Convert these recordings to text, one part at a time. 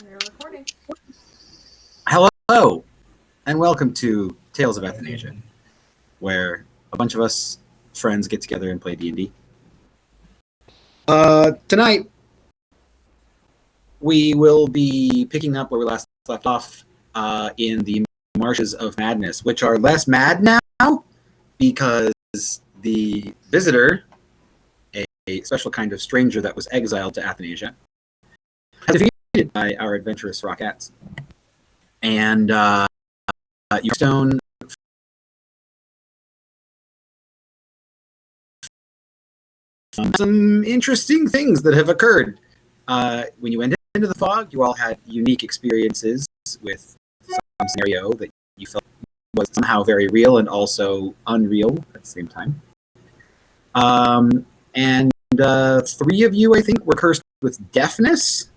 We're recording. Hello, and welcome to Tales of Athanasia, where a bunch of us friends get together and play D&D. Tonight, we will be picking up where we last left off in the Marshes of Madness, which are less mad now because the visitor, a special kind of stranger that was exiled to Athanasia, has been defeated by our adventurous Rockettes. And your stone some interesting things that have occurred. When you went into the fog, you all had unique experiences with some scenario that you felt was somehow very real and also unreal at the same time. And three of you, I think, were cursed with deafness.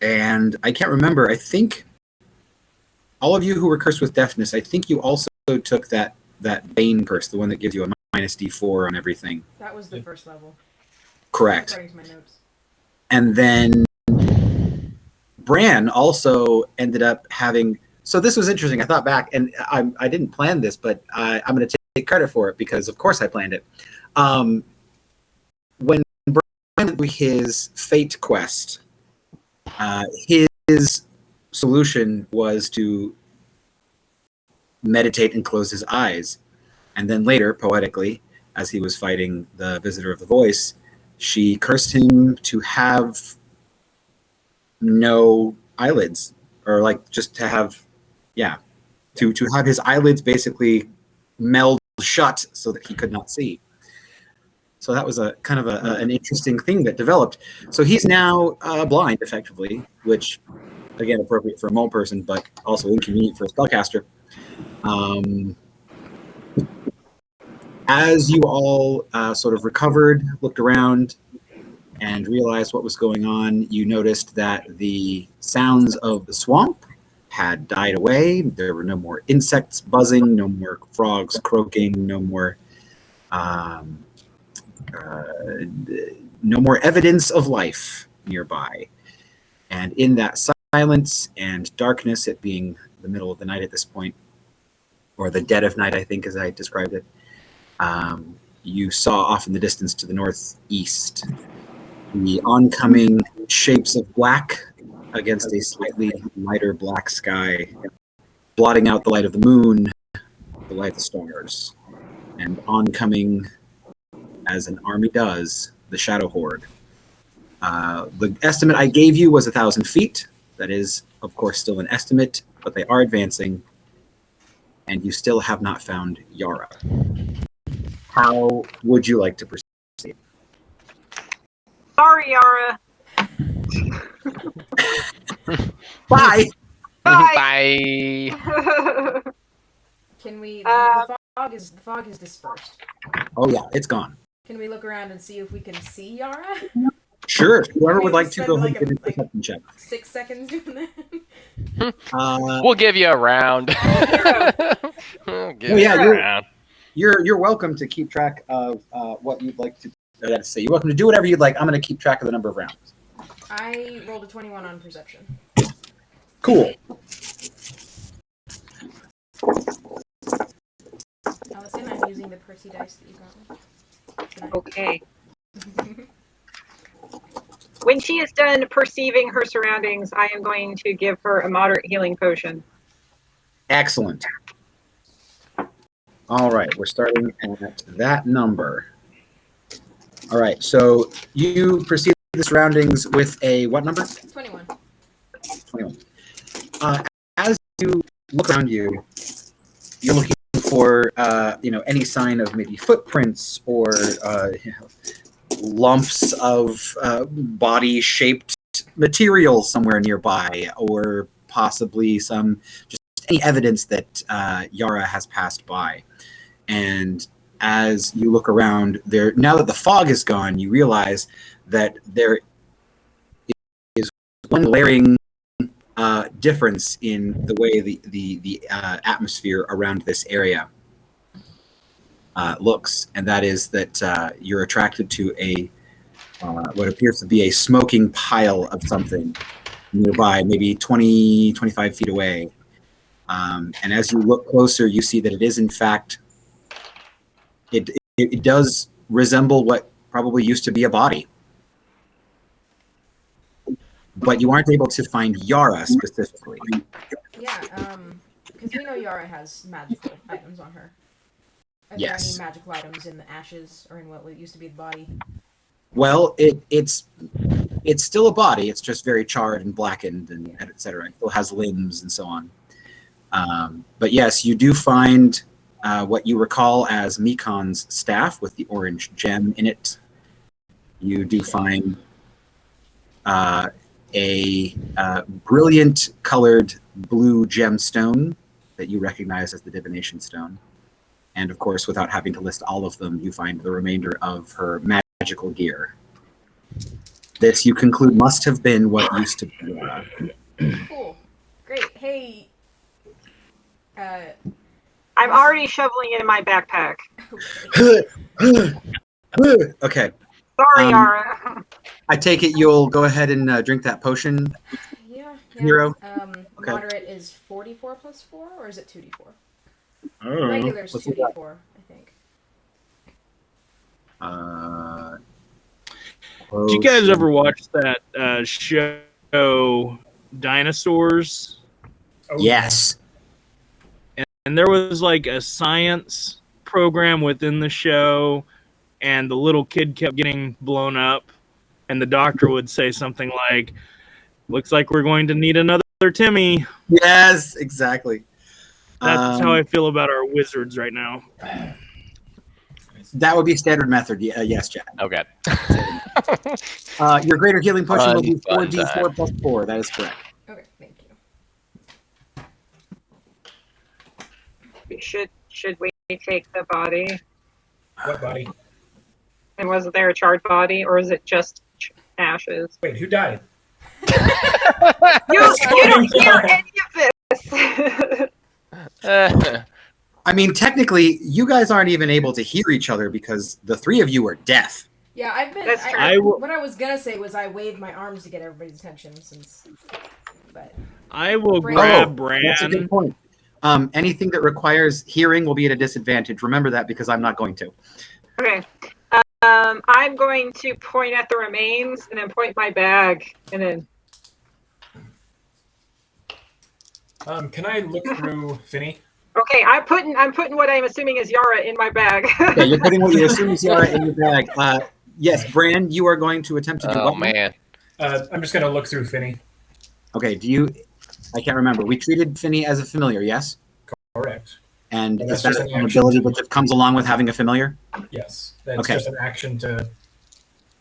And I can't remember. I think all of you who were cursed with deafness, I think you also took that Bane curse, the one that gives you a minus D4 on everything. That was the first level. Correct. According to my notes. And then Bran also ended up having... So this was interesting. I thought back, and I didn't plan this, but I'm going to take credit for it because, of course, I planned it. When Bran went through his fate quest, his solution was to meditate and close his eyes. And then later, poetically, as he was fighting the Visitor of the Voice, she cursed him to have no eyelids, or like just to have, to have his eyelids basically meld shut so that he could not see. So that was a kind of an interesting thing that developed. So he's now blind, effectively, which, again, appropriate for a mole person, but also inconvenient for a spellcaster. As you all sort of recovered, looked around, and realized what was going on, you noticed that the sounds of the swamp had died away. There were no more insects buzzing, no more frogs croaking, no more evidence of life nearby. And in that silence and darkness, it being the middle of the night at this point, or the dead of night, I think, as I described it, you saw off in the distance to the northeast the oncoming shapes of black against a slightly lighter black sky, blotting out the light of the moon, the light of the stars, and oncoming, as an army does, the Shadow Horde. The estimate I gave you was 1,000 feet. That is, of course, still an estimate, but they are advancing, and you still have not found Yara. How would you like to proceed? Sorry, Yara. Bye! Bye. Can we? The fog is dispersed. Oh yeah, it's gone. Can we look around and see if we can see Yara? Sure. Whoever would like to spend go like ahead and make a perception check. 6 seconds doing that. We'll give you a round. We'll give you a round. You're welcome to keep track of what you'd like to. I gotta say, you're welcome to do whatever you'd like. I'm going to keep track of the number of rounds. I rolled a 21 on perception. Cool. Allison, I'm using the Percy dice that you got me. Okay. When she is done perceiving her surroundings, I am going to give her a moderate healing potion. Excellent. All right, we're starting at that number. All right, so you perceive the surroundings with a what number? 21. 21. As you look around you, you're looking for any sign of maybe footprints or lumps of body-shaped material somewhere nearby, or possibly some just any evidence that Yara has passed by. And as you look around there, now that the fog is gone, you realize that there is one glaring difference in the way the atmosphere around this area looks, and that is that you're attracted to a what appears to be a smoking pile of something nearby, maybe 20, 25 feet away. And as you look closer, you see that it is, in fact, it does resemble what probably used to be a body. But you aren't able to find Yara specifically. Yeah, because we know Yara has magical items on her. Are there Yes. any magical items in the ashes or in what used to be the body? Well, it's still a body. It's just very charred and blackened and et cetera. It still has limbs and so on. But yes, you do find what you recall as Mikon's staff with the orange gem in it. You do find a brilliant colored blue gemstone that you recognize as the divination stone. And of course, without having to list all of them, you find the remainder of her magical gear. This, you conclude, must have been what used to be. Cool. Great. Hey. I'm already shoveling it in my backpack. Okay. Sorry, Yara. I take it you'll go ahead and drink that potion. Yeah. Hero? Okay. Moderate is 44 plus 4, or is it 2d4? I don't know. Regular is Let's see 2d4, I think. Did you guys ever watch that show Dinosaurs? Yes. And there was like a science program within the show, and the little kid kept getting blown up, and the doctor would say something like, "Looks like we're going to need another Timmy." Yes, exactly. That's how I feel about our wizards right now. That would be standard method. Yes, Jack. Okay. Your greater healing potion will be Fun 4d4 time. plus 4. That is correct. Okay, thank you. Should we take the body? What body? And was there a charred body, or is it just ashes? Wait, who died? You don't hear any of this. I mean, technically, you guys aren't even able to hear each other because the three of you are deaf. Yeah, I've been. That's true. What I was gonna say was I waved my arms to get everybody's attention but I will Brand. grab That's a good Bran. point. Anything that requires hearing will be at a disadvantage. Remember that, because I'm not going to. Okay. I'm going to point at the remains and then point my bag and then. Can I look through Finny? Okay, I'm putting what I'm assuming is Yara in my bag. Yeah, you're putting what you assume is Yara in your bag. Yes, Brand, you are going to attempt to do Oh what? man. I'm just gonna look through Finny. Okay, I can't remember. We treated Finny as a familiar, yes? Correct. And And is that's that just an an action. ability that just comes along with having a familiar? Yes, that's Okay. just an action to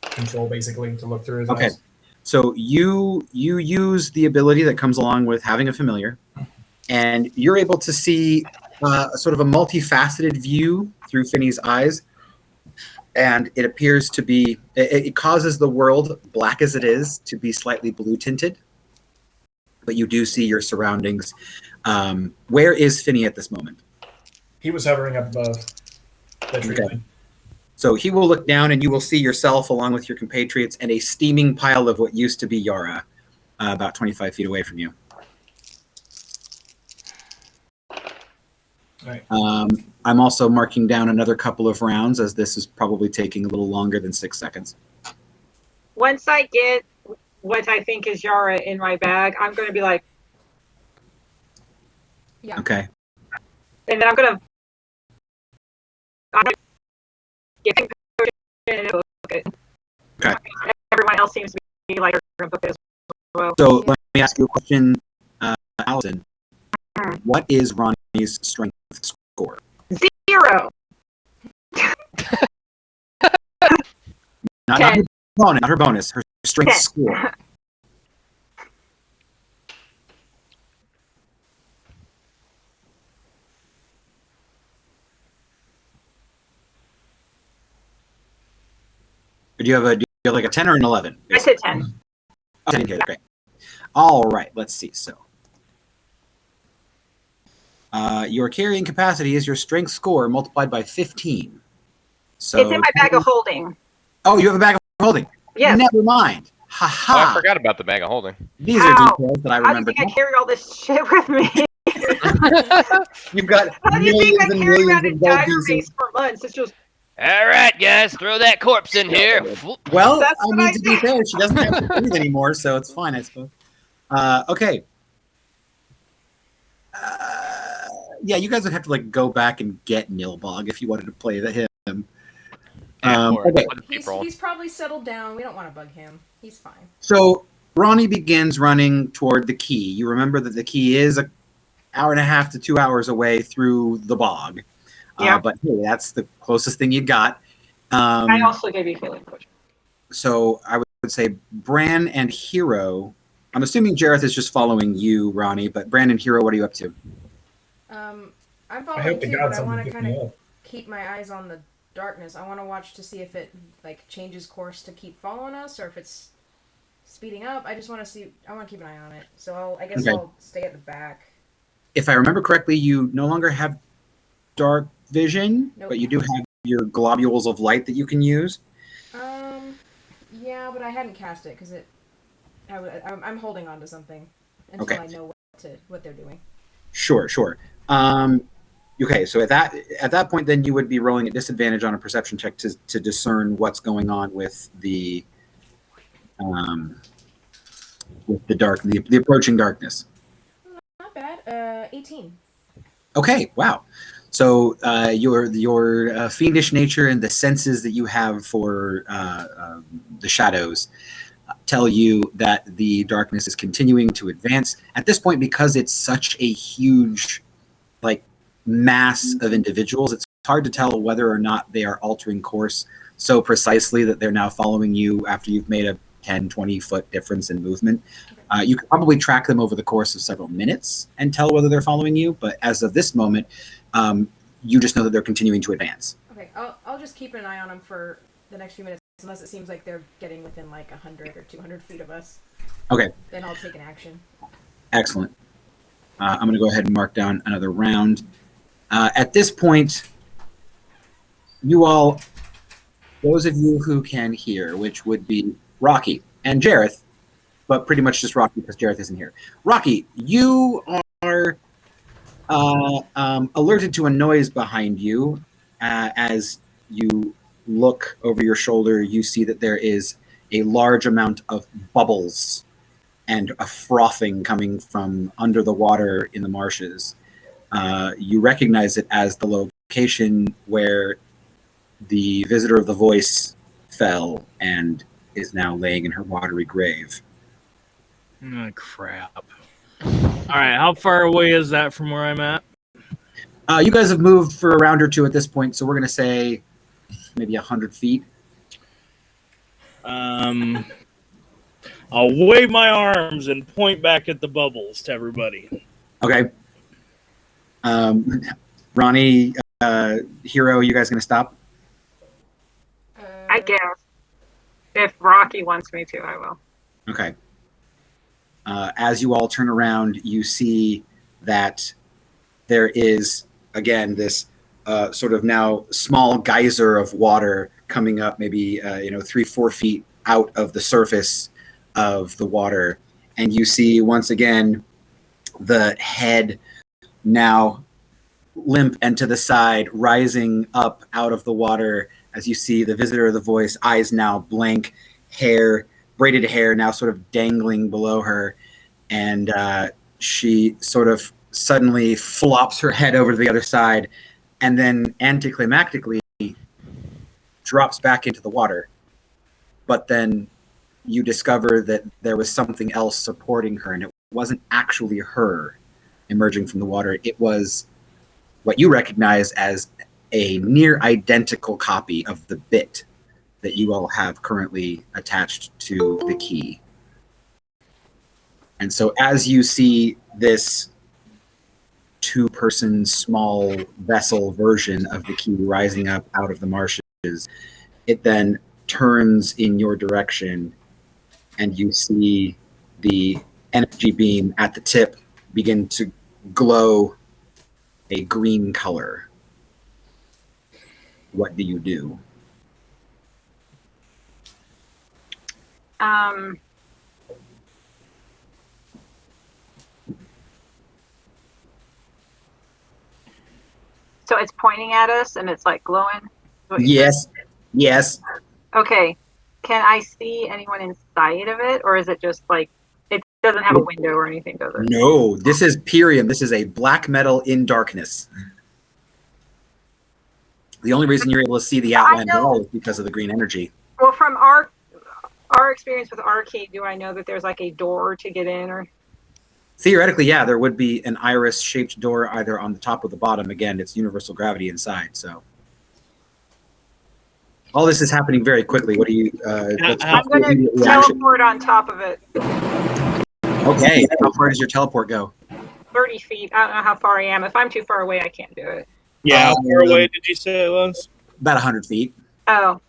control, basically, to look through his Okay. eyes. So you use the ability that comes along with having a familiar, and you're able to see sort of a multifaceted view through Finny's eyes, and it appears to be, it causes the world, black as it is, to be slightly blue tinted, but you do see your surroundings. Where is Finny at this moment? He was hovering up above the tree Okay. line. So he will look down, and you will see yourself along with your compatriots and a steaming pile of what used to be Yara, about 25 feet away from you. All right. I'm also marking down another couple of rounds, as this is probably taking a little longer than 6 seconds. Once I get what I think is Yara in my bag, I'm going to be like, yeah. Okay. and then I'm going to get him potion and book it. Okay. Everyone else seems to be like, going to book it as well. So let me ask you a question, Allison. What is Ronnie's strength score? 0. Not her bonus, not her bonus, her strength 10. score. Do you have like a 10 or an 11? I said 10. Oh, 10, okay, great. All right, let's see. So, your carrying capacity is your strength score multiplied by 15. So It's in my bag of holding. Oh, you have a bag of holding. Yes. Never mind. Ha Oh, I ha. forgot about the bag of holding. These are Ow. details that I How do you remember. think I carry all this shit with me? You've got How do you millions think I and carry millions around a of gold dire pieces. mace for months? It's just All right, guys, throw that corpse in here. Well, That's I what mean, I to be did. fair, she doesn't have to breathe anymore, so it's fine, I suppose. Okay. Yeah, you guys would have to like go back and get Nilbog if you wanted to play him. Okay. He's probably settled down. We don't want to bug him. He's fine. So Ronnie begins running toward the key. You remember that the key is an hour and a half to 2 hours away through the bog. Yeah. But hey, that's the closest thing you got. I also gave you healing potion. So I would say Bran and Hero. I'm assuming Jareth is just following you, Ronnie, but Bran and Hero, what are you up to? I'm I following hope to too, God but I something want to picked kind me of up. keep my eyes on the darkness. I want to watch to see if it like changes course to keep following us, or if it's speeding up. I just want to see. I want to keep an eye on it. So I guess Okay. I'll stay at the back. If I remember correctly, you no longer have dark vision, Nope. but you do have your globules of light that you can use. Yeah, but I hadn't cast it because I'm holding on to something until Okay. I know what they're doing. Sure. Okay, so at that point, then you would be rolling a disadvantage on a perception check to discern what's going on with the approaching darkness. Not bad. 18. Okay, wow. So your fiendish nature and the senses that you have for the shadows tell you that the darkness is continuing to advance. At this point, because it's such a huge mass of individuals, it's hard to tell whether or not they are altering course so precisely that they're now following you after you've made a 10, 20 foot difference in movement. You could probably track them over the course of several minutes and tell whether they're following you, but as of this moment, you just know that they're continuing to advance. Okay, I'll just keep an eye on them for the next few minutes, unless it seems like they're getting within like 100 or 200 feet of us. Okay. Then I'll take an action. Excellent. I'm going to go ahead and mark down another round. At this point, you all, those of you who can hear, which would be Rocky and Jareth, but pretty much just Rocky because Jareth isn't here. Rocky, you are alerted to a noise behind you. As you look over your shoulder, you see that there is a large amount of bubbles and a frothing coming from under the water in the marshes. You recognize it as the location where the visitor of the voice fell and is now laying in her watery grave. Oh, crap. All right, how far away is that from where I'm at? You guys have moved for a round or two at this point, so we're going to say maybe 100 feet. I'll wave my arms and point back at the bubbles to everybody. Okay. Ronnie, Hero, you guys going to stop? I guess. If Rocky wants me to, I will. Okay. As you all turn around, you see that there is, again, this sort of now small geyser of water coming up maybe 3-4 feet out of the surface of the water. And you see, once again, the head now limp and to the side, rising up out of the water as you see the visitor of the voice, eyes now blank, braided hair now sort of dangling below her. And she sort of suddenly flops her head over to the other side and then anticlimactically drops back into the water. But then you discover that there was something else supporting her, and it wasn't actually her emerging from the water. It was what you recognize as a near identical copy of the bit that you all have currently attached to the key. And so as you see this two-person small vessel version of the key rising up out of the marshes, it then turns in your direction, and you see the energy beam at the tip begin to glow a green color. What do you do? So it's pointing at us and it's like glowing? Yes. Yes. Okay. Can I see anyone inside of it, or is it just like it doesn't have a window or anything, does it? No, this is Pyrium. This is a black metal in darkness. The only reason you're able to see the outline at all is because of the green energy. Well, from our experience with Arcade, do I know that there's like a door to get in, or? Theoretically, yeah, there would be an iris-shaped door either on the top or the bottom. Again, it's universal gravity inside, so. All this is happening very quickly. What do you... I'm going to teleport on top of it. Okay, how far does your teleport go? 30 feet. I don't know how far I am. If I'm too far away, I can't do it. Yeah, how far away did you say it was? About 100 feet. Oh.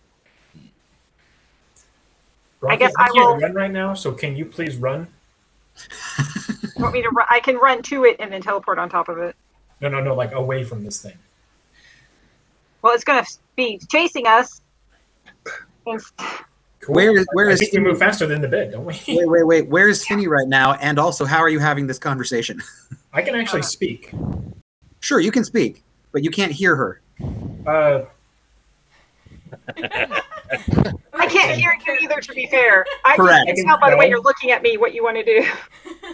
Rocky, I guess I I will can't run right now, so can you please run? Want me to run? I can run to it and then teleport on top of it. No, like away from this thing. Well, it's going to be chasing us. Cool. Where I is think we move faster than the bid, don't we? Wait. Where is Finny right now? And also, how are you having this conversation? I can actually speak. Sure, you can speak, but you can't hear her. I can't hear you either, to be fair. I Correct. can tell by the way you're looking at me what you want to do.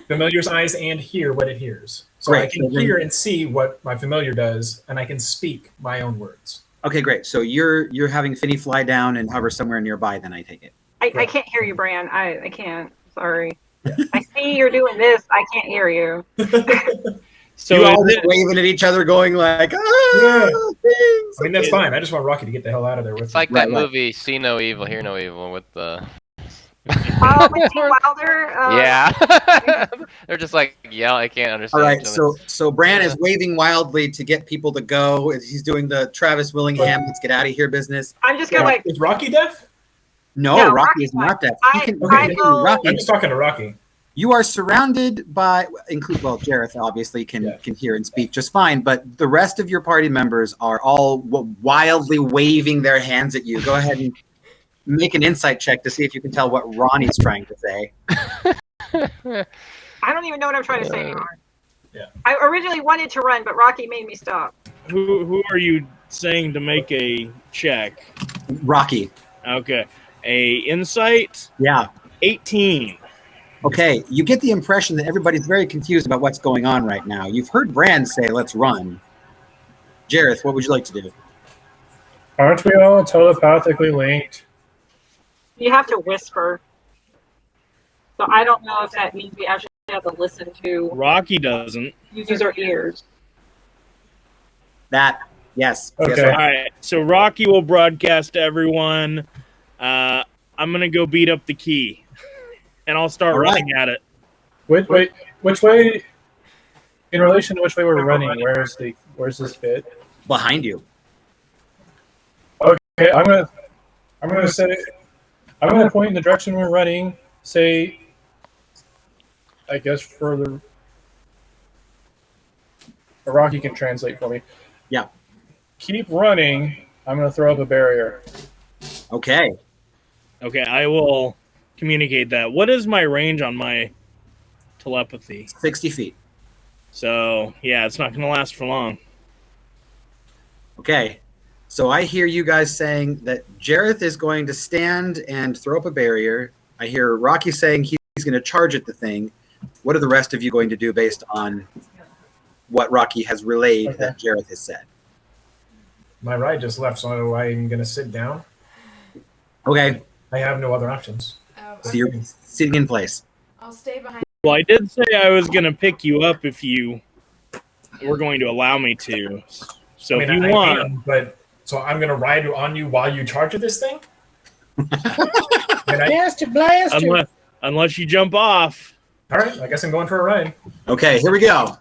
Familiar's eyes and hear what it hears. So Great. I can hear and see what my familiar does, and I can speak my own words. Okay, great. So you're having Finny fly down and hover somewhere nearby, then I take it. I can't hear you, Bran. I can't. Sorry. I see you're doing this. I can't hear you. So you all just waving at each other, going like, yeah. Things. I mean, that's fine. I just want Rocky to get the hell out of there with It's like that movie, See No Evil, Hear No Evil, with the... Oh, with Gene Wilder? Yeah. They're just like, yeah, I can't understand. All right, so Bran is waving wildly to get people to go. He's doing the Travis Willingham, let's get out of here business. I'm just going to like... Is Rocky deaf? No, Rocky is not deaf. I'm just talking to Rocky. You are surrounded by, Jareth obviously can hear and speak just fine, but the rest of your party members are all wildly waving their hands at you. Go ahead and make an insight check to see if you can tell what Ronnie's trying to say. I don't even know what I'm trying to say anymore. Yeah. I originally wanted to run, but Rocky made me stop. Who are you saying to make a check? Rocky. Okay. A insight? Yeah. 18. Okay, you get the impression that everybody's very confused about what's going on right now. You've heard Bran say, let's run. Jareth, what would you like to do? Aren't we all telepathically linked? You have to whisper. So I don't know if that means we actually have to listen to... Rocky doesn't. Use our ears. That, yes. Okay. Yes, all right, so Rocky will broadcast to everyone. I'm going to go beat up the key. And I'll start running at it. Which way? In relation to which way we're running, where's this bit? Behind you. Okay, I'm gonna point in the direction we're running. Say, I guess further. Rocky can translate for me. Yeah. Keep running. I'm gonna throw up a barrier. Okay. Okay, I will communicate that. What is my range on my telepathy? 60 feet. So, yeah, it's not going to last for long. Okay. So I hear you guys saying that Jareth is going to stand and throw up a barrier. I hear Rocky saying he's going to charge at the thing. What are the rest of you going to do based on what Rocky has relayed that Jareth has said? My ride just left, so I'm going to sit down. Okay. I have no other options. So you're sitting in place. I'll stay behind. Well, I did say I was going to pick you up if you were going to allow me to. So if you want... So I'm going to ride on you while you charge at this thing? Blast you. Unless you jump off. All right, I guess I'm going for a ride. Okay, here we go.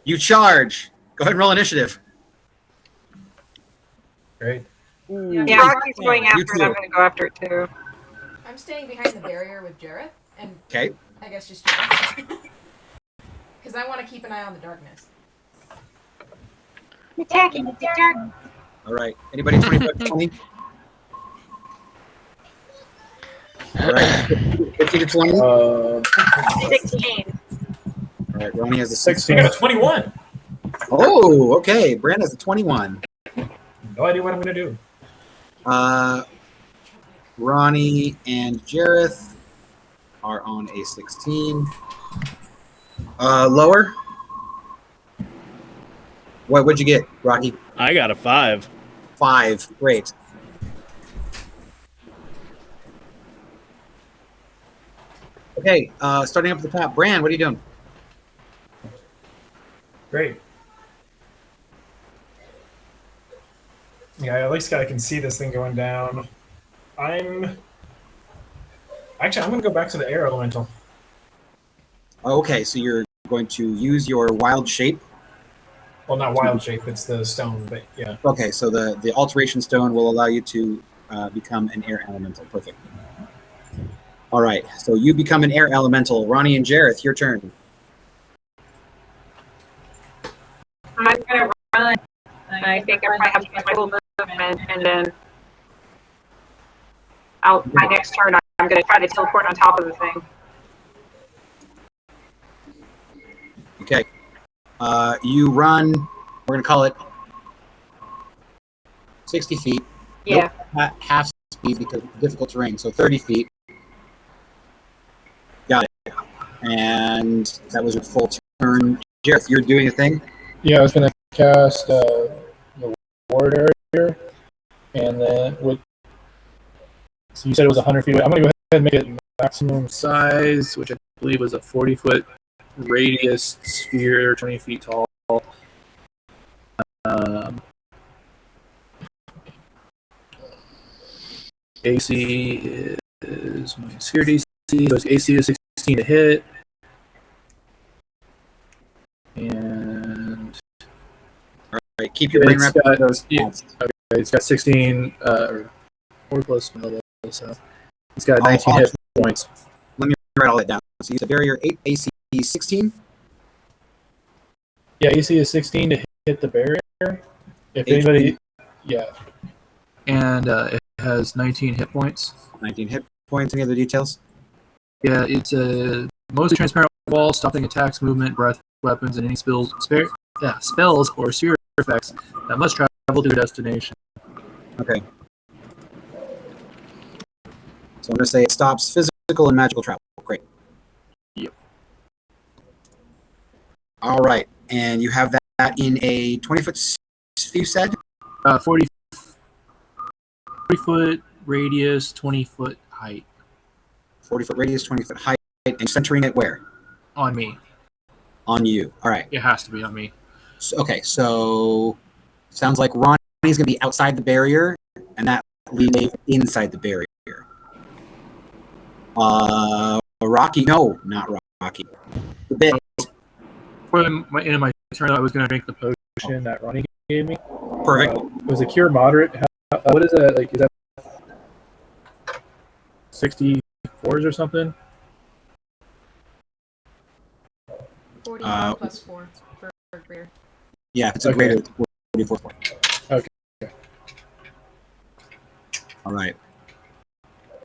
You charge. Go ahead and roll initiative. Great. Yeah, Rocky's going after it. I'm going to go after it too. I'm staying behind the barrier with Jareth, and okay. I guess just Jareth. Because I want to keep an eye on the darkness. Attacking the dark. All right. Anybody 25 20? All right. 50 to 20. All 16. right. Ronnie has a I 16. got a 21. Oh, okay. Brand has a 21. No idea what I'm going to do. Ronnie and Jareth are on a 16. Lower. What'd you get, Rocky? I got a 5. 5. Great. Okay, starting up at the top. Bran, what are you doing? Great. Yeah, at least I can see this thing going down. I'm going to go back to the air elemental. Okay, so you're going to use your wild shape. Well, not wild shape, it's the stone, but yeah. Okay, so the alteration stone will allow you to become an air elemental. Perfect. All right, so you become an air elemental. Ronnie and Jareth, your turn. I'm going to run. I think I probably have my full movement, and then my next turn, I'm going to try to teleport on top of the thing. Okay. You run, we're going to call it 60 feet. Yeah. Nope, half speed because it's difficult terrain, so 30 feet. Got it. And that was your full turn. Jareth, you're doing a thing? Yeah, I was going to cast the ward area, and then so you said it was 100 feet away. I'm going to go ahead and make it maximum size, which I believe was a 40-foot radius sphere, 20 feet tall. AC is my sphere DC, so it's AC is 16 to hit. And All right, keep your brain wrapped around those. Yeah, okay, it's got 16 4 plus spell, so it's got 19 hit points. Let me write all that down. So you said barrier 8, AC 16? Yeah, AC is 16 to hit the barrier. If 18. anybody, yeah. And it has 19 hit points. 19 hit points. Any other details? Yeah, it's a mostly transparent wall, stopping attacks, movement, breath, weapons, and any spells or sphere effects that must travel to a destination. Okay. So I'm going to say it stops physical and magical travel. Great. Yep. All right. And you have that in a 20-foot sphere, you said? 40-foot radius, 20-foot height. 40-foot radius, 20-foot height, and centering it where? On me. On you. All right. It has to be on me. So, okay, so sounds like Ronnie's going to be outside the barrier, and that leaves Dave inside the barrier. Rocky, no, not Rocky. The bit. For in my turn, I was going to drink the potion that Ronnie gave me. Perfect. Was a cure moderate? What is that? Like, is that 64s or something? 41 plus 4 for greater. Yeah, it's a greater 44 point. Okay. All right.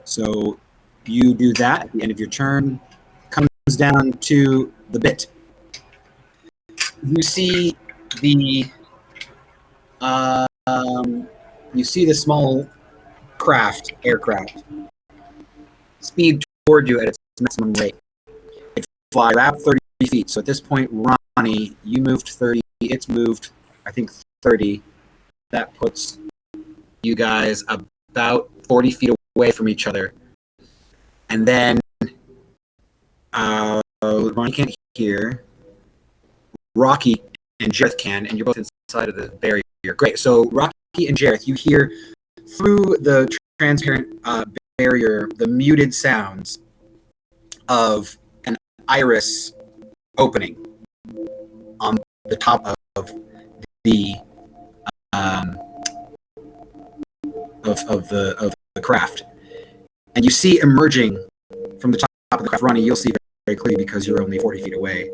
So you do that at the end of your turn. Comes down to the bit. You see the small aircraft, speed toward you at its maximum rate. It flies about 30 feet. So at this point, Ronnie, you moved 30. It's moved, I think, 30. That puts you guys about 40 feet away from each other. And then Ronnie can't hear. Rocky and Jareth can, and you're both inside of the barrier. Great. So Rocky and Jareth, you hear through the transparent barrier the muted sounds of an iris opening on the top of the of the craft, and you see emerging from the top of the craft. Ronnie, you'll see very clearly because you're only 40 feet away.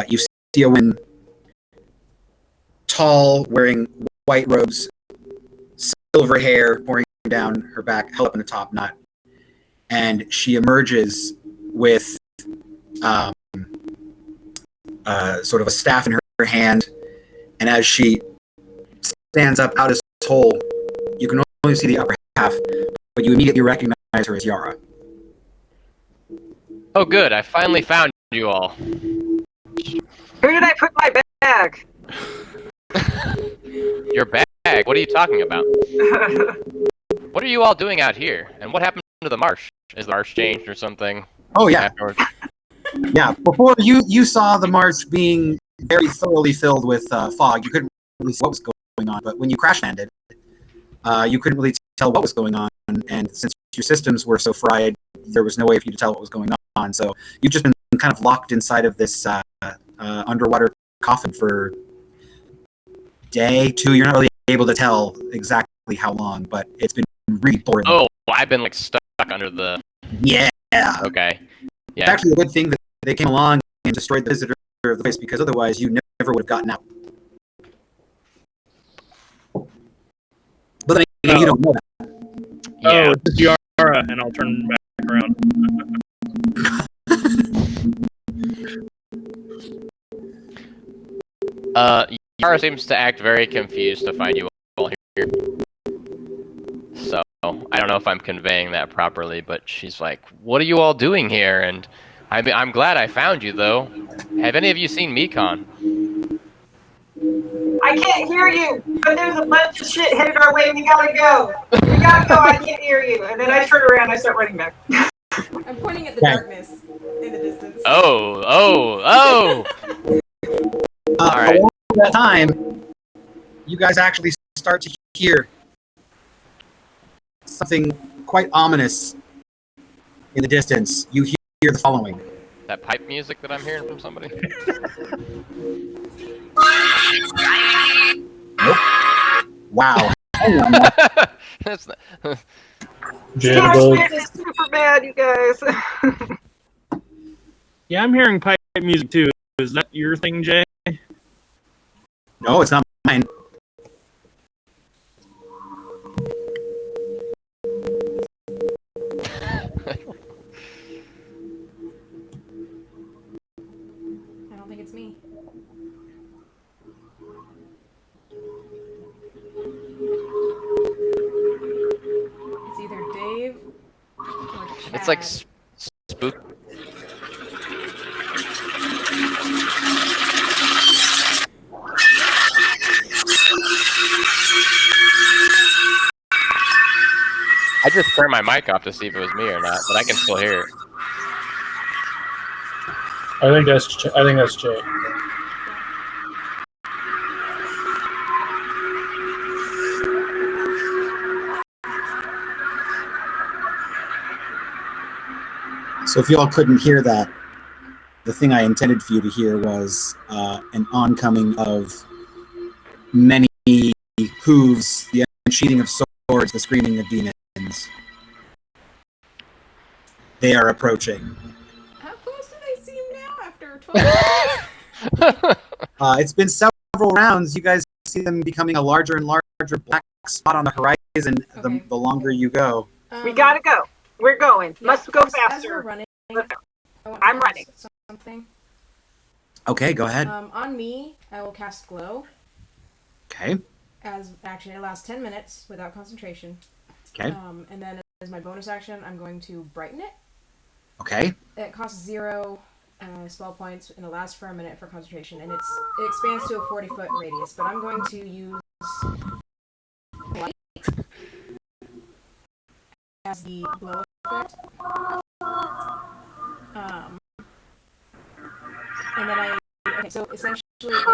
You see a woman, tall, wearing white robes, silver hair pouring down her back, held up in a top knot. and she emerges with sort of a staff in her hand, and as she stands up out of this hole, you can only see the upper half, but you immediately recognize her as Yara. Oh, good. I finally found you all. Where did I put my bag? Your bag? What are you talking about? What are you all doing out here? And what happened to the marsh? Is the marsh changed or something? Oh, yeah. Afterwards? Yeah, before you saw the marsh being very thoroughly filled with fog. You couldn't really see what was going on, but when you crash landed, you couldn't really tell what was going on, and since your systems were so fried, there was no way for you to tell what was going on. So you've just been kind of locked inside of this underwater coffin for day, 2. You're not really able to tell exactly how long, but it's been really boring. Oh, I've been like stuck under the. Yeah. Okay. Yeah. It's actually a good thing that they came along and destroyed the visitor of the place, because otherwise you never would have gotten out. But then again, you don't know that. Yeah. Oh, it's Yara, and I'll turn back around. Yara seems to act very confused to find you all here. So, I don't know if I'm conveying that properly, but she's like, what are you all doing here? And I'm glad I found you, though. Have any of you seen Mekon? I can't hear you, but there's a bunch of shit headed our way. We gotta go. We gotta go. I can't hear you. And then I turn around and I start running back. I'm pointing at the darkness in the distance. Oh! All right. Along that time, you guys actually start to hear something quite ominous in the distance. You hear the following. That pipe music that I'm hearing from somebody? Nope. Wow. That's not... Scared is super bad, you guys. Yeah, I'm hearing pipe music too. Is that your thing, Jay? No, it's not mine. I don't think it's me. It's either Dave or Chad. It's like spook. I just turned my mic off to see if it was me or not, but I can still hear it. I think that's Jay. So if you all couldn't hear that, the thing I intended for you to hear was an oncoming of many hooves, the unsheathing of swords, the screaming of demons. They are approaching. How close do they seem now after 12 minutes? It's been several rounds. You guys see them becoming a larger and larger black spot on the horizon Okay. the longer you go. We gotta go. We're going. Yeah, Must go as faster. we're running, Let's go. I want to I'm cast running. Something. Okay, go ahead. On me, I will cast Glow. Okay. As actually, it lasts 10 minutes without concentration. Okay. And then as my bonus action, I'm going to brighten it. Okay. It costs 0 spell points and it lasts for a minute for concentration, and it expands to a 40-foot radius. But I'm going to use light as the glow effect. And then so essentially it lets me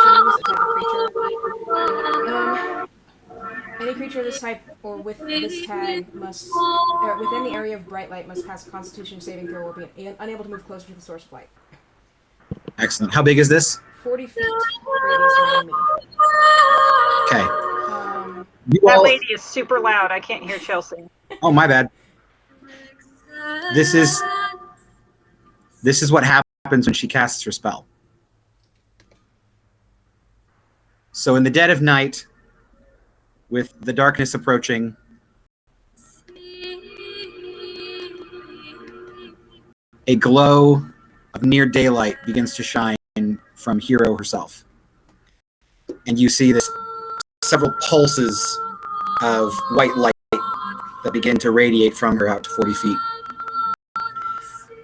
choose a type of creature. Any creature of this type or with this tag must, within the area of bright light, must pass a Constitution saving throw or be unable to move closer to the source of light. Excellent. How big is this? 40 feet radius around me. Okay. That lady is super loud. I can't hear Chelsea. Oh, my bad. This is what happens when she casts her spell. So in the dead of night, with the darkness approaching, a glow of near daylight begins to shine from Hero herself. And you see this several pulses of white light that begin to radiate from her out to 40 feet.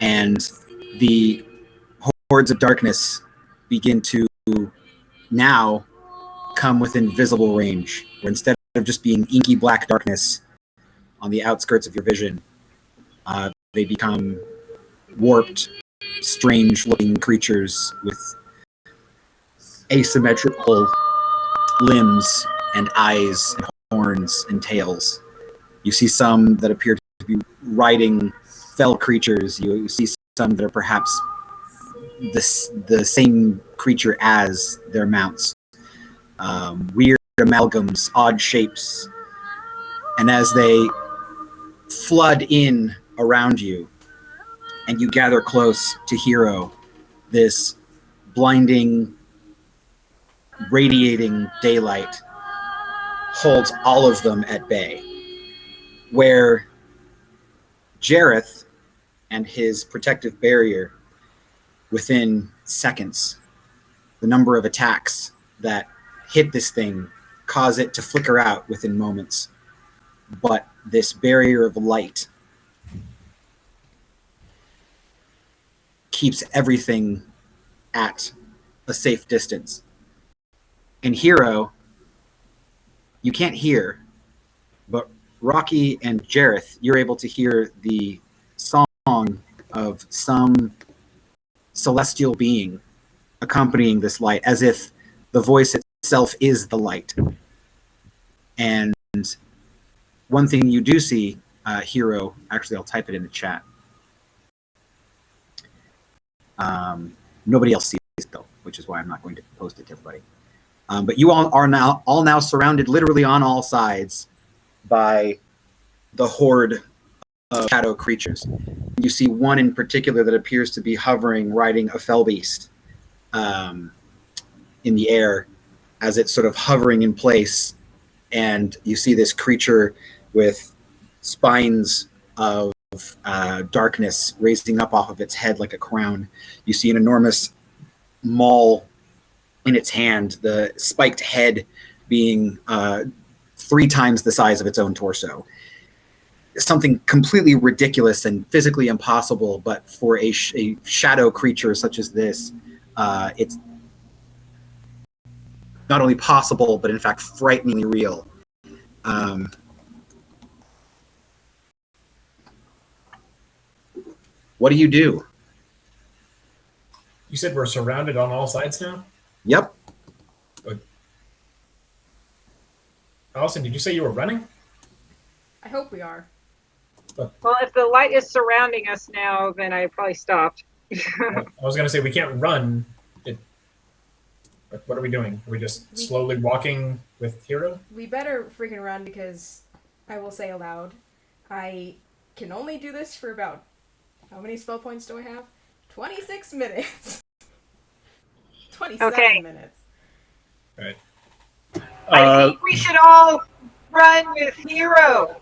And the hordes of darkness begin to now come within visible range, where instead of just being inky black darkness on the outskirts of your vision, they become warped, strange-looking creatures with asymmetrical limbs and eyes and horns and tails. You see some that appear to be riding fell creatures. You see some that are perhaps the same creature as their mounts. Weird amalgams, odd shapes. And as they flood in around you and you gather close to Hero, this blinding, radiating daylight holds all of them at bay. Where Jareth and his protective barrier, within seconds, the number of attacks that hit this thing cause it to flicker out within moments. But this barrier of light keeps everything at a safe distance. In Hero, you can't hear, but Rocky and Jareth, you're able to hear the song of some celestial being accompanying this light, as if the voice itself is the light. And one thing you do see, Hero, actually I'll type it in the chat. Nobody else sees it though, which is why I'm not going to post it to everybody. But you all are now surrounded literally on all sides by the horde of shadow creatures. You see one in particular that appears to be hovering, riding a fell beast in the air, as it's sort of hovering in place. And you see this creature with spines of darkness raising up off of its head like a crown. You see an enormous maul in its hand, the spiked head being 3 times the size of its own torso. Something completely ridiculous and physically impossible, but for a shadow creature such as this, it's not only possible, but in fact frighteningly real. What do you do? You said we're surrounded on all sides now? Yep. Allison, did you say you were running? I hope we are. Well, if the light is surrounding us now, then I probably stopped. I was going to say we can't run. What are we doing? Are we just slowly walking with Hero? We better freaking run, because I will say aloud, I can only do this for about, how many spell points do I have? 26 minutes. 27 minutes. All right. I think we should all run with Hero.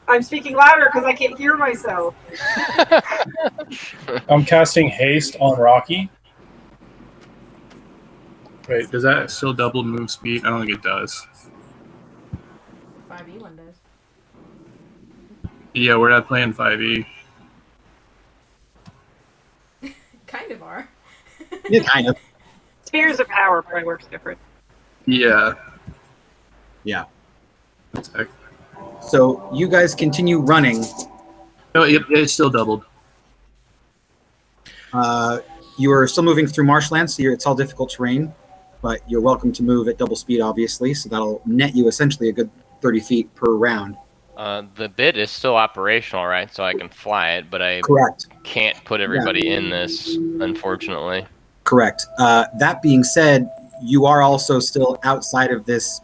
I'm speaking louder because I can't hear myself. I'm casting haste on Rocky. Wait, does that still double move speed? I don't think it does. 5e1 does. Yeah, we're not playing 5e. Kind of are. Yeah, kind of. Spheres of Power probably works different. Yeah. Yeah. Exactly. So you guys continue running. No, it's still doubled. You are still moving through marshlands, so it's all difficult terrain, but you're welcome to move at double speed, obviously, so that'll net you essentially a good 30 feet per round. The bit is still operational, right? So I can fly it, but I Correct. can't put everybody in this, unfortunately. Correct. That being said, you are also still outside of this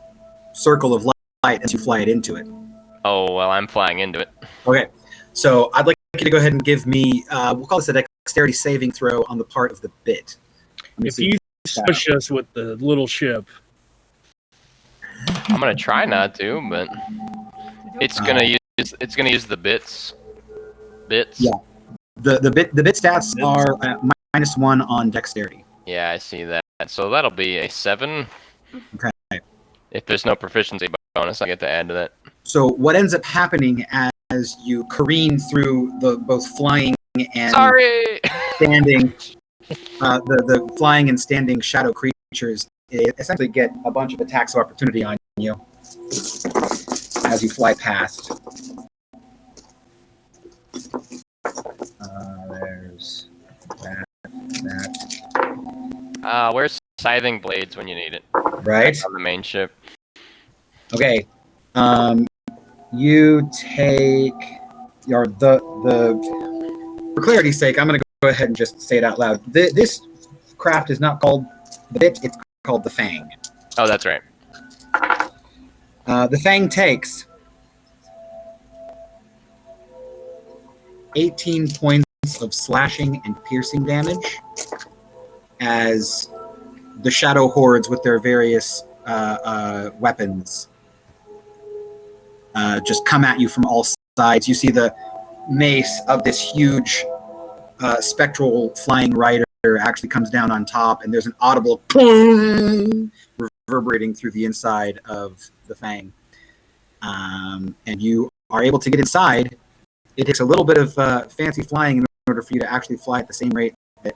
circle of light as you fly it into it. Oh, well, I'm flying into it. Okay. So I'd like you to go ahead and give me, we'll call this a dexterity saving throw on the part of the bit. If you push us with the little ship. I'm gonna try not to, but it's gonna use the bits. Yeah. The bit stats are -1 on dexterity. Yeah, I see that. So that'll be a 7. Okay. If there's no proficiency bonus, I get to add to that. So what ends up happening as you careen through the both flying and Sorry. standing, the flying and standing shadow creatures essentially get a bunch of attacks of opportunity on you as you fly past. There's that. Where's scything blades when you need it? Right. On the main ship. Okay. You take for clarity's sake, I'm going to go ahead and just say it out loud. This craft is not called the bit; it's called the Fang. Oh, that's right. The Fang takes 18 points of slashing and piercing damage as the shadow hordes with their various weapons just come at you from all sides. You see the mace of this huge spectral flying rider actually comes down on top, and there's an audible boom reverberating through the inside of the Fang. And you are able to get inside. It takes a little bit of fancy flying in order for you to actually fly at the same rate that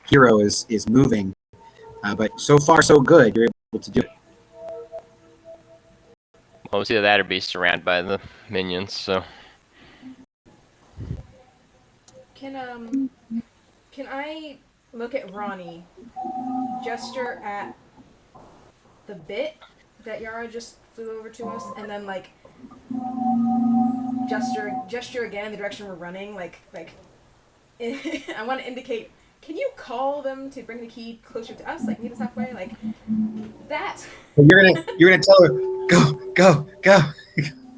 Hero is moving. But so far, so good. You're able to do it. Well, it's either that or be surrounded by the minions, so... Can I look at Ronnie, gesture at the bit that Yara just flew over to us, and then like gesture again in the direction we're running, like I want to indicate. Can you call them to bring the key closer to us, like meet us halfway, like that? You're gonna tell her go.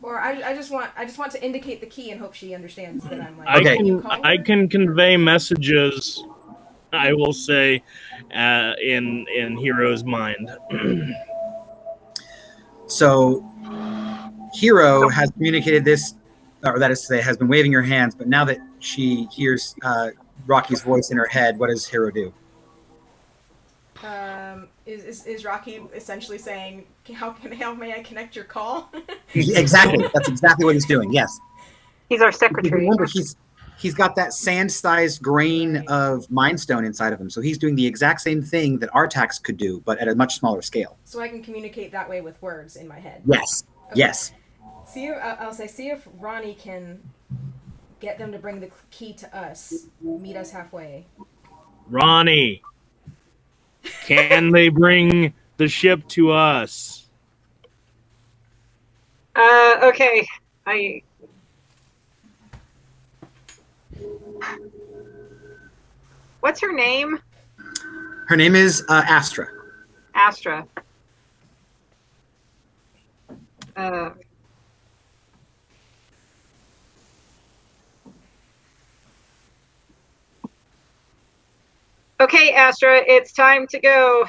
Or I just want to indicate the key and hope she understands that I'm like. I can convey messages. I will say, in Hero's mind. So, Hero has communicated this, or that is to say, has been waving her hands. But now that she hears Rocky's voice in her head, what does Hero do? Is Rocky essentially saying, how may I connect your call? Exactly. That's exactly what he's doing. Yes. He's our secretary. Remember, he's got that sand-sized grain of Mind Stone inside of him, so he's doing the exact same thing that Artax could do, but at a much smaller scale. So I can communicate that way with words in my head. Yes. Okay. Yes. See if Ronnie can get them to bring the key to us, meet us halfway. Ronnie, can they bring the ship to us? Okay. What's her name? Her name is Astra. Astra. Okay, Astra, it's time to go.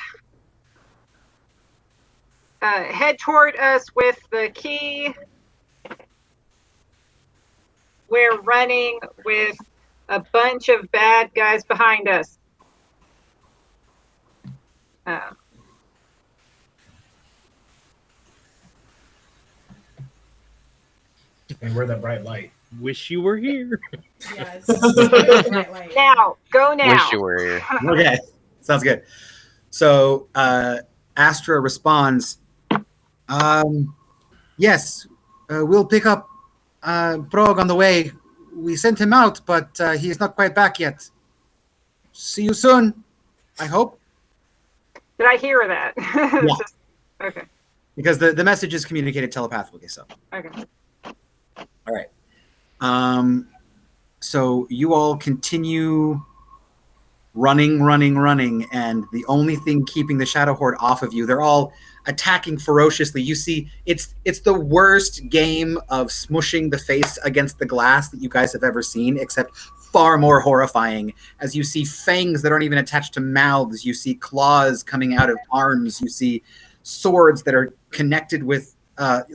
Head toward us with the key. We're running with a bunch of bad guys behind us. And we're the bright light. Wish you were here. Yeah, it's right, like, Now, go now. Wish you were here. Okay, sounds good. So Astra responds, yes, we'll pick up Prog on the way. We sent him out, but he is not quite back yet. See you soon, I hope. Did I hear that? Yeah. Okay. Because the message is communicated telepathically, so. Okay. All right. So you all continue running, and the only thing keeping the Shadow Horde off of you, they're all attacking ferociously. You see, it's the worst game of smushing the face against the glass that you guys have ever seen, except far more horrifying, as you see fangs that aren't even attached to mouths. You see claws coming out of arms. You see swords that are connected with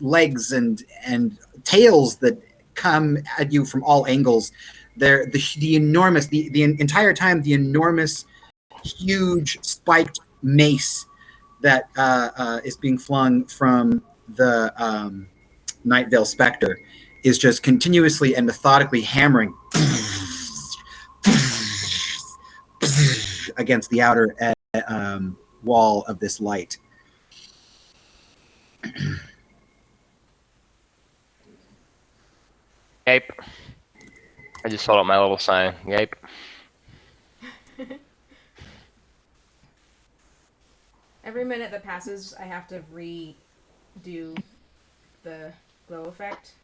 legs and tails that come at you from all angles. The enormous, the entire time, the enormous, huge spiked mace that is being flung from the Night Vale Spectre is just continuously and methodically hammering against the outer wall of this light. Gape. I just hold up my little sign. Gape. Every minute that passes, I have to redo the glow effect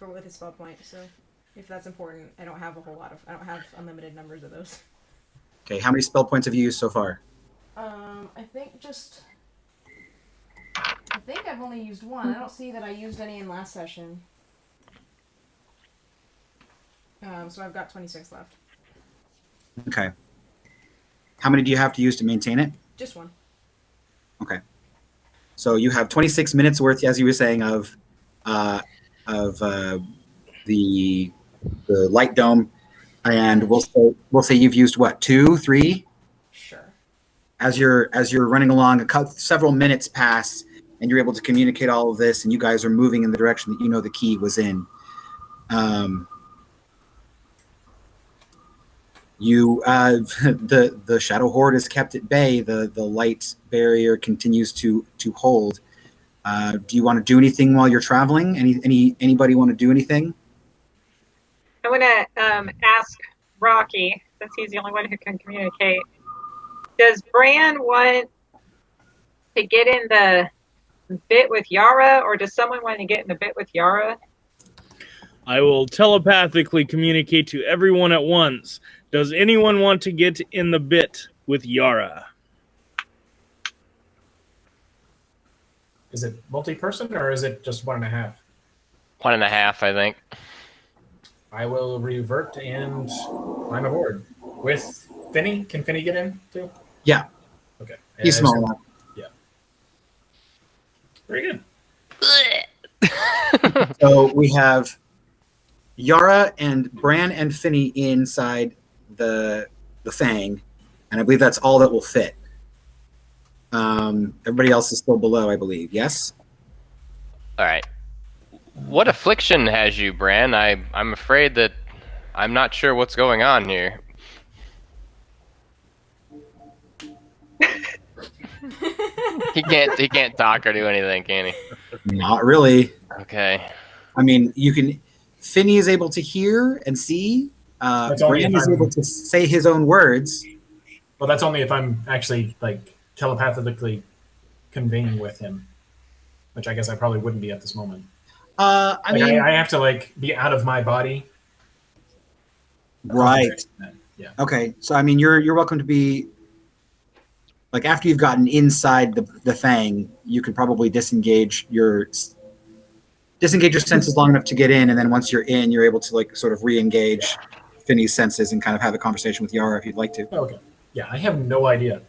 with a spell point. So, if that's important, I don't have unlimited numbers of those. Okay, how many spell points have you used so far? I think I've only used one. I don't see that I used any in last session. So I've got 26 left. Okay. How many do you have to use to maintain it? Just one. Okay. So you have 26 minutes worth, as you were saying, of the light dome, and we'll say you've used what, 2, 3? Sure. As you're running along, several minutes pass, and you're able to communicate all of this, and you guys are moving in the direction that you know the key was in. The Shadow Horde is kept at bay. The light barrier continues to hold. Do you want to do anything while you're traveling? Anybody want to do anything? I want to ask Rocky, since he's the only one who can communicate. Does Bran want to get in the bit with Yara, or does someone want to get in the bit with Yara? I will telepathically communicate to everyone at once. Does anyone want to get in the bit with Yara? Is it multi-person or is it just 1.5? 1.5, I think. I will revert and climb aboard with Finny. Can Finny get in too? Yeah. Okay. He's small enough. Yeah. Very good. So we have Yara and Bran and Finny inside the Fang, and I believe that's all that will fit. Everybody else is still below, I believe. Yes? All right. What affliction has you, Bran? I'm afraid that I'm not sure what's going on here. He can't talk or do anything, can he? Not really. Okay. I mean, Finny is able to hear and see. Bran is able to say his own words. Well, that's only if I'm actually like telepathically conveying with him, which I guess I probably wouldn't be at this moment. I have to like be out of my body. Right. Yeah. Okay. So I mean, you're welcome to be like after you've gotten inside the Fang, you could probably disengage your senses long enough to get in, and then once you're in, you're able to like sort of re-engage Finny's senses and kind of have a conversation with Yara if you'd like to. Okay. Yeah, I have no idea.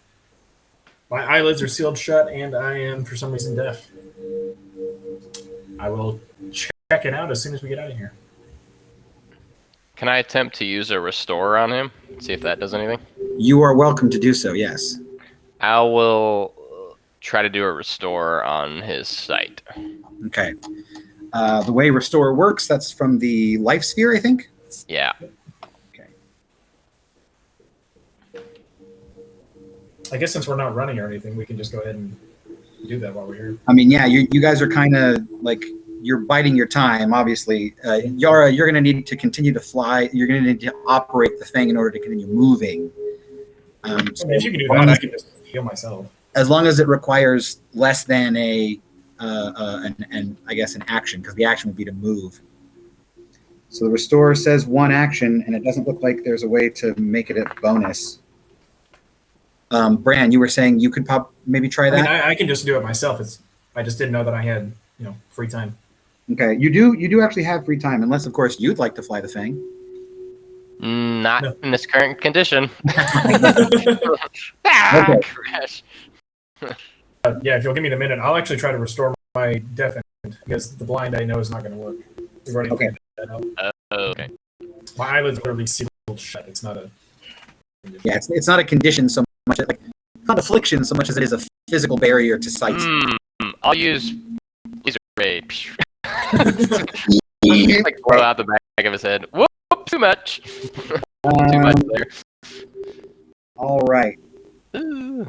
My eyelids are sealed shut, and I am for some reason deaf. I will check it out as soon as we get out of here. Can I attempt to use a restore on him? See if that does anything? You are welcome to do so, yes. I will try to do a restore on his sight. Okay. The way restore works, that's from the life sphere, I think? Yeah. Okay. I guess since we're not running or anything, we can just go ahead and do that while we're here. I mean, yeah, you guys are kind of like, you're biding your time, obviously. Yara, you're going to need to continue to fly. You're going to need to operate the thing in order to continue moving. So if you can do that, I can just heal myself. As long as it requires less than an action, because the action would be to move. So the restore says 1 action, and it doesn't look like there's a way to make it a bonus. Bran, you were saying you could maybe try that? I mean, I can just do it myself. I just didn't know that I had free time. Okay, you do actually have free time, unless of course you'd like to fly the Fang. Not in this current condition. Okay. Crash. Yeah, if you'll give me the minute, I'll actually try to restore my deaf end because the blind I know is not going to work. We've already Okay. figured that out. Okay. My eyelids are literally sealed shut. It's not a condition. Yeah, it's not a condition so much, like it's not affliction so much as it is a physical barrier to sight. I'll use laser ray. Like blow out the back of his head. Whoop! Too much. Too much there. All right. Ooh.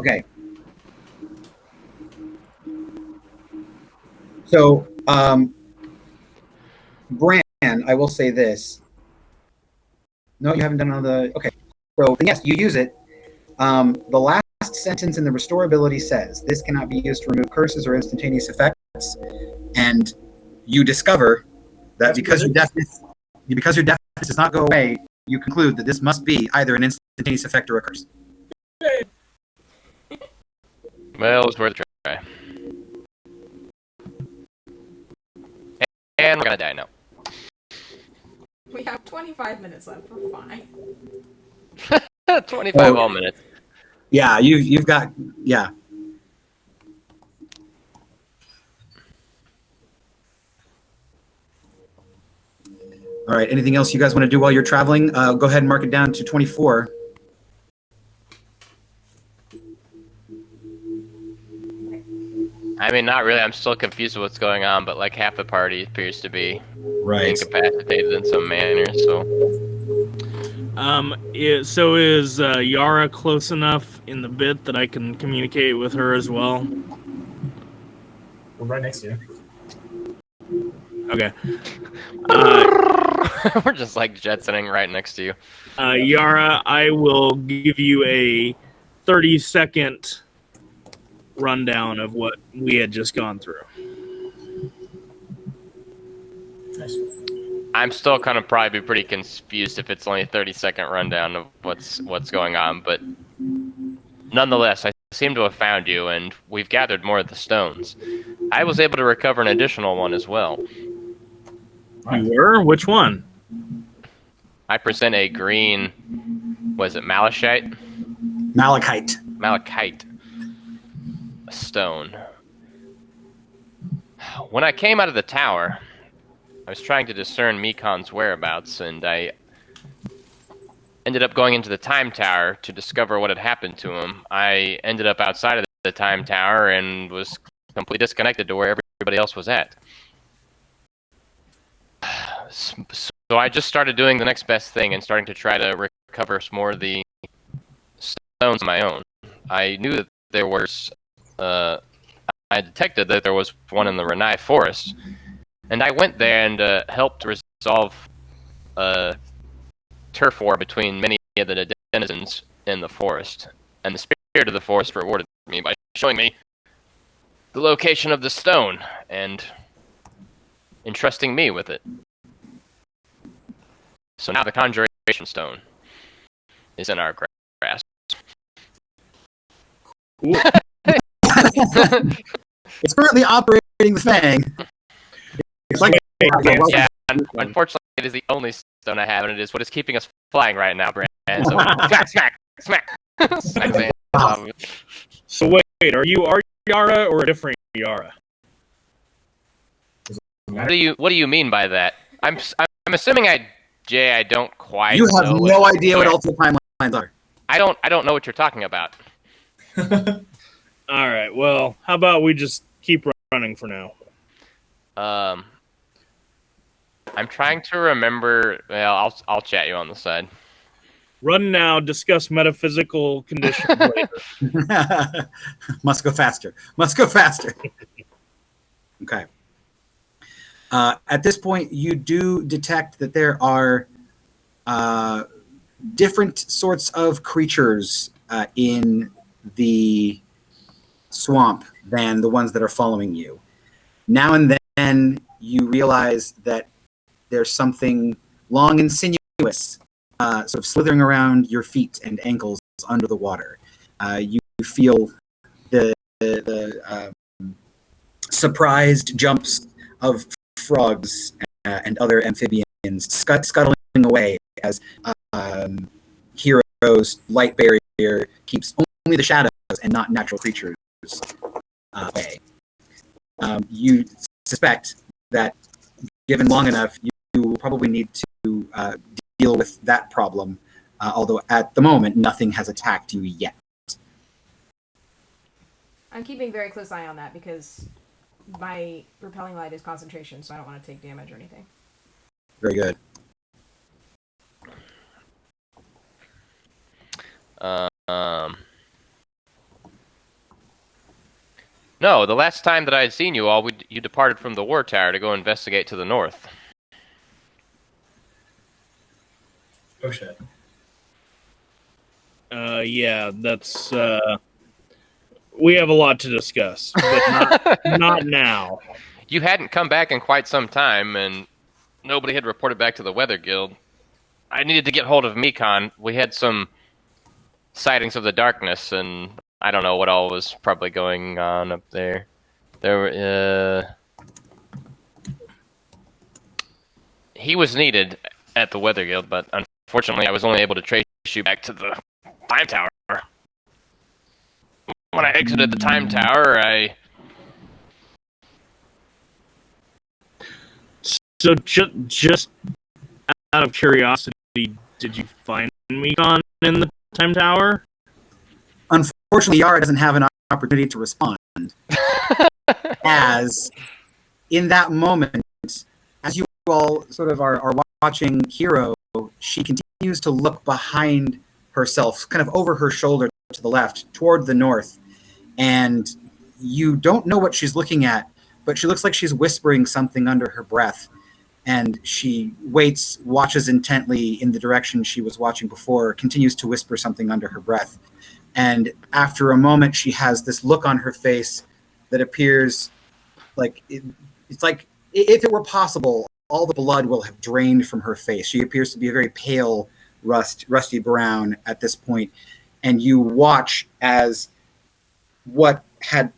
Okay. So, Bran, I will say this. No, you haven't done all the. Okay. So, yes, you use it. The last sentence in the restore ability says this cannot be used to remove curses or instantaneous effects, and you discover that because your deafness does not go away, you conclude that this must be either an instantaneous effect or a curse. Well, it's worth a try. And we're gonna die now. We have 25 minutes left. We're fine. 25 all minutes. Yeah, you've got yeah. All right. Anything else you guys want to do while you're traveling? Go ahead and mark it down to 24. I mean, not really. I'm still confused with what's going on, but like half the party appears to be Right. incapacitated in some manner. So, So is Yara close enough in the bit that I can communicate with her as well? We're right next to you. Okay. we're just like jetsoning right next to you. Yara, I will give you a 30-second rundown of what we had just gone through. Nice. I'm still kind of probably be pretty confused if it's only a 30-second rundown of what's going on, but nonetheless, I seem to have found you, and we've gathered more of the stones. I was able to recover an additional one as well. You were? Which one? I present a green, was it malachite? Malachite. Malachite. A stone. When I came out of the tower, I was trying to discern Mekon's whereabouts, and I ended up going into the time tower to discover what had happened to him. I ended up outside of the time tower and was completely disconnected to where everybody else was at. So I just started doing the next best thing and starting to try to recover some more of the stones on my own. I knew that there was, I detected that there was one in the Renai forest, and I went there and helped resolve a turf war between many of the denizens in the forest. And the spirit of the forest rewarded me by showing me the location of the stone and entrusting me with it. So now the conjuration stone is in our grasp. It's currently operating the fang. It's like Yeah, unfortunately, it is the only stone I have, and it is what is keeping us flying right now, Brand. So smack. Smack. So wait, are you Yara or a different Yara? What do you mean by that? I'm assuming I don't quite. You have know no idea what alternate timelines are. I don't know what you're talking about. All right. Well, how about we just keep running for now? I'm trying to remember. Well, I'll chat you on the side. Run now. Discuss metaphysical conditions later. Must go faster. Okay. At this point, you do detect that there are different sorts of creatures in the swamp than the ones that are following you. Now and then, you realize that there's something long and sinuous sort of slithering around your feet and ankles under the water. You feel the surprised jumps of frogs and other amphibians scuttling away as Hero's light barrier keeps only the shadows and not natural creatures way. You suspect that, given long enough, you will probably need to deal with that problem, although at the moment, nothing has attacked you yet. I'm keeping very close eye on that because my repelling light is concentration, so I don't want to take damage or anything. Very good. No, the last time that I had seen you all, you departed from the war tower to go investigate to the north. Oh shit. Yeah, that's. We have a lot to discuss, but not now. You hadn't come back in quite some time, and nobody had reported back to the Weather Guild. I needed to get hold of Mekon. We had some sightings of the darkness, and I don't know what all was probably going on up there. He was needed at the Weather Guild, but unfortunately I was only able to trace you back to the Time Tower. When I exited the Time Tower, So just out of curiosity, did you find Mekon in the Time Tower? Unfortunately, Yara doesn't have an opportunity to respond. As in that moment, as you all sort of are watching Hero, she continues to look behind herself, kind of over her shoulder to the left, toward the north. And you don't know what she's looking at, but she looks like she's whispering something under her breath. And she waits, watches intently in the direction she was watching before, continues to whisper something under her breath. And after a moment, she has this look on her face that appears like it's like if it were possible, all the blood will have drained from her face. She appears to be a very pale, rusty brown at this point. And you watch as what had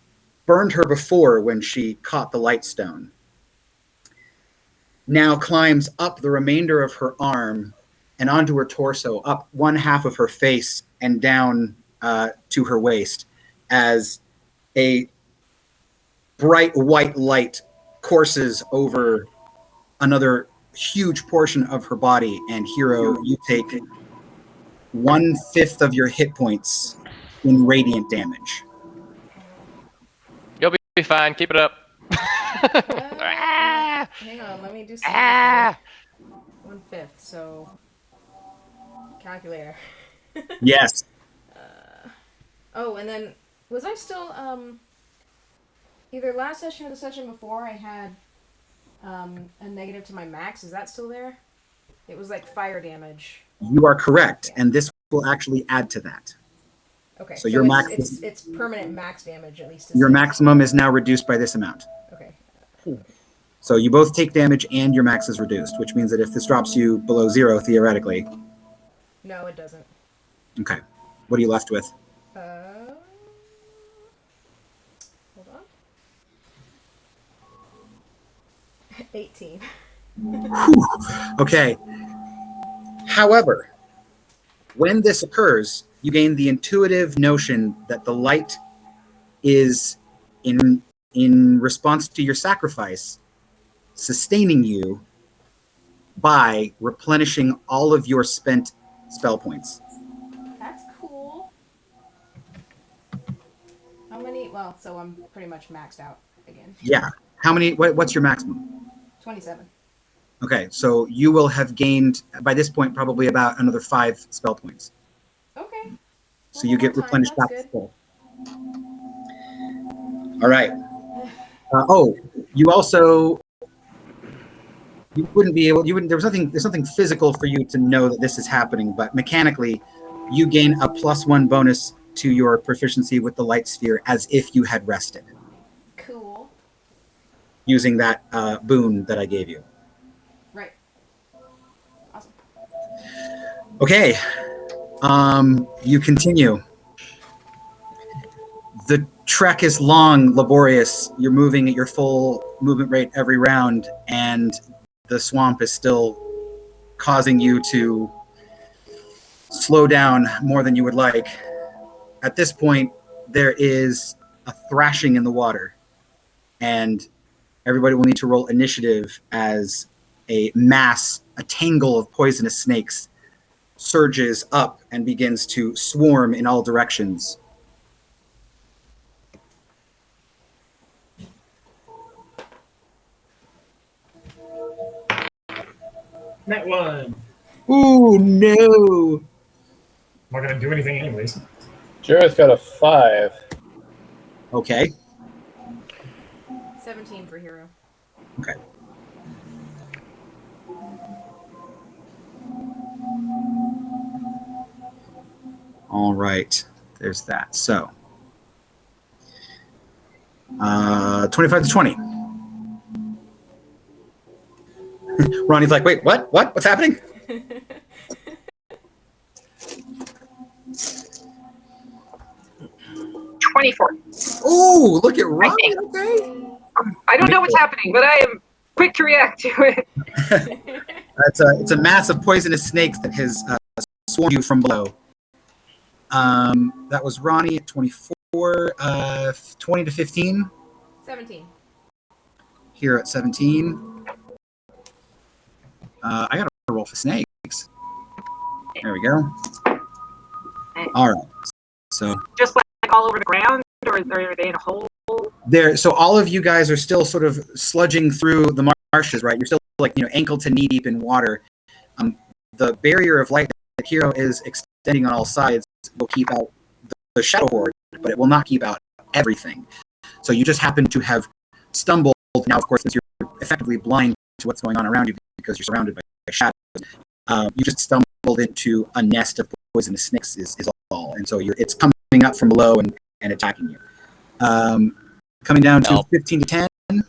burned her before when she caught the light stone now climbs up the remainder of her arm and onto her torso, up one half of her face and down to her waist, as a bright white light courses over another huge portion of her body. And Hero, you take 1/5 of your hit points in radiant damage. You'll be fine. Keep it up. Hang on, let me do some. 1/5, so calculator. Yes. Oh, and then was I still either last session or the session before I had a negative to my max? Is that still there? It was like fire damage. You are correct, and this will actually add to that. Okay, so your max it's permanent max damage at least. Your maximum is now reduced by this amount. Okay. So you both take damage and your max is reduced, which means that if this drops you below 0, theoretically. No, it doesn't. Okay. What are you left with? Hold on. 18. Whew. Okay. However, when this occurs, you gain the intuitive notion that the light is in response to your sacrifice, sustaining you by replenishing all of your spent spell points. That's cool. How many? Well, so I'm pretty much maxed out again. Yeah. How many? What's your maximum? 27. Okay, so you will have gained, by this point, probably about another 5 spell points. Okay. So you get replenished back to full. All right. You also, you wouldn't be able, there's nothing physical for you to know that this is happening, but mechanically, you gain a +1 bonus to your proficiency with the light sphere as if you had rested. Cool. Using that boon that I gave you. Right. Awesome. Okay. You continue. The trek is long, laborious. You're moving at your full movement rate every round, and the swamp is still causing you to slow down more than you would like. At this point, there is a thrashing in the water, and everybody will need to roll initiative as a tangle of poisonous snakes surges up and begins to swarm in all directions. That one. Ooh, no. I'm not going to do anything anyways. Jared's got a 5. Okay. 17 for hero. Okay. All right. There's that. So, 25 to 20. Ronnie's like, wait, what? What? What's happening? 24. Ooh, look at Ronnie. Okay. I don't know what's happening, but I am quick to react to it. It's a mass of poisonous snakes that has swarmed you from below. That was Ronnie at 24. 20 to 15. 17. Here at 17. I got to roll for snakes. There we go. All right. So just like all over the ground, or are they in a hole? There. So all of you guys are still sort of sludging through the marshes, right? You're still ankle to knee deep in water. The barrier of light that Hero is extending on all sides will keep out the shadow horde, but it will not keep out everything. So you just happen to have stumbled. Now, of course, since you're effectively blind to what's going on around you because you're surrounded by shadows, you just stumbled into a nest of poisonous snakes is all. And so it's coming up from below and attacking you. Coming down to 15 to 10.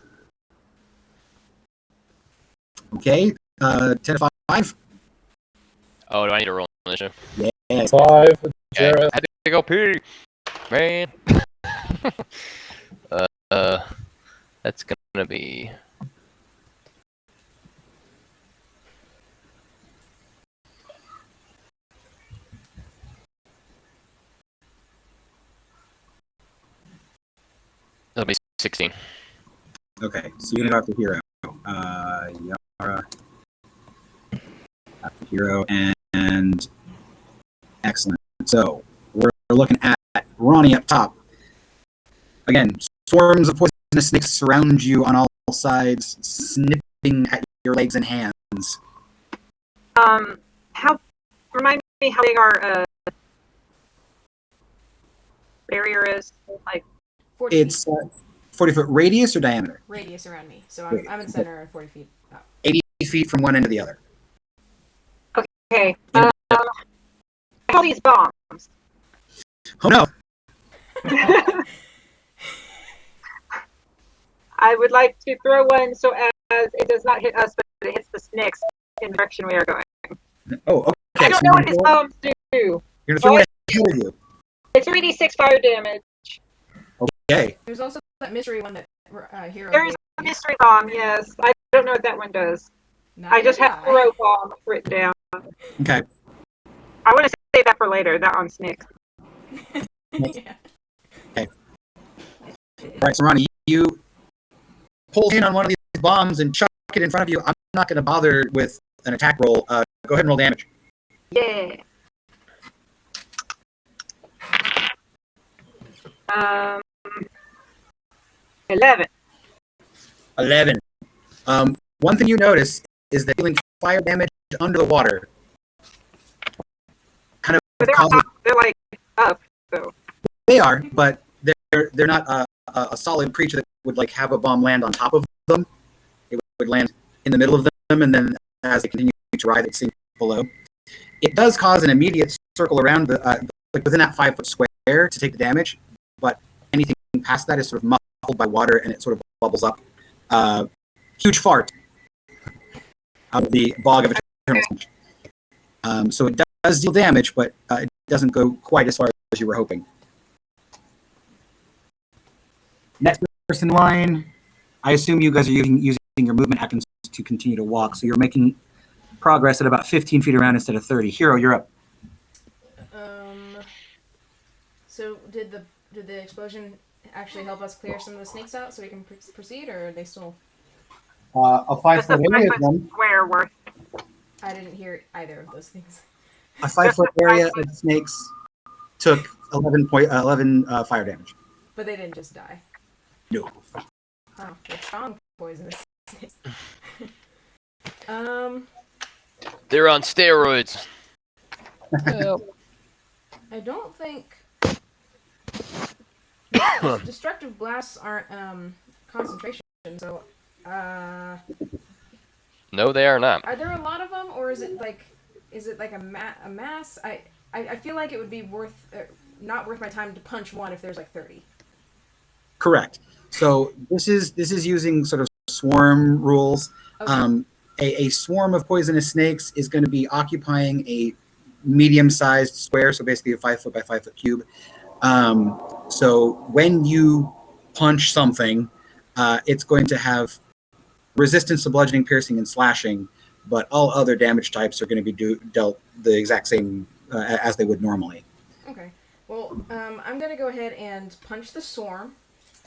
Okay. 10 to 5. Oh, do I need to roll initiative? Yeah. 5. Okay. Jared. I had to go pee, man. That's gonna be. That'll be 16. Okay, so you're gonna go after Hero. Yara, after Hero, and excellent. So we're looking at Ronnie up top. Again, swarms of poisonous snakes surround you on all sides, snipping at your legs and hands. Remind me how big our barrier is. Like 40 It's feet. 40-foot radius or diameter? Radius around me. So I'm in center and 40 feet out. 80 feet from one end to the other. okay, all these bombs. Oh no! I would like to throw one so as it does not hit us, but it hits the snakes in the direction we are going. Oh, okay. I don't know what his bombs do. You're gonna throw it ahead of you. It's 3d6 fire damage. Okay. There's also that mystery one that Hero. There is a mystery bomb, yes. I don't know what that one does. I just have throw bomb written down. Okay. I want to save that for later, that on snakes. Yeah. Okay. All right, so Ronnie, you pull in on one of these bombs and chuck it in front of you. I'm not going to bother with an attack roll. Go ahead and roll damage. Yeah. 11. 11. One thing you notice is that dealing fire damage under the water kind of But they're like up, so. They are, but they're not a solid creature that would have a bomb land on top of them. It would land in the middle of them, and then as they continue to rise, it sinks below. It does cause an immediate circle around within that 5-foot square to take the damage, but anything past that is sort of muffled by water, and it sort of bubbles up. Huge fart out of the bog of eternal stench. So it does deal damage, but it doesn't go quite as far as you were hoping. Next person in line, I assume you guys are using your movement actions to continue to walk, so you're making progress at about 15 feet around instead of 30. Hero, you're up. So did the explosion actually help us clear some of the snakes out so we can proceed, or are they still... A 5 foot Just a area 5 foot then. square worth. I didn't hear either of those things. A 5 foot area of snakes took 11 fire damage. But they didn't just die. No. Oh, they're strong poisonous snakes. They're on steroids. I don't think destructive blasts aren't concentration, so No, they are not. are there a lot of them, or is it like a mass? I feel like it would be not worth my time to punch one if there's like 30. Correct. So this is using sort of swarm rules. Okay. A swarm of poisonous snakes is going to be occupying a medium-sized square, so basically a 5 foot by 5 foot cube. So when you punch something, it's going to have resistance to bludgeoning, piercing, and slashing, but all other damage types are going to be dealt the exact same as they would normally. Okay. Well, I'm going to go ahead and punch the swarm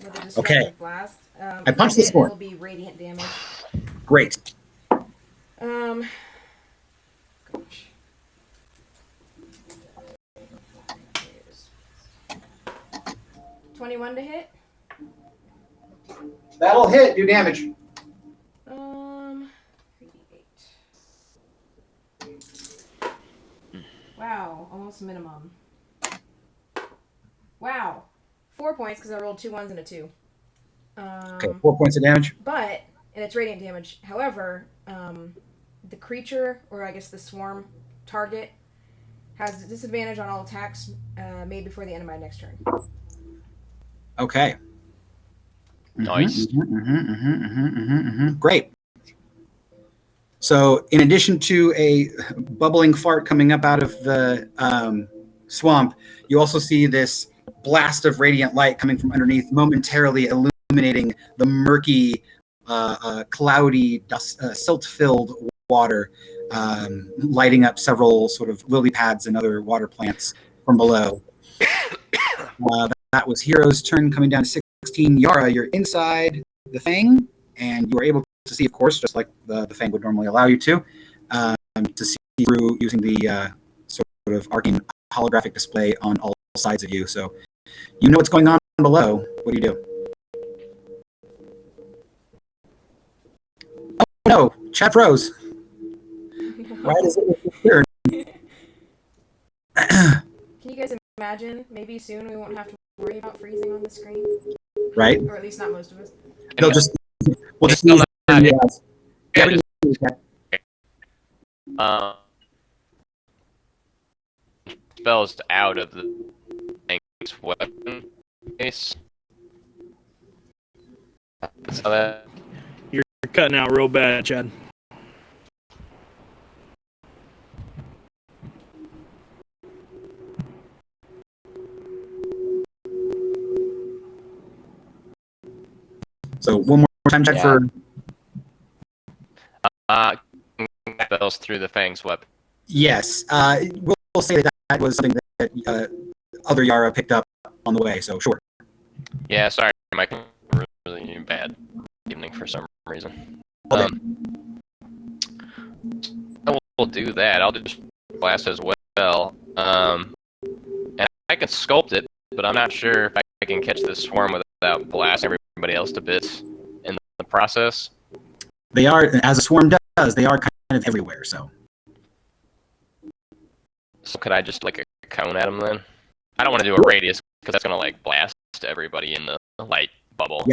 with a destructive blast. I punched the swarm. It'll be radiant damage. Great. Gosh. 21 to hit. That'll hit. Do damage. 3d8. Wow, almost minimum. Wow. 4 points because I rolled 2 1s and a 2. Okay, 4 points of damage. And it's radiant damage. However, the creature, or I guess the swarm target, has disadvantage on all attacks made before the end of my next turn. Okay. Nice. Great. So, in addition to a bubbling fart coming up out of the swamp, you also see this blast of radiant light coming from underneath, momentarily illuminating the murky, cloudy, silt-filled water, lighting up several sort of lily pads and other water plants from below. That was Hero's turn, coming down to 16. Yara, you're inside the Fang, and you are able to see, of course, just like the Fang would normally allow you to see through using the sort of arcane holographic display on all sides of you. So you know what's going on below. What do you do? Oh no, chat froze. Right as it was your turn. Can you guys imagine? Maybe soon we won't have to worry about freezing on the screen. Right? Or at least not most of us. We'll just use spells out of the Fang's weapon case. So that You're cutting out real bad, Chad. So one more time, check for. spells through the Fang's weapon. Yes, we'll say that was something that other Yara picked up on the way. So sure. Yeah, sorry, Mike. Really bad evening for some reason. Okay. We'll do that. I'll do blast as well. And I can sculpt it, but I'm not sure if I can catch this swarm without blasting everybody else to bits in the process. They are, as a swarm does, they are kind of everywhere. So could I just like a cone at them then? I don't want to do a radius because that's gonna like blast everybody in the light bubble.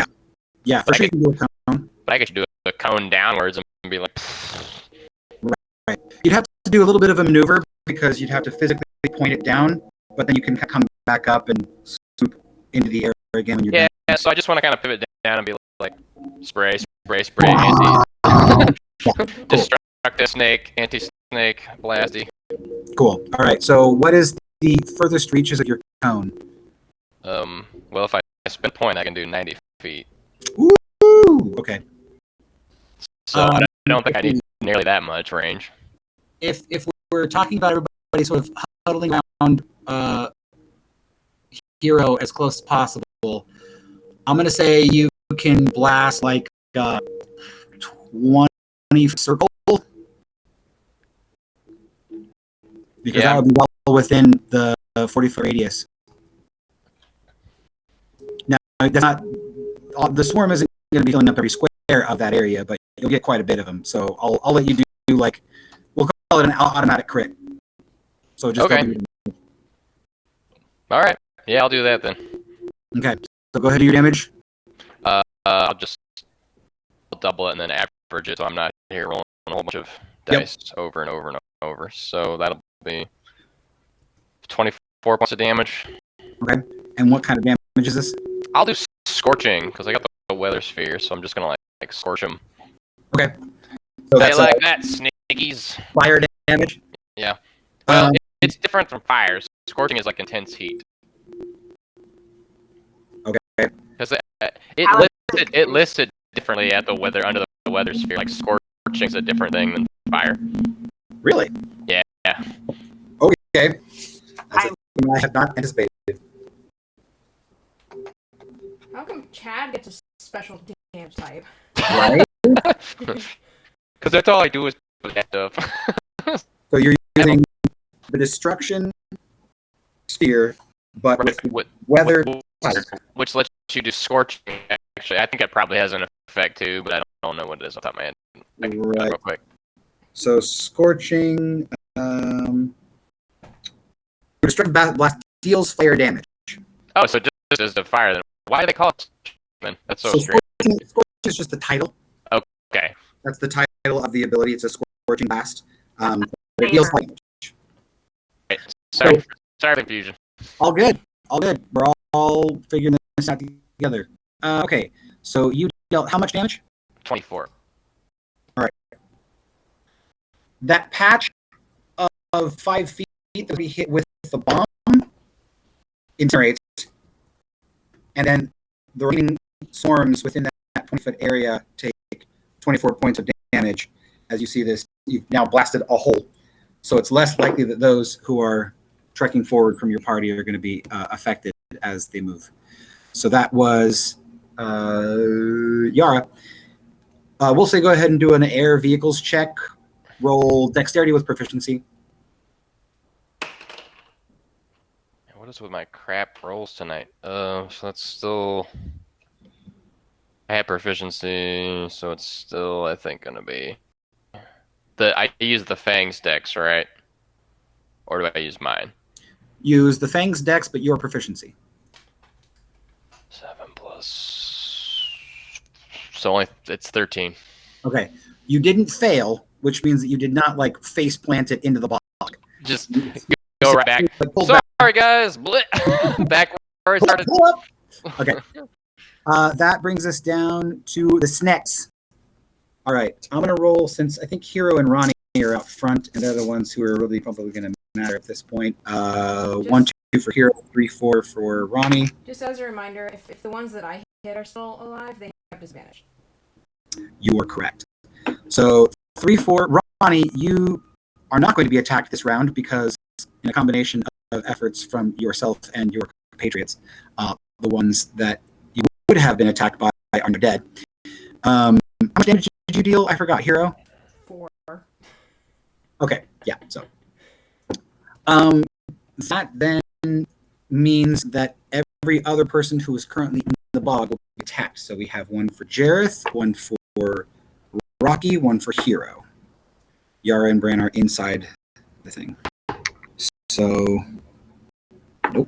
Yeah, for sure you can do a cone. But I could do a cone downwards and be like. Right. You'd have to do a little bit of a maneuver because you'd have to physically point it down, but then you can come back up and swoop into the air again when you're done. Yeah, so I just want to kind of pivot down and be like, spray, anti, destruct the snake, anti-snake, blasty. Cool. All right. So what is the furthest reaches of your cone? Well, if I spend a point, I can do 90 feet. Ooh. Okay. So I don't think I need nearly that much range. If we're talking about everybody sort of huddling around Hero as close as possible, I'm going to say you can blast like 20 circle. Because that would be well within the 40-foot radius. Now, that's not, the swarm isn't going to be filling up every square of that area, but you'll get quite a bit of them. So I'll let you do like, we'll call it an automatic crit. So just okay. All right. Yeah, I'll do that then. Okay. So go ahead and do your damage. I'll double it and then average it, so I'm not here rolling a whole bunch of dice over and over and over. So that'll be 24 points of damage. Okay. And what kind of damage is this? I'll do scorching because I got the weather sphere, so I'm just gonna like scorch them. Okay. So that's like that, sneakies. Fire damage. Yeah. Well, it's different from fire. Scorching is like intense heat. Okay. Because it listed differently at the weather under the weather sphere. Like scorching is a different thing than fire. Really? Yeah. Okay. That's something I have not anticipated. How come Chad gets a special damage type? Right? Because that's all I do is put that stuff. So you're using the destruction sphere, but with weather fire. Which lets you do scorching. Actually, I think it probably has an effect too, but I don't know what it is off the top of my head. I can look real quick. So scorching, destructive blast deals fire damage. Oh, so just as the fire. Then why do they call it? Then that's so strange. Scorching is just the title. Okay. That's the title of the ability. It's a scorching blast. It deals fire damage. Right. Sorry for confusion. All good. We're all figuring this out together. Okay, so you dealt how much damage? 24. All right. That patch of 5 feet that we hit with the bomb incinerates, and then the remaining swarms within that 20-foot area take 24 points of damage. As you see this, you've now blasted a hole. So it's less likely that those who are trekking forward from your party are going to be affected as they move. So that was Yara. We'll say go ahead and do an air vehicles check. Roll dexterity with proficiency. What is with my crap rolls tonight? So that's still... I have proficiency, so it's still, I think, going to be... I use the Fangs dex, right? Or do I use mine? Use the Fangs dex, but your proficiency. 7 plus... So it's 13. Okay. You didn't fail, which means that you did not, like, face plant it into the bog. Just go right back. Like, sorry, guys. Back where I started. Okay. That brings us down to the snecks. All right. I'm going to roll, since I think Hero and Ronnie are out front, and they're the ones who are really probably going to matter at this point. 1, 2 for Hero, 3, 4 for Ronnie. Just as a reminder, if the ones that I hit are still alive, they have disadvantage. You are correct. So 3, 4. Ronnie, you are not going to be attacked this round because in a combination of efforts from yourself and your compatriots, the ones that you would have been attacked by are dead. How much damage did you deal? I forgot. Hero? 4. Okay, yeah, so. That then means that every other person who is currently in the bog will be attacked. So we have 1 for Jareth, 1 for Rocky, 1 for Hero. Yara and Bran are inside the thing. So, nope.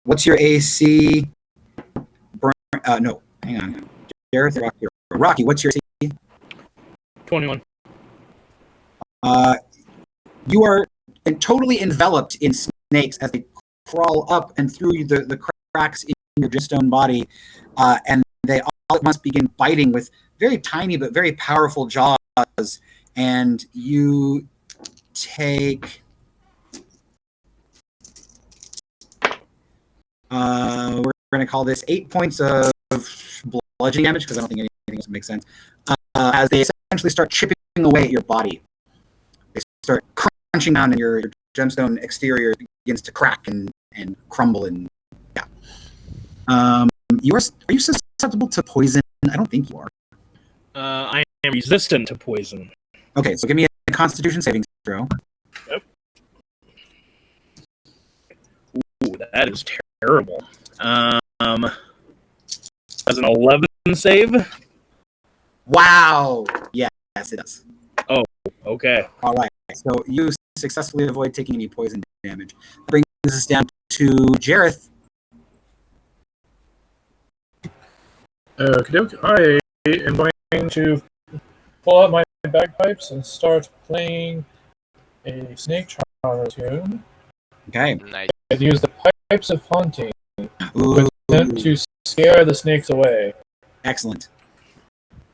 What's your AC? No, hang on. Jareth, Rocky, what's your AC? 21. You are totally enveloped in snakes as they crawl up and through the cracks in your gemstone body, and they all at once begin biting with very tiny but very powerful jaws, and you take... we're going to call this 8 points of bludgeoning damage, because I don't think anything else makes sense, as they essentially start chipping away at your body. They start crunching down, and your gemstone exterior begins to crack and and crumble and yeah. Are you susceptible to poison? I don't think you are. I am resistant to poison. Okay, so give me a Constitution saving throw. Yep. Ooh, that is terrible. That's an 11 save. Wow. Yes, it does. Oh, okay. All right. So you successfully avoid taking any poison damage. Brings us down to Jareth. Okay, I am going to pull out my bagpipes and start playing a snake charmer tune. Okay. Nice. And use the pipes of haunting Ooh. to scare the snakes away. Excellent.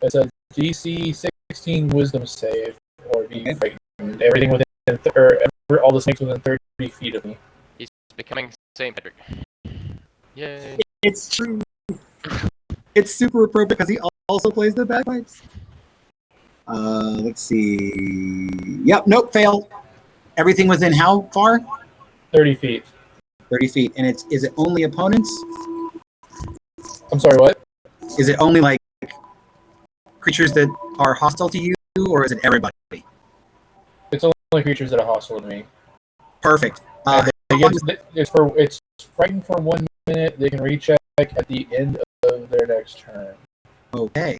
It's a DC 16 Wisdom save, or be frightened. Everything within, all the snakes within 30 feet of me. He's becoming Saint Patrick. Yay. It's true. It's super appropriate because he also plays the bagpipes. Let's see. Yep, nope, failed. Everything within how far? 30 feet. 30 feet. And is it only opponents? I'm sorry, what? Is it only like creatures that are hostile to you, or is it everybody? It's only creatures that are hostile to me. Perfect. It's frightened for 1 minute. They can recheck at the end of their next turn. Okay.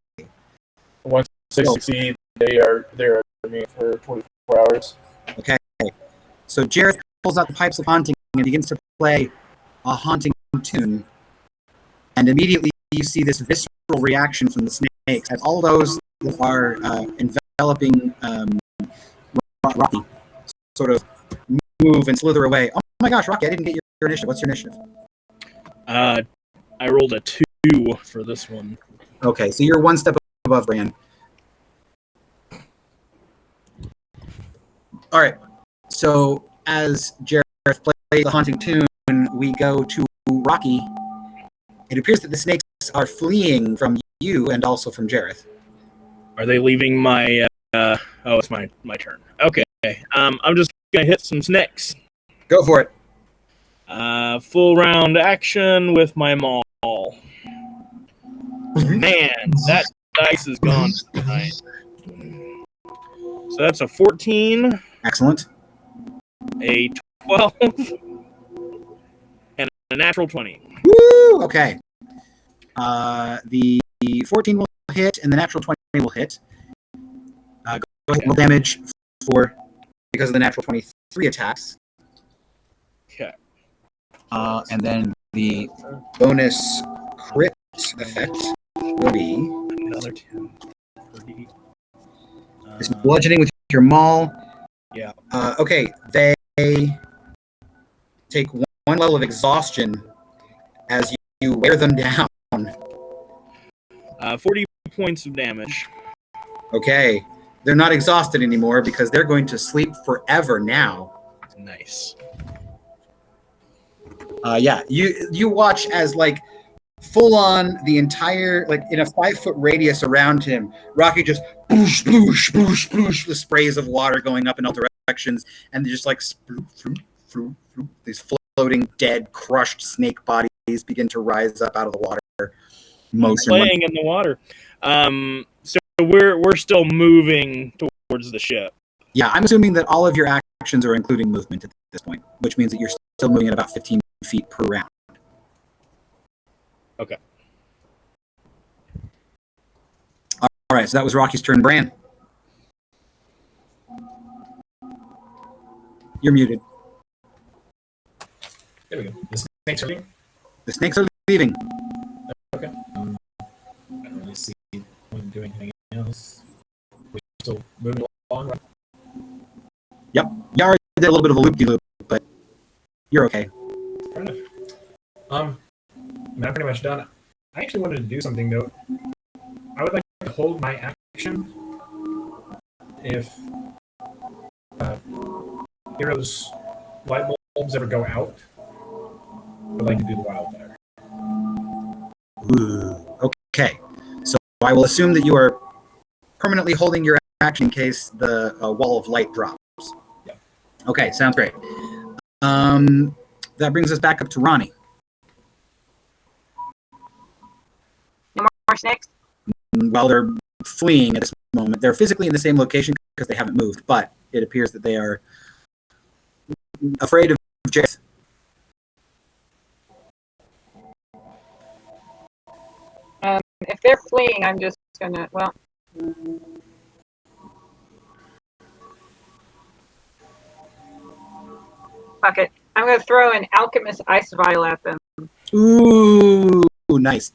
Once they succeed, they're immune for 24 hours. Okay. So Jareth pulls out the pipes of haunting and begins to play a haunting tune. And immediately you see this visceral reaction from the snakes as all those that are enveloping Rocky sort of move and slither away. Oh my gosh, Rocky, I didn't get your initiative. What's your initiative? I rolled a 2 for this one. Okay, so you're one step above Bran. All right, so as Jareth plays the haunting tune, we go to Rocky. It appears that the snakes are fleeing from you and also from Jareth. Are they leaving my... it's my turn. Okay. I'm just going to hit some snakes. Go for it. Full round action with my maul. Man, that dice is gone tonight. So that's a 14. Excellent. A 12. And a natural 20. Woo! Okay. The 14 will hit, and the natural 20 will hit. Go ahead, roll damage because of the natural 23 attacks. Okay. And then the bonus crit effect will be Another 10. 30. this bludgeoning with your maul. Yeah. Okay, they take one level of exhaustion as you wear them down. 40 points of damage. Okay, they're not exhausted anymore because they're going to sleep forever now. Nice. Yeah, you watch as like full on the entire, like in a 5-foot radius around him, Rocky just boosh, boosh, boosh, boosh, the sprays of water going up in all directions, and just like these floating, dead, crushed snake bodies begin to rise up out of the water. Playing in the water. So we're still moving towards the ship. Yeah, I'm assuming that all of your actions are including movement at this point, which means that you're still moving at about 15 feet per round. Okay. All right, so that was Rocky's turn. Bran, you're muted. There we go. The snakes are leaving. The snakes are leaving. Okay. I don't really see them doing anything else. We're still moving along, right? Yep. Yara did a little bit of a loop-de-loop, but you're okay. Fair enough. I'm pretty much done. I actually wanted to do something, though. I would like to hold my action if Heroes light bulbs ever go out. I would like to do the wildfire. Ooh, okay. So I will assume that you are permanently holding your action in case the wall of light drops. Yeah. Okay, sounds great. That brings us back up to Ronnie. No more snakes? While they're fleeing at this moment, they're physically in the same location because they haven't moved, but it appears that they are afraid of Jareth. If they're fleeing, I'm just gonna, well. Fuck it. I'm gonna throw an alchemist ice vial at them. Ooh, nice.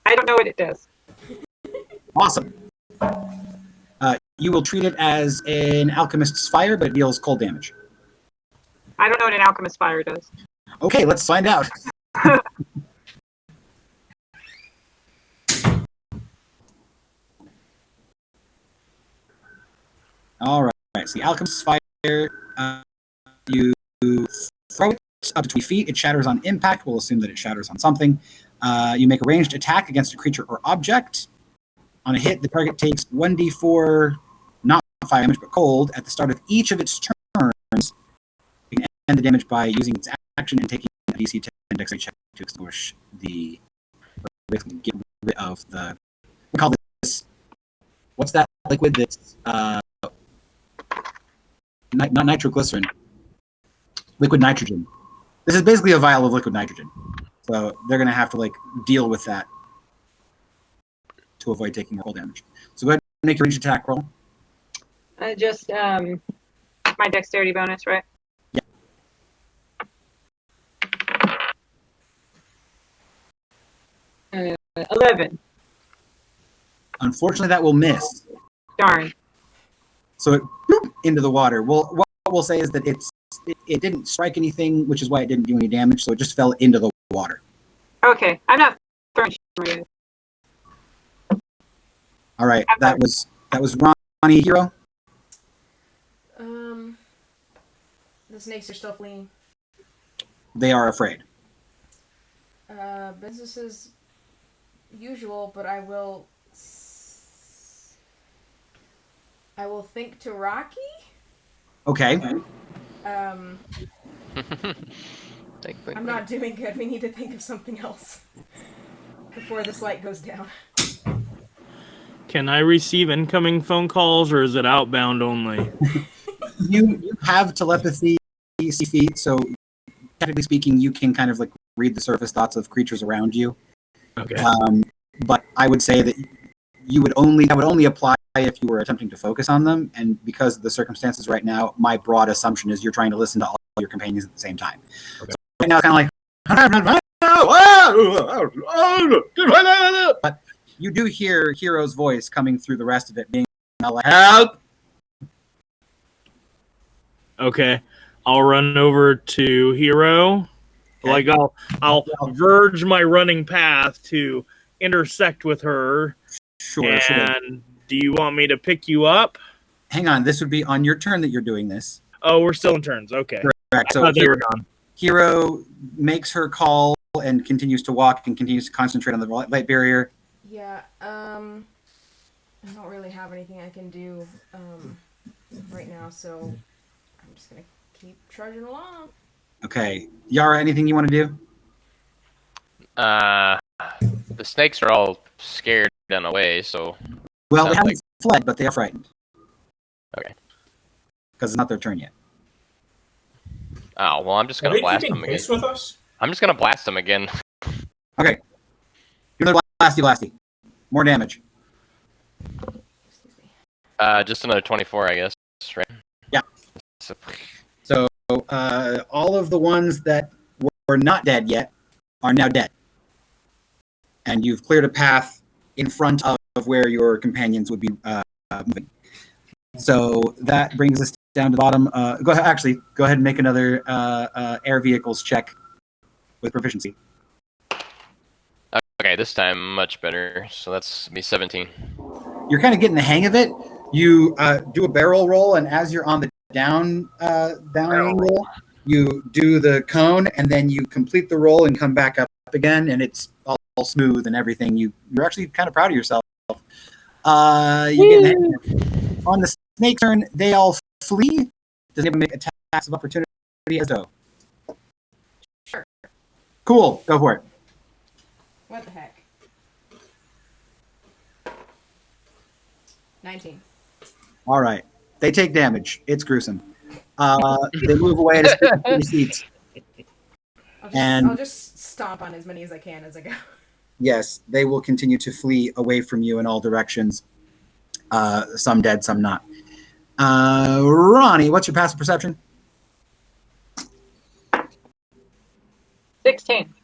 I don't know what it does. Awesome. You will treat it as an alchemist's fire, but it deals cold damage. I don't know what an alchemist fire does. Okay, let's find out. All right, so the alchemist's fire, you throw it up to 20 feet. It shatters on impact. We'll assume that it shatters on something. You make a ranged attack against a creature or object. On a hit, the target takes 1d4, not fire damage, but cold, at the start of each of its turns. You can end the damage by using its action and taking a DC 10 dexterity check to extinguish the, basically get rid of the, we call this, what's that liquid that's, not nitroglycerin, liquid nitrogen. This is basically a vial of liquid nitrogen. So they're going to have to like deal with that to avoid taking more cold damage. So go ahead and make your ranged attack roll. Just my dexterity bonus, right? Yeah. 11. Unfortunately, that will miss. Darn. So it boop, into the water. Well, what we'll say is that it didn't strike anything, which is why it didn't do any damage. So it just fell into the water. Okay, I'm not throwing shit. All right, that was Ronnie Hero. The snakes are still fleeing. They are afraid. Business as usual, but I will think to Rocky. Okay. I'm not doing good. We need to think of something else before this light goes down. Can I receive incoming phone calls, or is it outbound only? You have telepathy, see feet, so technically speaking, you can kind of like read the surface thoughts of creatures around you. Okay. But I would say that that would only apply if you were attempting to focus on them, and because of the circumstances right now, my broad assumption is you're trying to listen to all your companions at the same time. Okay. So right now it's kind of like, but you do hear Hero's voice coming through the rest of it, being like, "Help!" Okay, I'll run over to Hero. Okay. Like I'll verge my running path to intersect with her. Sure. Do you want me to pick you up? Hang on, this would be on your turn that you're doing this. Oh, we're still in turns. Okay. Correct. So Hero makes her call and continues to walk and continues to concentrate on the light barrier. Yeah. I don't really have anything I can do right now, so I'm just gonna keep trudging along. Okay, Yara, anything you want to do? The snakes are all scared and away, so. Well, they haven't fled, but they are frightened. Okay. Because it's not their turn yet. Oh, well, I'm just going to blast them again. With us? I'm just going to blast them again. Okay. Another blasty. More damage. Just another 24, I guess, right? Yeah. So all of the ones that were not dead yet are now dead. And you've cleared a path in front of where your companions would be moving. So that brings us down to the bottom. Go ahead and make another air vehicles check with proficiency. Okay, this time much better. So that's be 17. You're kind of getting the hang of it. You do a barrel roll, and as you're on the down angle, you do the cone, and then you complete the roll and come back up again, and it's all smooth and everything. You're actually kind of proud of yourself. You get the hang of it. On the snake turn, they all flee. Does anyone make attacks of opportunity as though? Cool. Go for it. What the heck? 19. All right. They take damage. It's gruesome. They move away at a 50 feet. I'll just stomp on as many as I can as I go. Yes, they will continue to flee away from you in all directions. Some dead, some not. Ronnie, what's your passive perception? 16.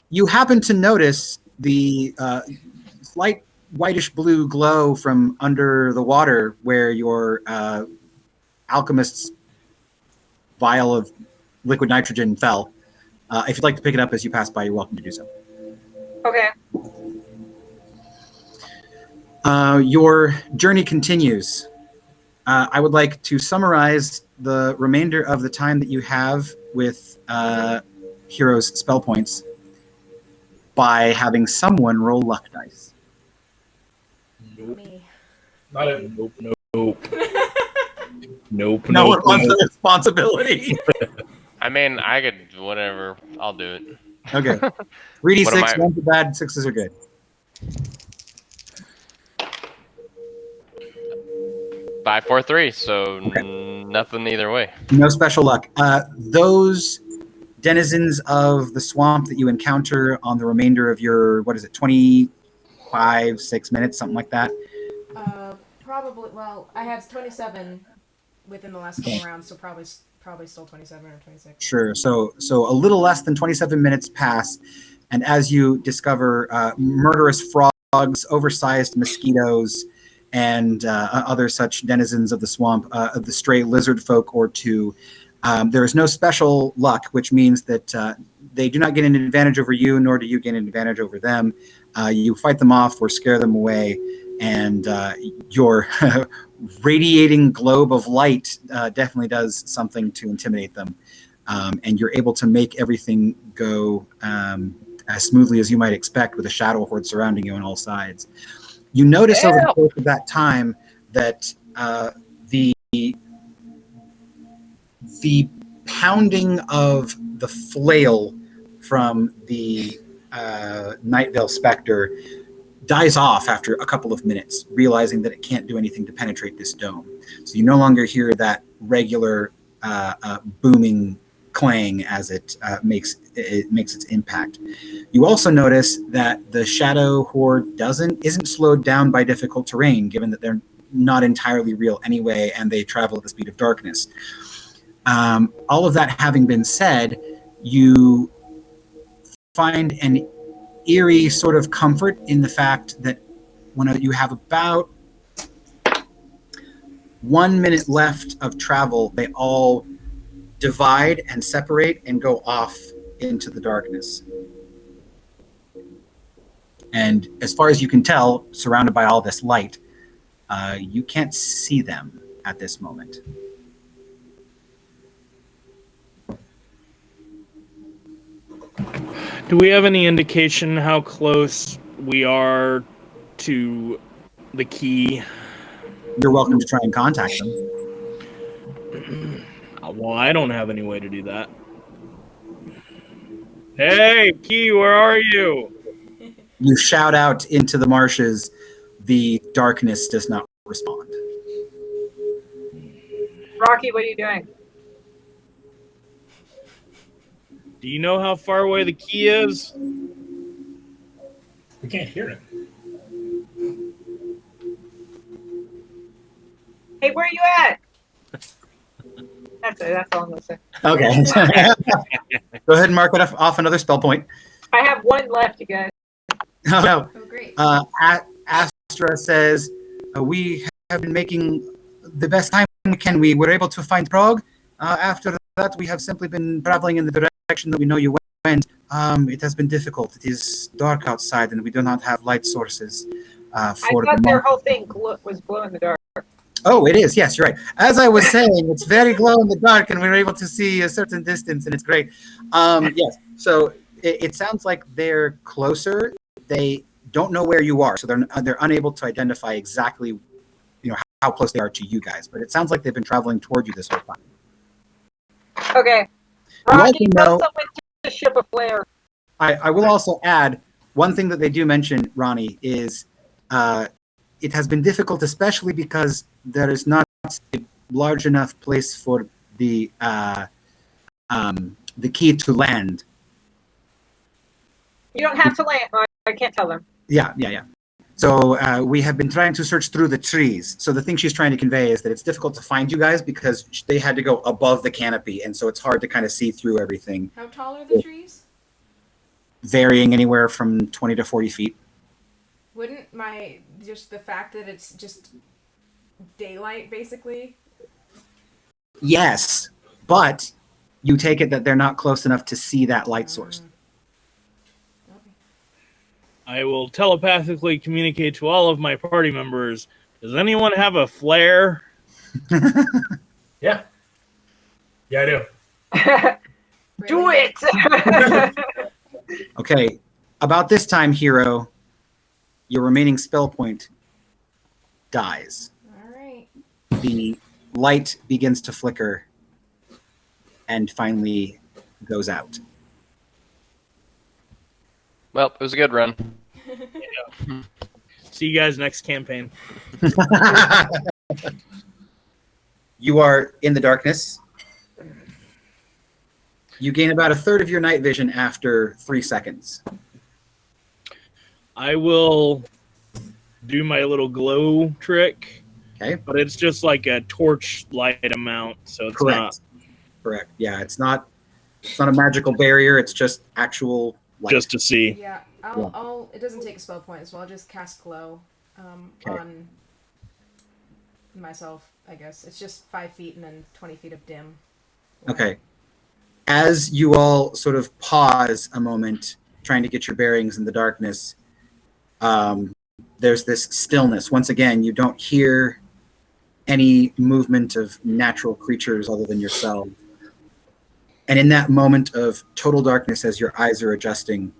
You happen to notice the slight whitish blue glow from under the water where your alchemist's vial of liquid nitrogen fell. If you'd like to pick it up as you pass by, you're welcome to do so. Okay. Your journey continues. I would like to summarize the remainder of the time that you have with Hero's spell points by having someone roll luck dice. Nope. Me. Not a nope. Nope. No one wants the responsibility. I mean, I could whatever. I'll do it. Okay. 3d6, What am I- 1's are bad, 6s are good. 5, 4, 3. So Okay. nothing either way. No special luck. Those denizens of the swamp that you encounter on the remainder of your, 25, 6 minutes, something like that? Probably. Well, I have 27 within the last couple rounds, so probably still 27 or 26. Sure. So a little less than 27 minutes pass, and as you discover murderous frogs, oversized mosquitoes, and other such denizens of the swamp, of the stray lizard folk or two, there is no special luck, which means that they do not get an advantage over you, nor do you gain an advantage over them. You fight them off or scare them away, and your radiating globe of light definitely does something to intimidate them. And you're able to make everything go as smoothly as you might expect with a shadow horde surrounding you on all sides. You notice over the course of that time that the pounding of the flail from the Night Vale Spectre dies off after a couple of minutes, realizing that it can't do anything to penetrate this dome. So you no longer hear that regular booming clang as it makes its impact. You also notice that the shadow horde isn't slowed down by difficult terrain, given that they're not entirely real anyway, and they travel at the speed of darkness. All of that having been said, you find an eerie sort of comfort in the fact that when you have about 1 minute left of travel, they all divide and separate and go off into the darkness. And as far as you can tell, surrounded by all this light, you can't see them at this moment. Do we have any indication how close we are to the key? You're welcome to try and contact them. Well, I don't have any way to do that. Hey, Key, where are you? You shout out into the marshes. The darkness does not respond. Rocky, what are you doing? Do you know how far away the key is? We can't hear it. Hey, where are you at? That's it. That's all I'm gonna say. Okay. Go ahead and mark it off another spell point. I have one left, you guys. Oh, no. Oh, great. Astra says, we have been making the best time we can. We were able to find Prague. After that, we have simply been traveling in the direction that we know you went. It has been difficult. It is dark outside, and we do not have light sources. I thought their whole thing was glow in the dark. Oh, it is. Yes, you're right. As I was saying, it's very glow in the dark, and we're able to see a certain distance, and it's great. Yes. So it sounds like they're closer. They don't know where you are, so they're unable to identify exactly, how close they are to you guys. But it sounds like they've been traveling toward you this whole time. Okay. You Rocky, also tell know- someone to ship a flare. I will also add one thing that they do mention, Ronnie, is it has been difficult, especially because there is not a large enough place for the key to land. You don't have to land. Oh, I can't tell them. Yeah. So we have been trying to search through the trees. So the thing she's trying to convey is that it's difficult to find you guys because they had to go above the canopy, and so it's hard to kind of see through everything. How tall are the trees? Varying anywhere from 20 to 40 feet. Wouldn't just the fact that it's just daylight, basically? Yes, but you take it that they're not close enough to see that light source. Okay. I will telepathically communicate to all of my party members. Does anyone have a flare? Yeah. Yeah, I do. Do Really? it! Okay, about this time, Hero, your remaining spell point dies. All right. The light begins to flicker and finally goes out. Well, it was a good run. See you guys next campaign. You are in the darkness. You gain about a third of your night vision after 3 seconds. I will do my little glow trick. Okay. But it's just like a torch light amount, so it's not Correct. Yeah, it's not a magical barrier. It's just actual light. just to see. Yeah, I'll. It doesn't take a spell point, so I'll just cast glow Okay. on myself. I guess it's just 5 feet and then 20 feet of dim. Okay. As you all sort of pause a moment, trying to get your bearings in the darkness, there's this stillness. Once again, you don't hear any movement of natural creatures other than yourself. And in that moment of total darkness, as your eyes are adjusting,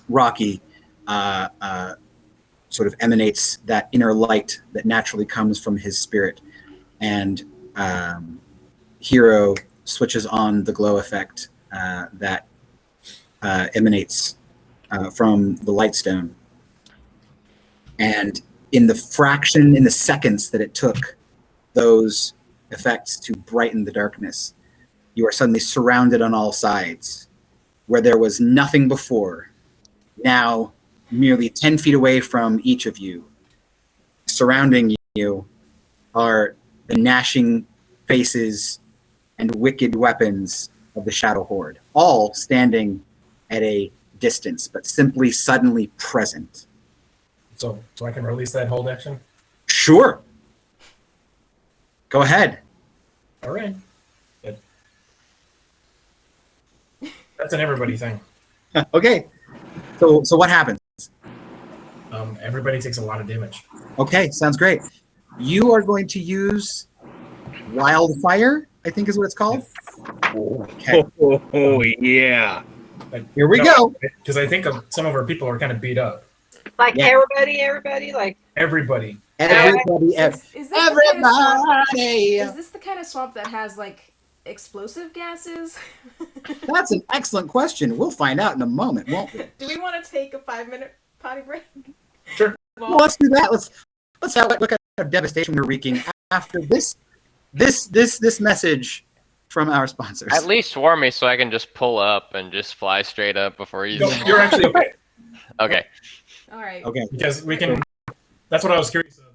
Rocky sort of emanates that inner light that naturally comes from his spirit. And Hero switches on the glow effect that emanates from the Lightstone. And in the seconds that it took those effects to brighten the darkness, you are suddenly surrounded on all sides. Where there was nothing before, now merely 10 feet away from each of you, surrounding you are the gnashing faces and wicked weapons of the Shadow Horde, all standing at a distance, but simply suddenly present. So I can release that hold action? Sure. Go ahead. All right. Good. That's an everybody thing. Okay. So what happens? Everybody takes a lot of damage. Okay, sounds great. You are going to use Wildfire, I think is what it's called. Okay. Oh yeah. Here we go. Because I think some of our people are kind of beat up. Like Yeah. everybody, like Everybody. Everybody. Is this Everybody. Is this the kind of swamp that has like explosive gases? That's an excellent question. We'll find out in a moment, won't we? Do we want to take a 5-minute potty break? Sure. Well, let's do that. Let's have what kind of devastation we're wreaking after this message from our sponsors. At least warn me so I can just pull up and just fly straight up before you. No, you're actually okay. Okay. All right. Okay. Because we can. That's what I was curious of.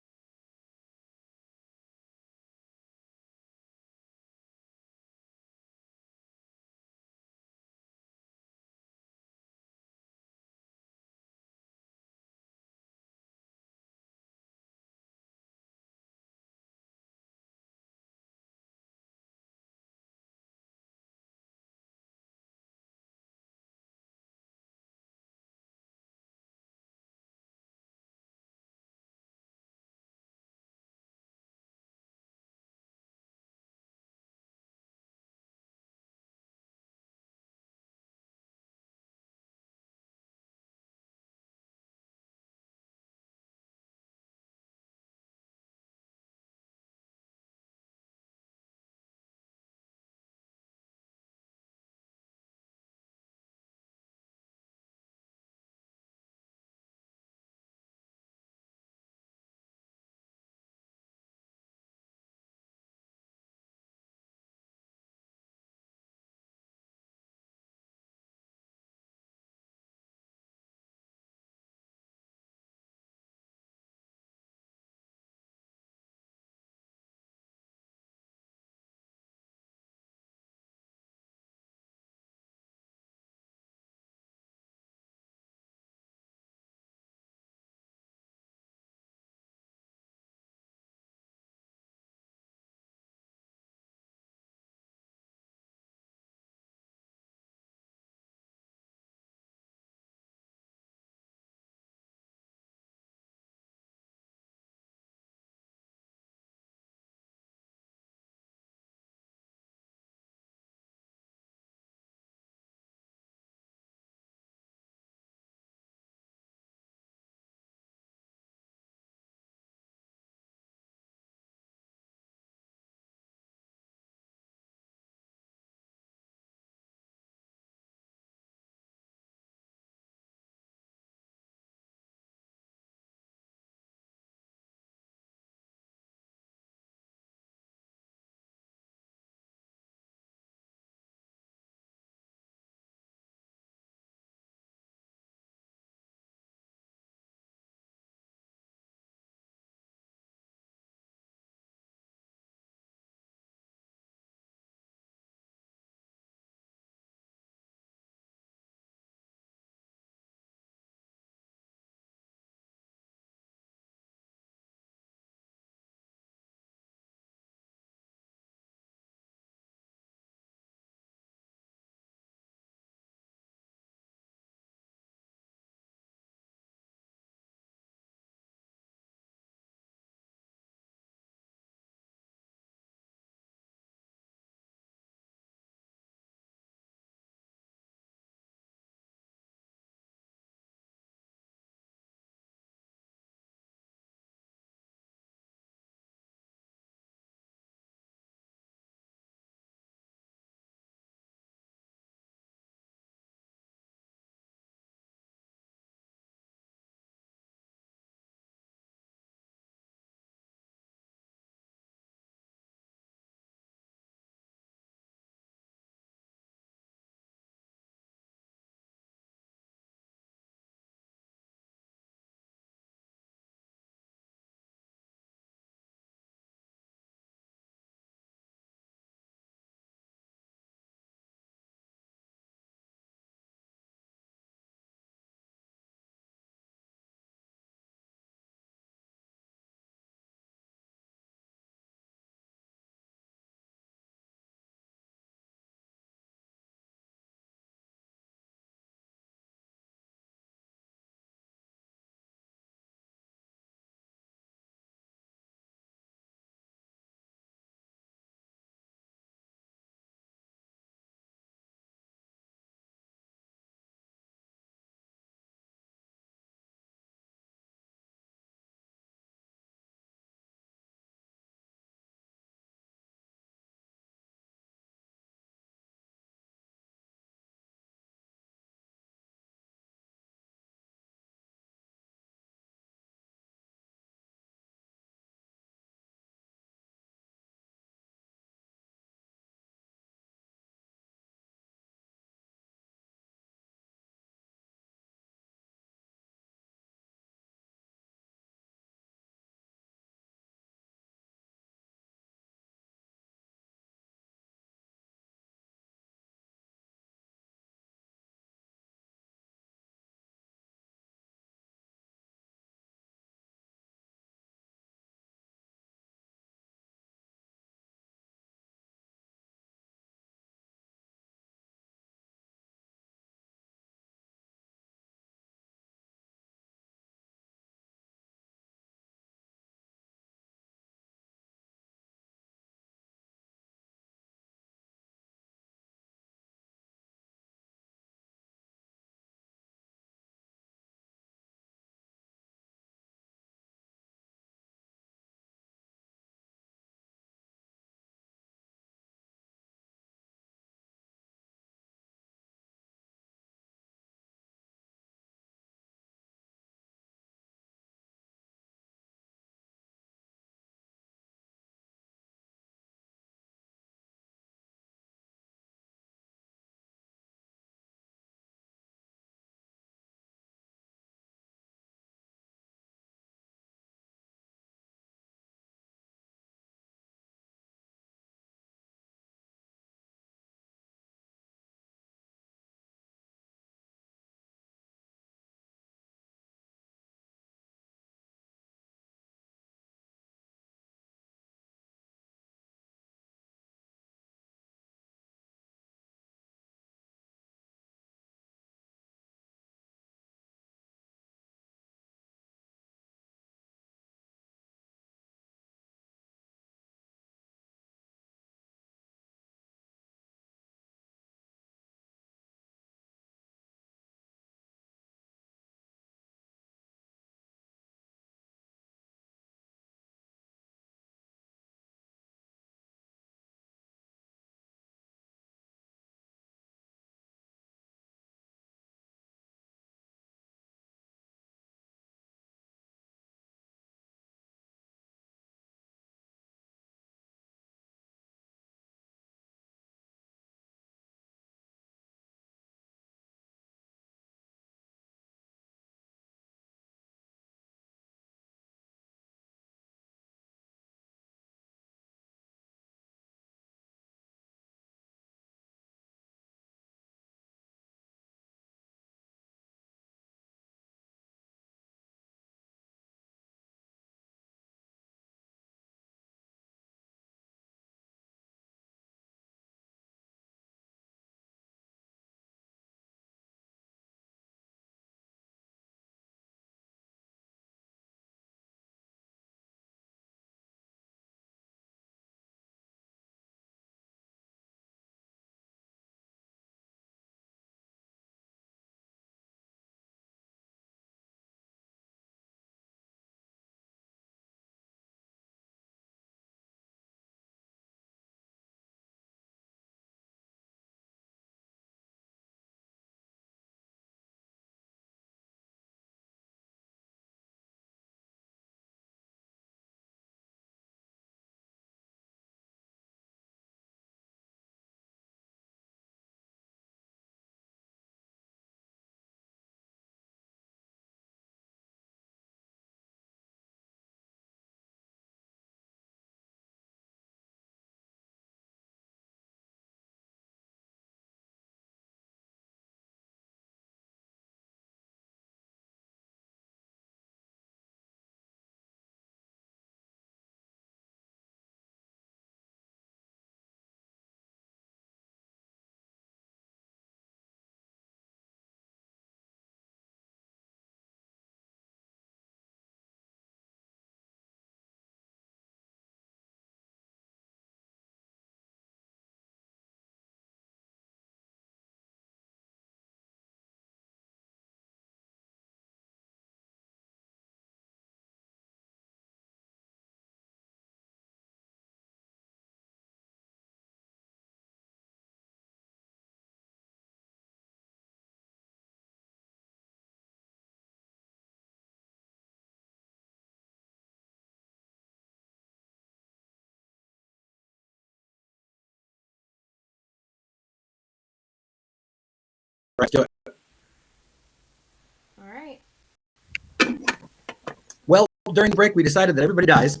during the break, we decided that everybody dies.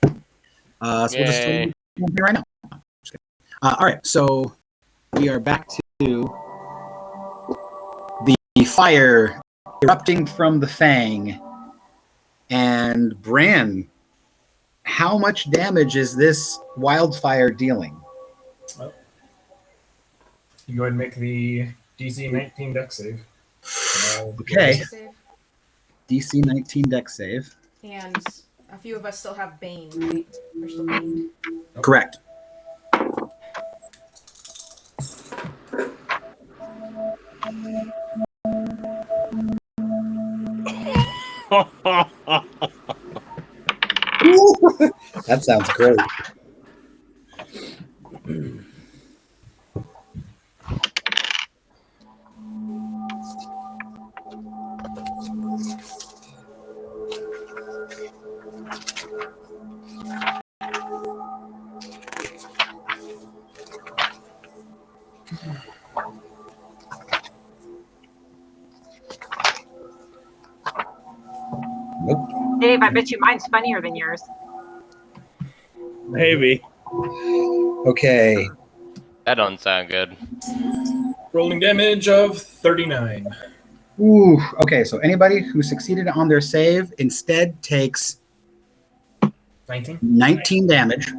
So we'll just Yay. here right now. All right, so we are back to the fire erupting from the fang. And Bran, how much damage is this wildfire dealing? Well, you go ahead and make the DC 19 deck save. Okay. Save. DC 19 deck save. And a few of us still have Bane, right? We're still Baned. Correct. That sounds great. Nope. Dave, I bet you mine's funnier than yours. Maybe. Okay. That don't sound good. Rolling damage of 39. Ooh. Okay, so anybody who succeeded on their save instead takes 19 damage.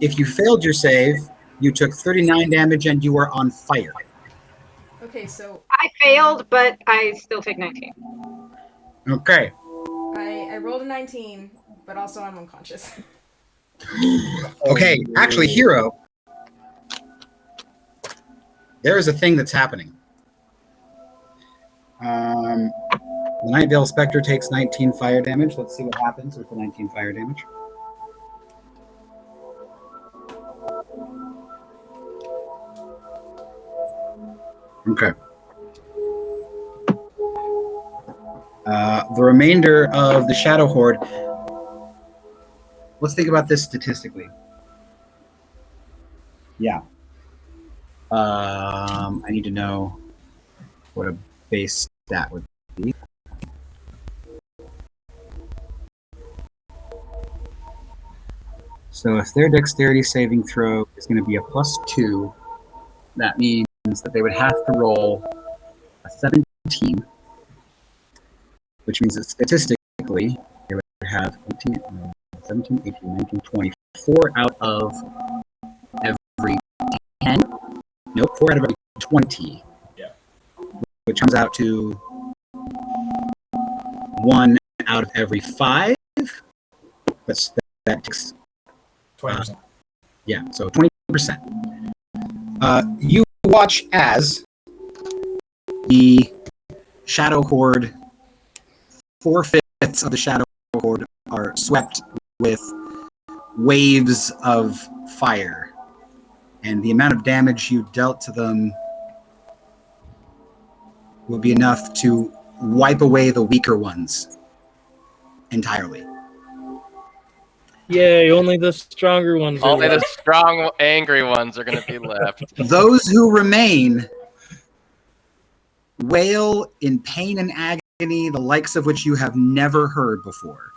If you failed your save, you took 39 damage and you were on fire. Okay, so I failed, but I still take 19. Okay. I rolled a 19, but also I'm unconscious. Okay, actually, Hero, there is a thing that's happening. The Night Vale Spectre takes 19 fire damage. Let's see what happens with the 19 fire damage. Okay. The remainder of the Shadow Horde. Let's think about this statistically. Yeah. I need to know what a base stat would be. So if their dexterity saving throw is going to be a +2, that means that they would have to roll a 17, which means that statistically they would have 17, 18, 19, 24 out of every 10. Nope, 4 out of every 20. Yeah. Which comes out to 1 out of every 5. That takes 20%. Yeah, so 20%. You watch as the Shadow Horde, 4/5 of the Shadow Horde are swept with waves of fire. And the amount of damage you dealt to them will be enough to wipe away the weaker ones entirely. Yay, only the stronger ones are Only the left. strong, angry ones are going to be left. Those who remain wail in pain and agony, the likes of which you have never heard before.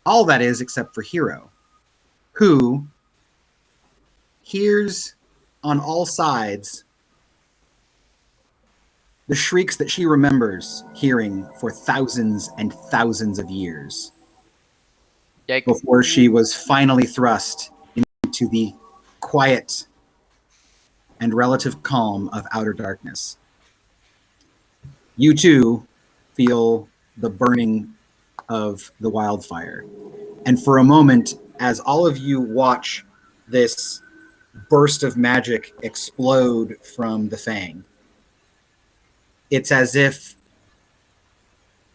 All that is except for Hero, who hears on all sides the shrieks that she remembers hearing for thousands and thousands of years. Yikes. Before she was finally thrust into the quiet and relative calm of outer darkness. You too feel the burning of the wildfire. And for a moment, as all of you watch this burst of magic explode from the fang, it's as if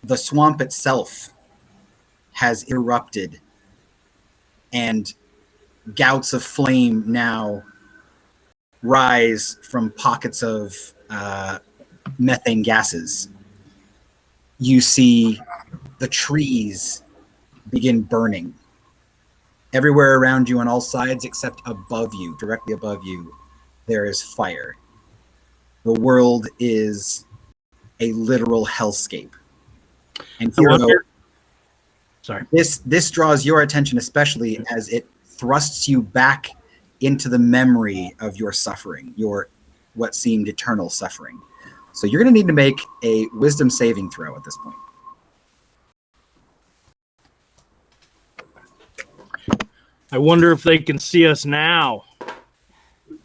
the swamp itself has erupted and gouts of flame now rise from pockets of methane gases. You see the trees begin burning. Everywhere around you on all sides except above you, directly above you, there is fire. The world is a literal hellscape. And Hero, Sorry. This draws your attention, especially as it thrusts you back into the memory of your suffering, your what seemed eternal suffering. So you're going to need to make a wisdom saving throw at this point. I wonder if they can see us now.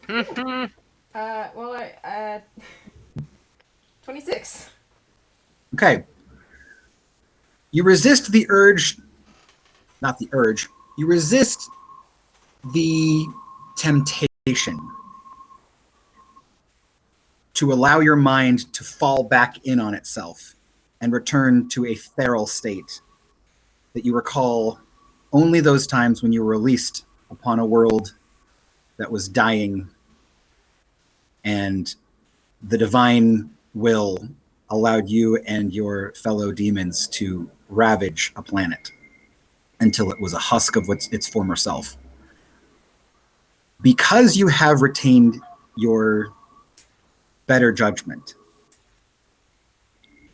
Well, 26. Okay. You resist the urge, not the urge, you resist the temptation to allow your mind to fall back in on itself and return to a feral state that you recall only those times when you were released upon a world that was dying and the divine will allowed you and your fellow demons to ravage a planet until it was a husk of its former self. Because you have retained your better judgment,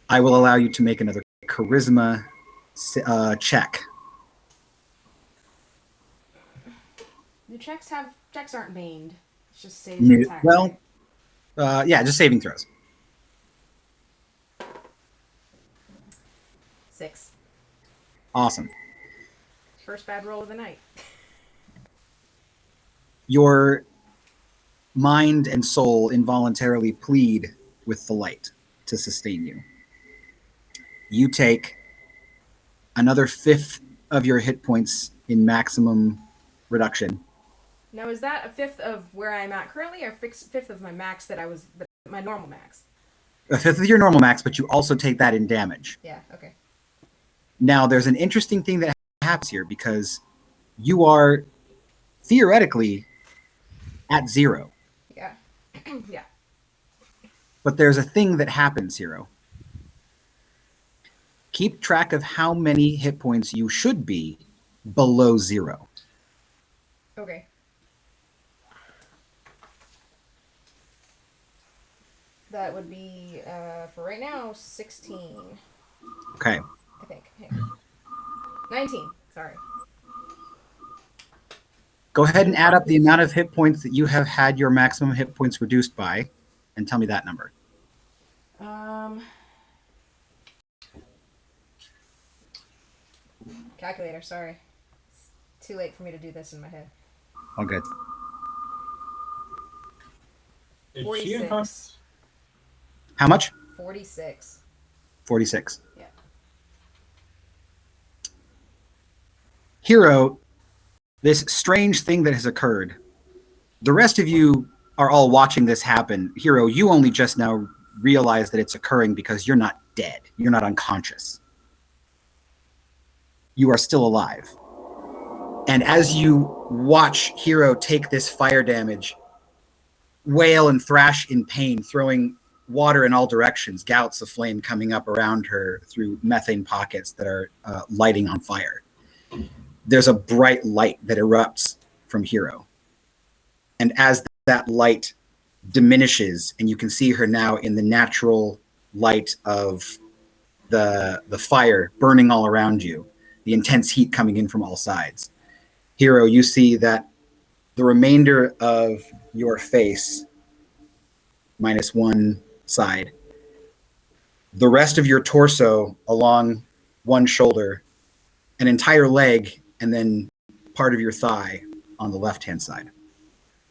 I will allow you to make another charisma check. The checks aren't baned. It's just saving attack. Well, yeah, just saving throws. 6. Awesome. First bad roll of the night. Your mind and soul involuntarily plead with the light to sustain you. You take another 1/5 of your hit points in maximum reduction. Now, is that a 1/5 of where I'm at currently, or 1/5 of my max my normal max? A 1/5 of your normal max, but you also take that in damage. Yeah, okay. Now, there's an interesting thing that happens here because you are theoretically at 0. Yeah. Yeah. But there's a thing that happens, Hero. Keep track of how many hit points you should be below 0. Okay. That would be, for right now, 16. Okay. I think. Hang on. 19. Sorry. Go ahead and add up the amount of hit points that you have had your maximum hit points reduced by, and tell me that number. Calculator, sorry. It's too late for me to do this in my head. All good. 46. How much? 46. 46. Yeah. Hero, this strange thing that has occurred, the rest of you are all watching this happen. Hero, you only just now realize that it's occurring because you're not dead. You're not unconscious. You are still alive. And as you watch Hero take this fire damage, wail and thrash in pain, throwing water in all directions, gouts of flame coming up around her through methane pockets that are lighting on fire. There's a bright light that erupts from Hero. And as that light diminishes, and you can see her now in the natural light of the fire burning all around you, the intense heat coming in from all sides. Hero, you see that the remainder of your face, minus one side, the rest of your torso along one shoulder, an entire leg, and then part of your thigh on the left-hand side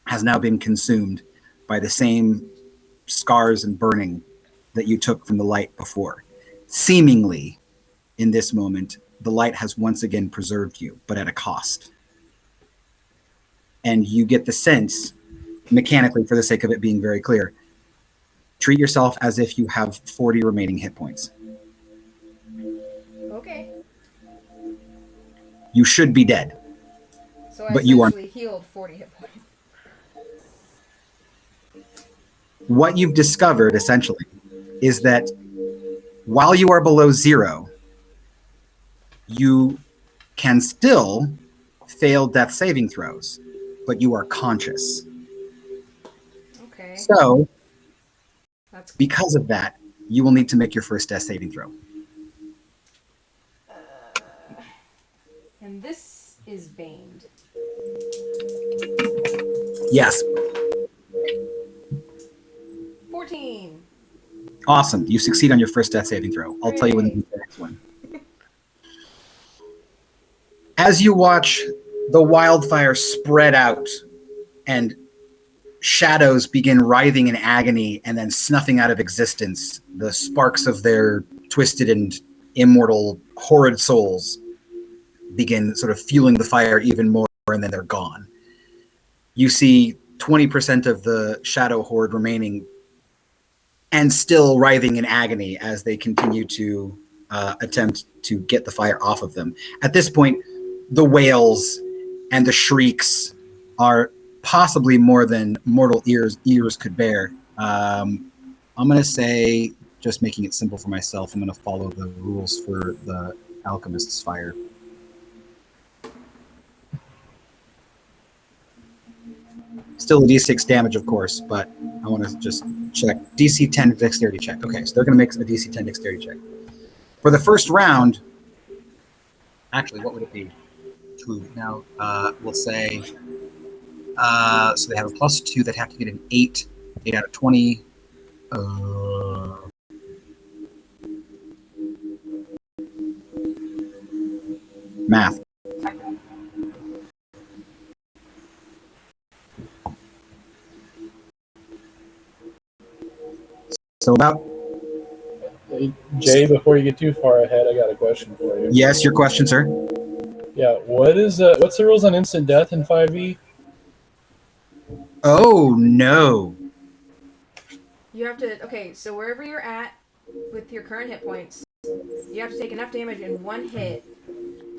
has now been consumed by the same scars and burning that you took from the light before. Seemingly, in this moment, the light has once again preserved you, but at a cost. And you get the sense, mechanically, for the sake of it being very clear, treat yourself as if you have 40 remaining hit points. Okay. You should be dead. So I but you are healed 40 hit points. What you've discovered, essentially, is that while you are below 0, you can still fail death saving throws, but you are conscious. Okay. So, because of that, you will need to make your first death saving throw. And this is baned. Yes. 14. Awesome. You succeed on your first death saving throw. I'll tell you when the next one. As you watch the wildfire spread out and shadows begin writhing in agony and then snuffing out of existence, the sparks of their twisted and immortal, horrid souls begin sort of fueling the fire even more, and then they're gone. You see 20% of the shadow horde remaining and still writhing in agony as they continue to attempt to get the fire off of them. At this point, the wails and the shrieks are possibly more than mortal ears could bear. I'm going to say, just making it simple for myself, I'm going to follow the rules for the alchemist's fire. Still a d6 damage, of course, but I want to just check. DC 10 dexterity check. Okay, so they're going to make a DC 10 dexterity check. For the first round, actually, what would it be? Now, we'll say, so they have a +2, they'd have to get an 8 out of 20. Math. So about... Jay, before you get too far ahead, I got a question for you. Yes, your question, sir. Yeah, what's the rules on instant death in 5e? Oh, no. You have to... Okay, so wherever you're at with your current hit points, you have to take enough damage in one hit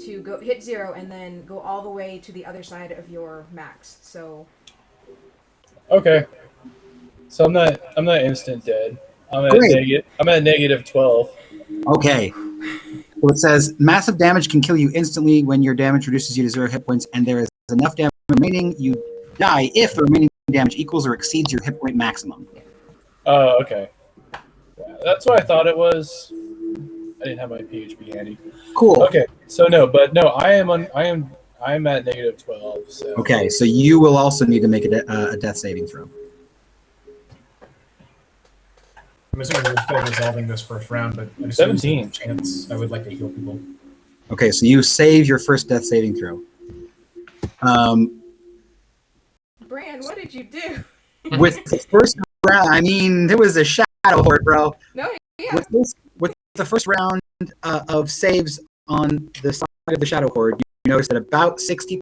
to go hit 0 and then go all the way to the other side of your max. So... Okay. So I'm not instant dead. I'm at negative 12. Okay. So it says, massive damage can kill you instantly when your damage reduces you to 0 hit points, and there is enough damage remaining. You die if the remaining damage equals or exceeds your hit point maximum. Oh, okay. Yeah, that's what I thought it was. I didn't have my PHP handy. Cool. Okay, so I am at negative 12. So. Okay, so you will also need to make a death saving throw. I'm assuming we're still resolving this first round, but I'm 17 chance. I would like to heal people. Okay, so you save your first death saving throw. Bran, what did you do? With the first round, I mean, there was a shadow horde, bro. No, yeah. With the first round of saves on the side of the shadow horde, you notice that about 60%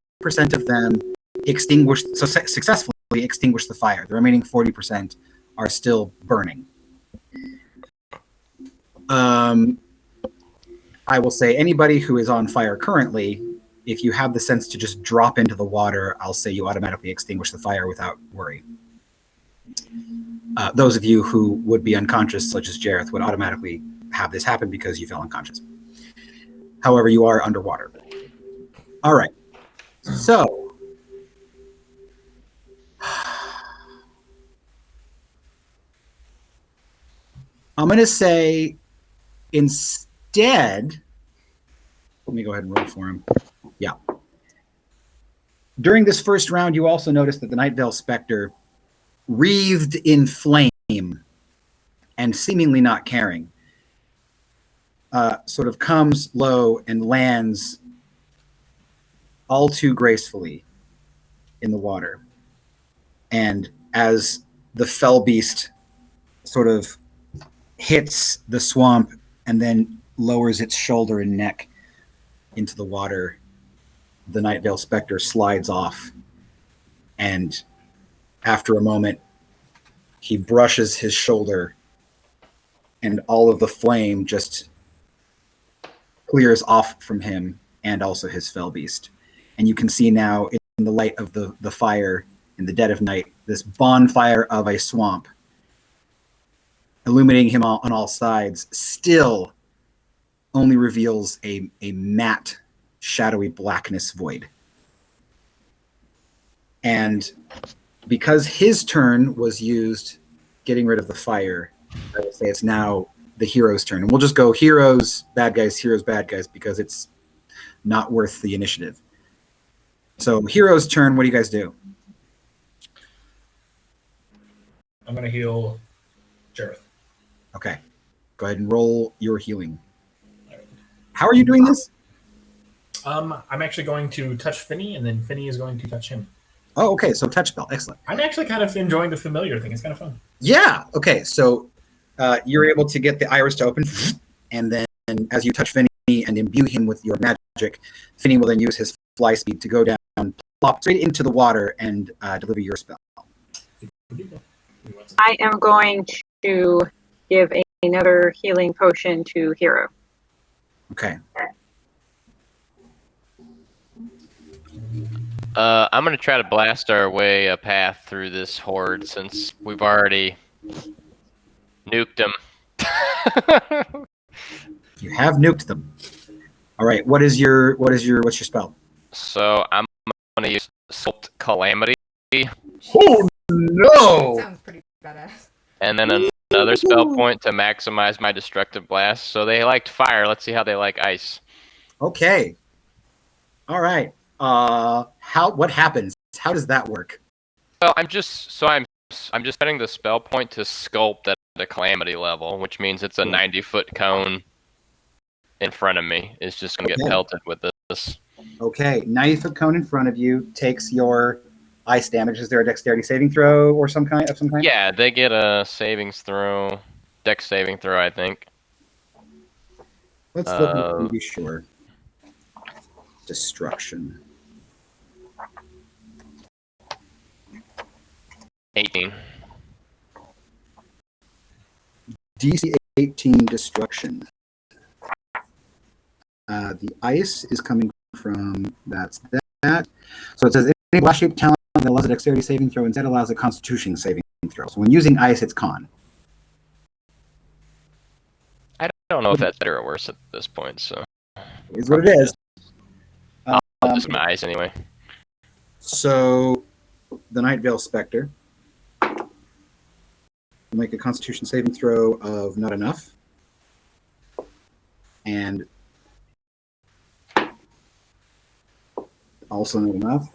of them successfully extinguished the fire. The remaining 40% are still burning. I will say anybody who is on fire currently, if you have the sense to just drop into the water, I'll say you automatically extinguish the fire without worry. Those of you who would be unconscious, such as Jareth, would automatically have this happen because you fell unconscious. However, you are underwater. All right. So, I'm going to say instead, let me go ahead and roll for him. Yeah. During this first round, you also notice that the Night Vale Spectre, wreathed in flame and seemingly not caring, sort of comes low and lands all too gracefully in the water. And as the fell beast sort of hits the swamp and then lowers its shoulder and neck into the water, the Night Vale Spectre slides off, and after a moment, he brushes his shoulder, and all of the flame just clears off from him and also his fell beast. And you can see now, in the light of the fire, in the dead of night, this bonfire of a swamp, illuminating him on all sides, still only reveals a matte, shadowy blackness void. And because his turn was used getting rid of the fire, I would say it's now the hero's turn. And we'll just go heroes, bad guys, because it's not worth the initiative. So hero's turn. What do you guys do? I'm going to heal Jareth. Okay. Go ahead and roll your healing. How are you doing this? I'm actually going to touch Finny, and then Finny is going to touch him. Oh, okay. So touch spell. Excellent. I'm actually kind of enjoying the familiar thing. It's kind of fun. Yeah. Okay. So you're able to get the iris to open, and then as you touch Finny and imbue him with your magic, Finny will then use his fly speed to go down, plop straight into the water, and deliver your spell. I am going to give another healing potion to Hero. Okay. I'm gonna try to blast our way a path through this horde since we've already nuked them. You have nuked them. All right. What's your spell? So I'm gonna use Salt Calamity, Oh no! Sounds pretty badass. and then another spell point to maximize my destructive blast. So they liked fire. Let's see how they like ice. Okay. All right. What happens? How does that work? Well, I'm just setting the spell point to sculpt at the calamity level, which means it's a 90-foot cone in front of me. It's just gonna get pelted with this. Okay. 90-foot cone in front of you takes your ice damage. Is there a dexterity saving throw or some kind? Yeah, they get a dex saving throw, I think. Let's look to be sure. Destruction. 18. DC 18 destruction. The ice is coming from that. So it says any blast-shaped talent that allows a dexterity saving throw instead allows a constitution saving throw. So when using ice, it's con. I don't know if that's better or worse at this point, so Is what it is. I'll just my ice anyway. So the Night Vale Spectre will make a constitution saving throw of not enough. And also not enough.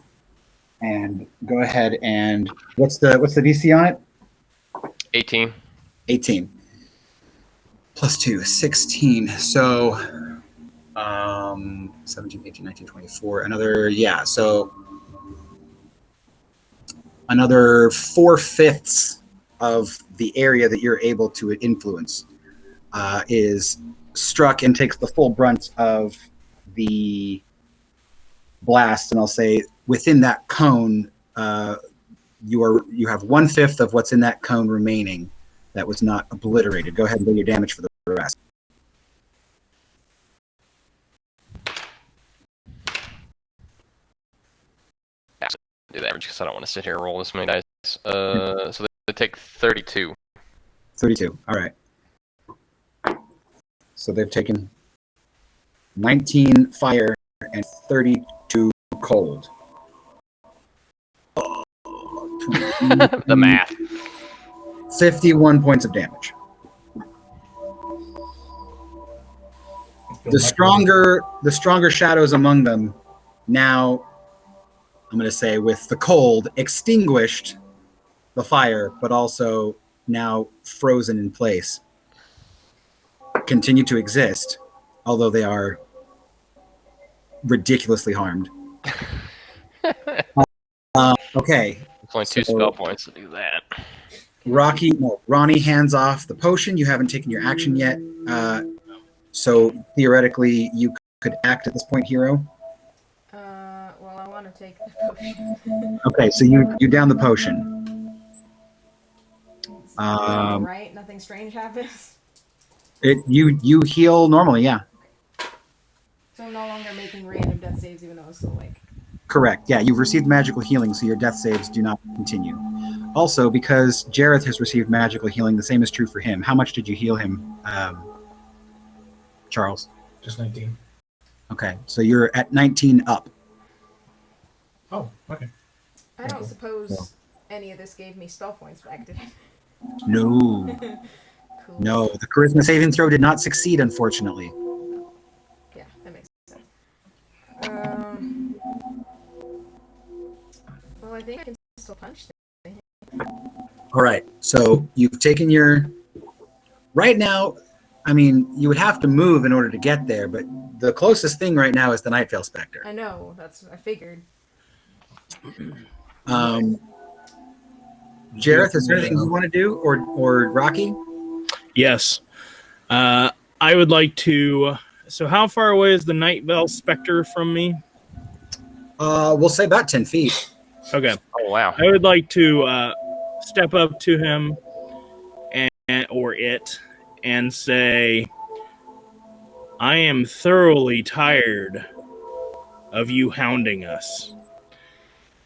And go ahead and what's the DC on it? 18. 18. Plus 2, 16. So 17, 18, 19, 24. So another 4/5 of the area that you're able to influence is struck and takes the full brunt of the blast. And I'll say within that cone, you have 1/5 of what's in that cone remaining that was not obliterated. Go ahead and do your damage for the rest. Do that because I don't want to sit here and roll this many dice. So they take 32. 32. All right. So they've taken 19 fire and 32 cold. The math. 51 points of damage. The stronger shadows among them now, I'm going to say, with the cold, extinguished the fire, but also now frozen in place. Continue to exist, although they are ridiculously harmed. Okay. It's only 2 spell points to do that. Ronnie hands off the potion. You haven't taken your action yet. So theoretically, you could act at this point, Hero. Well, I want to take the potion. Okay, so you down the potion. Right? Nothing strange happens? You heal normally, yeah. So I'm no longer making random death saves even though I'm still awake. Correct. Yeah, you've received magical healing, so your death saves do not continue. Also, because Jareth has received magical healing, the same is true for him. How much did you heal him, Charles? Just 19. Okay, so you're at 19 up. Oh, okay. I don't suppose any of this gave me spell points back, did it? No. Cool. No, the charisma saving throw did not succeed, unfortunately. Yeah, that makes sense. I think I can still punch them. All right. So you've taken your. Right now, I mean, you would have to move in order to get there, but the closest thing right now is the Vale Spectre. I know. I figured. Jareth, is there anything you want to do, or Rocky? Yes. I would like to. So, how far away is the Vale Spectre from me? We'll say about 10 feet. Okay. Oh wow. I would like to step up to him or it and say, I am thoroughly tired of you hounding us.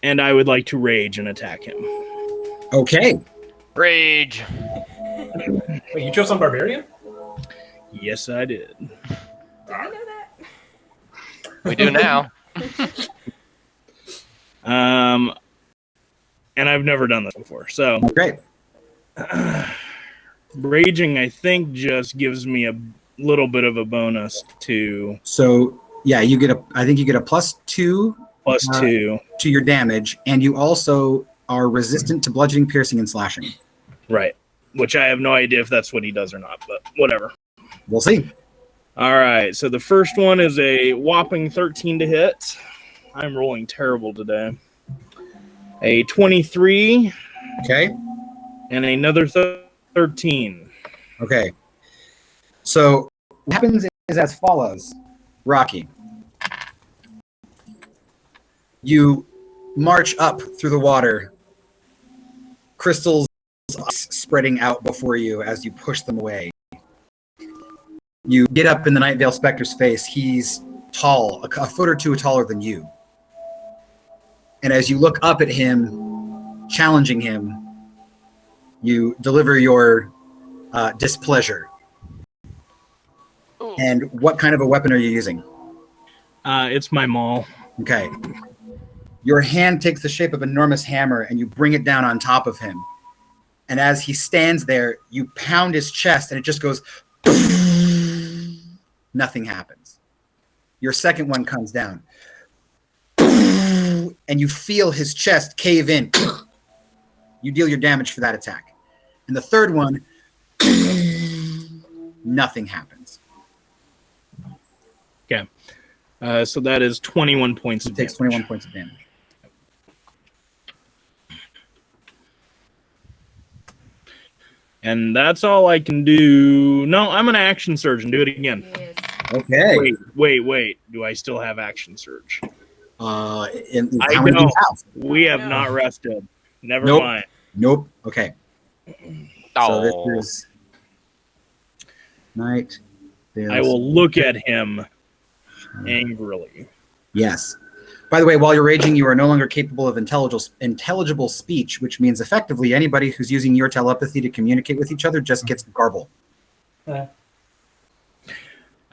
And I would like to rage and attack him. Okay. Rage. Wait, you chose on Barbarian? Yes, I did. Did I know that? We do now. And I've never done this before. So Great. Raging, I think, just gives me a little bit of a bonus to. So yeah, you get I think you get a +2 +2 to your damage, and you also are resistant to bludgeoning, piercing, and slashing. Right. Which I have no idea if that's what he does or not, but whatever. We'll see. All right. So the first one is a whopping 13 to hit. I'm rolling terrible today. A 23. Okay. And another 13. Okay. So what happens is as follows. Rocky. You march up through the water, crystals spreading out before you as you push them away. You get up in the Vale Spectre's face. He's tall, a foot or two taller than you. And as you look up at him, challenging him, you deliver your displeasure. Ooh. And what kind of a weapon are you using? It's my maul. Okay. Your hand takes the shape of an enormous hammer and you bring it down on top of him. And as he stands there, you pound his chest and it just goes, nothing happens. Your second one comes down. And you feel his chest cave in. You deal your damage for that attack. And the third one, nothing happens. Okay. So that is 21 points of damage. It takes 21 points of damage. And that's all I can do. No, I'm an action surge and do it again. Yes. Okay. Wait. Do I still have action surge? How I many do you don't. have? We have No. not rested. Never Nope. mind. Nope. Okay. Oh. So this is Night. I will look at him angrily. Yes. By the way, while you're raging, you are no longer capable of intelligible speech, which means effectively anybody who's using your telepathy to communicate with each other just gets garble.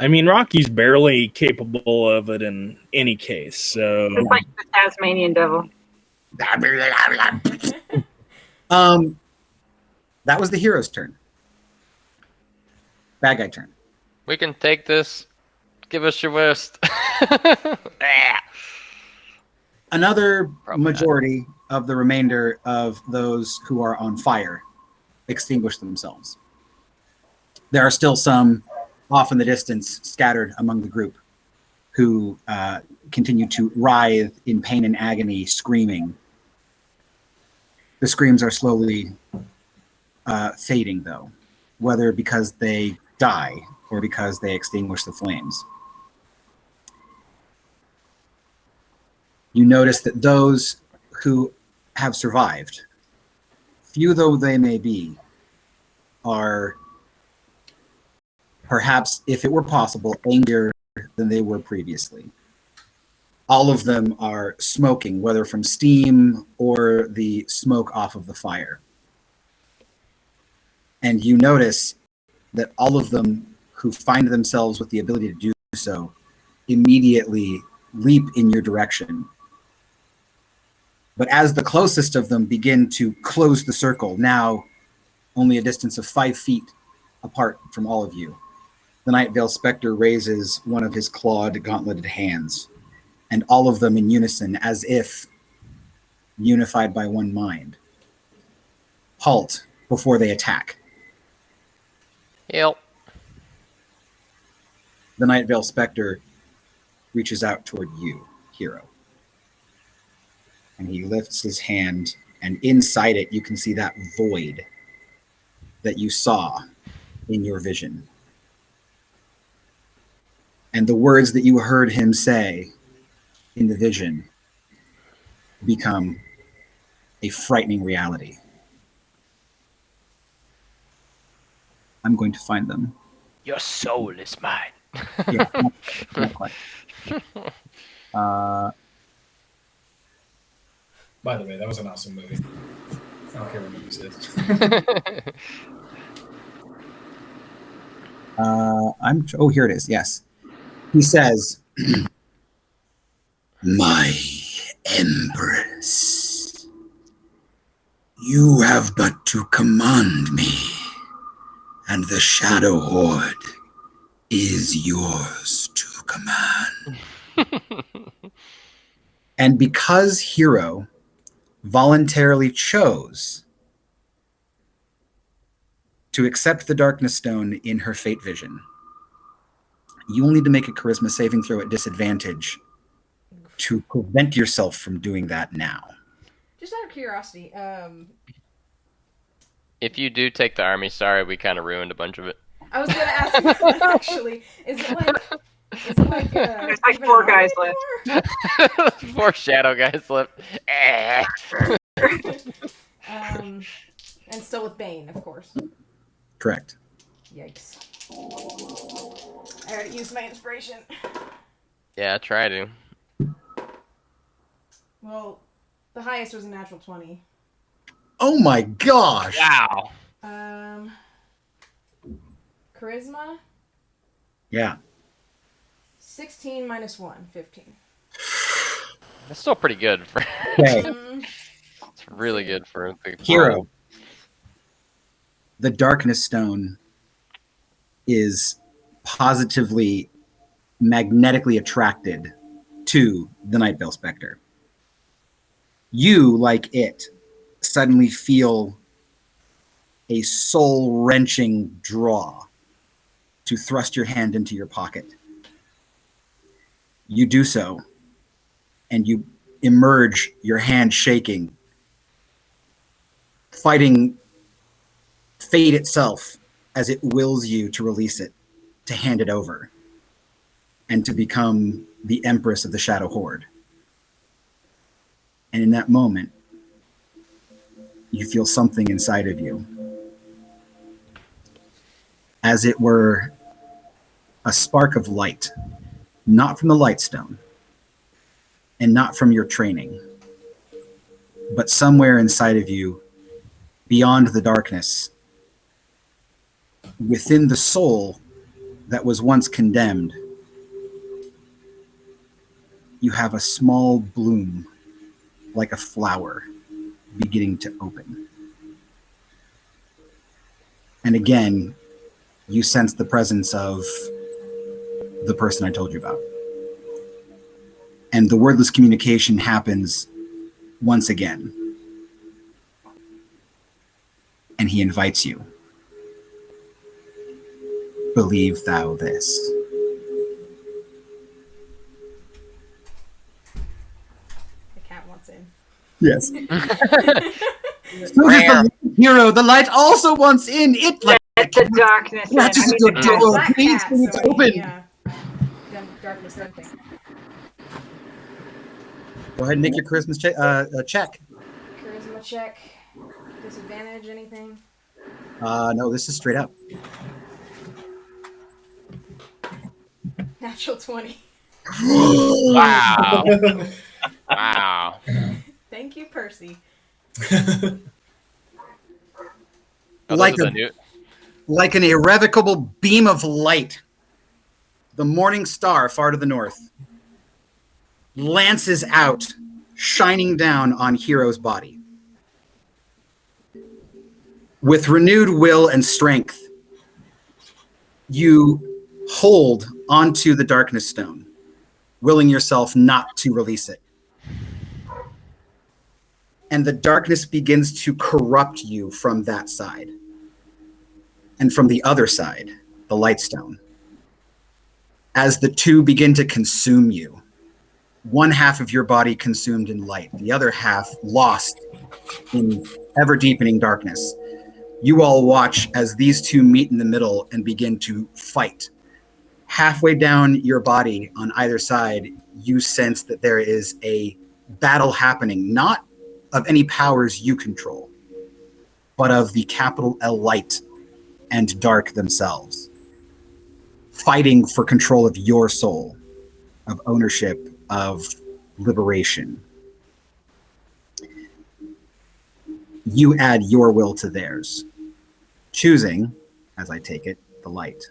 I mean, Rocky's barely capable of it in any case, so... It's like the Tasmanian devil. That was the hero's turn. Bad guy turn. We can take this. Give us your worst. Another Probably majority of the remainder of those who are on fire extinguish themselves. There are still some off in the distance, scattered among the group, who continue to writhe in pain and agony, screaming. The screams are slowly fading, though, whether because they die or because they extinguish the flames. You notice that those who have survived, few though they may be, are perhaps, if it were possible, angrier than they were previously. All of them are smoking, whether from steam or the smoke off of the fire. And you notice that all of them who find themselves with the ability to do so immediately leap in your direction. But as the closest of them begin to close the circle, now only a distance of 5 feet apart from all of you, the Vale Spectre raises one of his clawed, gauntleted hands, and all of them in unison, as if unified by one mind, halt before they attack. Yep. The Night Vale Spectre reaches out toward you, Hero. And he lifts his hand, and inside it you can see that void that you saw in your vision. And the words that you heard him say in the vision become a frightening reality. I'm going to find them. Your soul is mine. Yeah, not quite. By the way, that was an awesome movie. I don't care what movie it is. Here it is. Yes. He says, "My Empress, you have but to command me, and the Shadow Horde is yours to command." And because Hero voluntarily chose to accept the Darkness Stone in her fate vision, you will need to make a charisma saving throw at disadvantage to prevent yourself from doing that now. Just out of curiosity, If you do take the army, sorry, we kind of ruined a bunch of it. I was gonna ask that, actually. Is it like There's like 4 guys left. 4 shadow guys left. And still with Bane, of course. Correct. Yikes. I already used my inspiration. Yeah, try to. Well, the highest was a natural 20. Oh my gosh! Wow. Charisma? Yeah. 16 minus 1, 15. That's still pretty good for. Okay. It's really good for the Hero. The Darkness Stone is positively magnetically attracted to the Night Vale Spectre. You, like it, suddenly feel a soul-wrenching draw to thrust your hand into your pocket. You do so, and you emerge, your hand shaking, fighting fate itself as it wills you to release it, to hand it over, and to become the Empress of the Shadow Horde. And in that moment, you feel something inside of you, as it were a spark of light, not from the light stone, and not from your training, but somewhere inside of you, beyond the darkness, within the soul that was once condemned, you have a small bloom, like a flower, beginning to open. And again, you sense the presence of the person I told you about. And the wordless communication happens once again. And he invites you. Believe thou this. The cat wants in. Yes. So does the hero. The light also wants in. It like Let the darkness in. That's just I mean, a the door. Black Please, cat, it's so I mean, open. yeah. Darkness, something. Go ahead and make your charisma check. Charisma check. Disadvantage, anything? No, this is straight up. Natural 20. Wow. Wow. Thank you, Percy. Oh, Like those are a- the new- Like an irrevocable beam of light, the morning star far to the north lances out, shining down on Hero's body. With renewed will and strength, you hold onto the darkness stone, willing yourself not to release it. and the darkness begins to corrupt you from that side. And from the other side, the Lightstone. As the two begin to consume you, one half of your body consumed in light, the other half lost in ever-deepening darkness. You all watch as these two meet in the middle and begin to fight. Halfway down your body on either side, you sense that there is a battle happening, not of any powers you control, but of the capital L light and dark themselves, fighting for control of your soul, of ownership, of liberation. You add your will to theirs, choosing, as I take it, the light.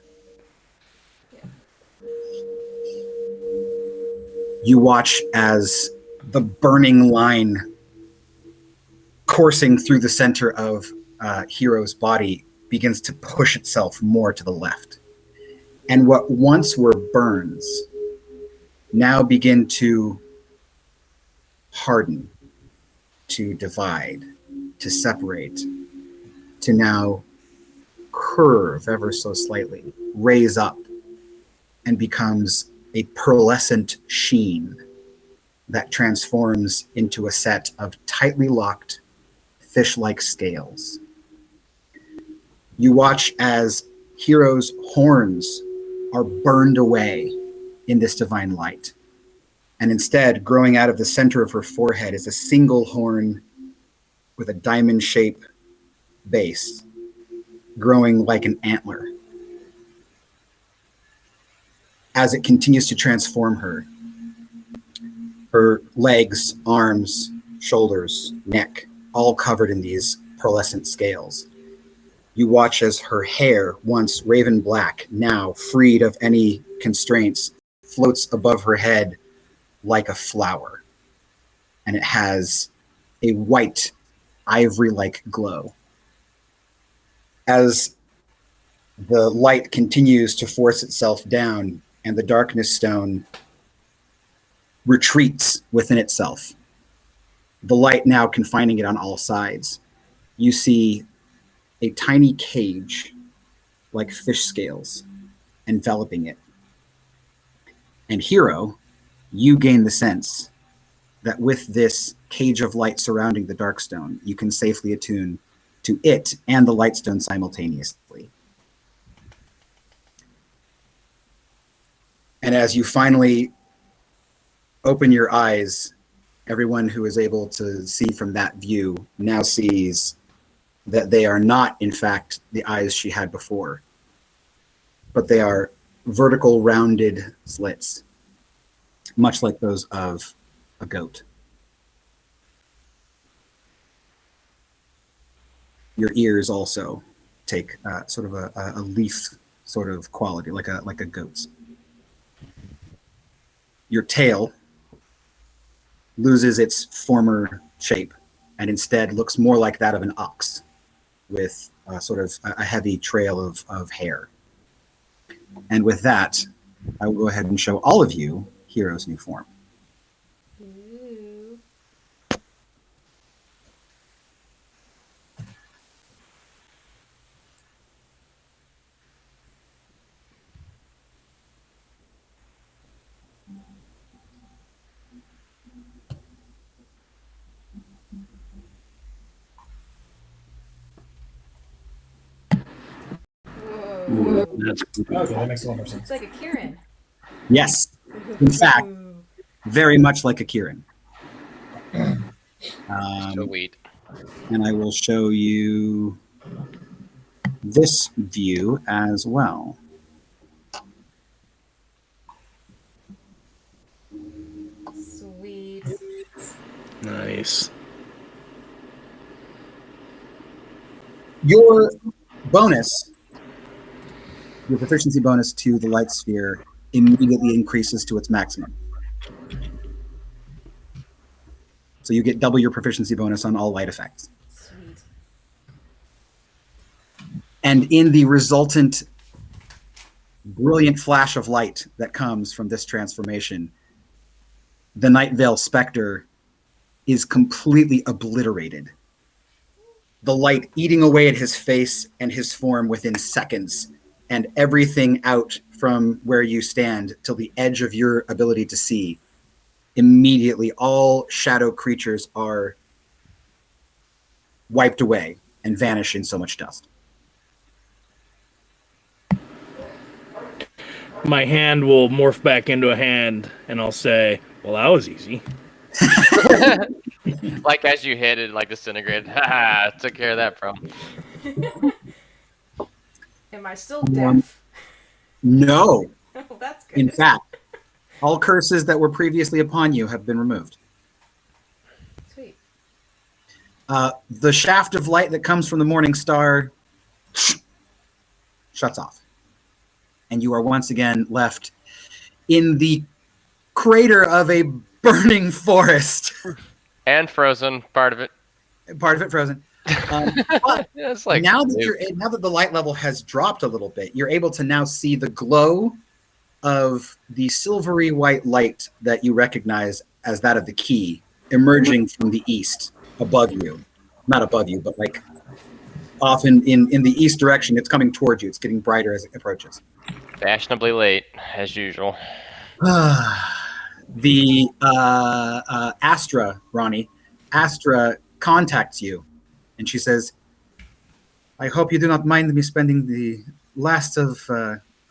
You watch as the burning line coursing through the center of Hero's body begins to push itself more to the left. And what once were burns now begin to harden, to divide, to separate, to now curve ever so slightly, raise up, and becomes a pearlescent sheen that transforms into a set of tightly locked fish-like scales. You watch as Hero's horns are burned away in this divine light. And instead, growing out of the center of her forehead is a single horn with a diamond-shaped base, growing like an antler. As it continues to transform her, her legs, arms, shoulders, neck, all covered in these pearlescent scales. You watch as her hair, once raven black, now freed of any constraints, floats above her head like a flower. And it has a white, ivory-like glow. As the light continues to force itself down and the darkness stone retreats within itself, the light now confining it on all sides, you see a tiny cage like fish scales enveloping it. And Hero, you gain the sense that with this cage of light surrounding the Darkstone, you can safely attune to it and the Lightstone simultaneously. And as you finally open your eyes, everyone who is able to see from that view now sees that they are not, in fact, the eyes she had before, but they are vertical rounded slits, much like those of a goat. Your ears also take sort of a leaf sort of quality, like a goat's. Your tail loses its former shape and instead looks more like that of an ox, with sort of a heavy trail of hair. And with that, I will go ahead and show all of you Hero's new form. Ooh. Whoa. That's Okay, that makes a lot more It's sense. like a Kieran. Yes, in fact, very much like a Kieran. Sweet. And I will show you this view as well. Sweet. nice. Your bonus, your proficiency bonus to the light sphere immediately increases to its maximum. So you get double your proficiency bonus on all light effects. Sweet. And in the resultant brilliant flash of light that comes from this transformation, the Night Vale Spectre is completely obliterated. The light eating away at his face and his form within seconds, and everything out from where you stand till the edge of your ability to see. Immediately, all shadow creatures are wiped away and vanish in so much dust. My hand will morph back into a hand, and I'll say, well, that was easy. Like as you hit it, like disintegrated. Ha! Took care of that problem. Am I still deaf? No. Oh, that's good. In fact, all curses that were previously upon you have been removed. Sweet. The shaft of light that comes from the morning star shuts off. And you are once again left in the crater of a burning forest. And frozen, part of it. Part of it frozen. But It's like now that the light level has dropped a little bit, you're able to now see the glow of the silvery white light that you recognize as that of the key emerging from the east above you. Not above you, but like off in the east direction. It's coming towards you. It's getting brighter as it approaches. fashionably late, as usual. The Astra, Ronnie, Astra contacts you, and she says, I hope you do not mind me spending the last of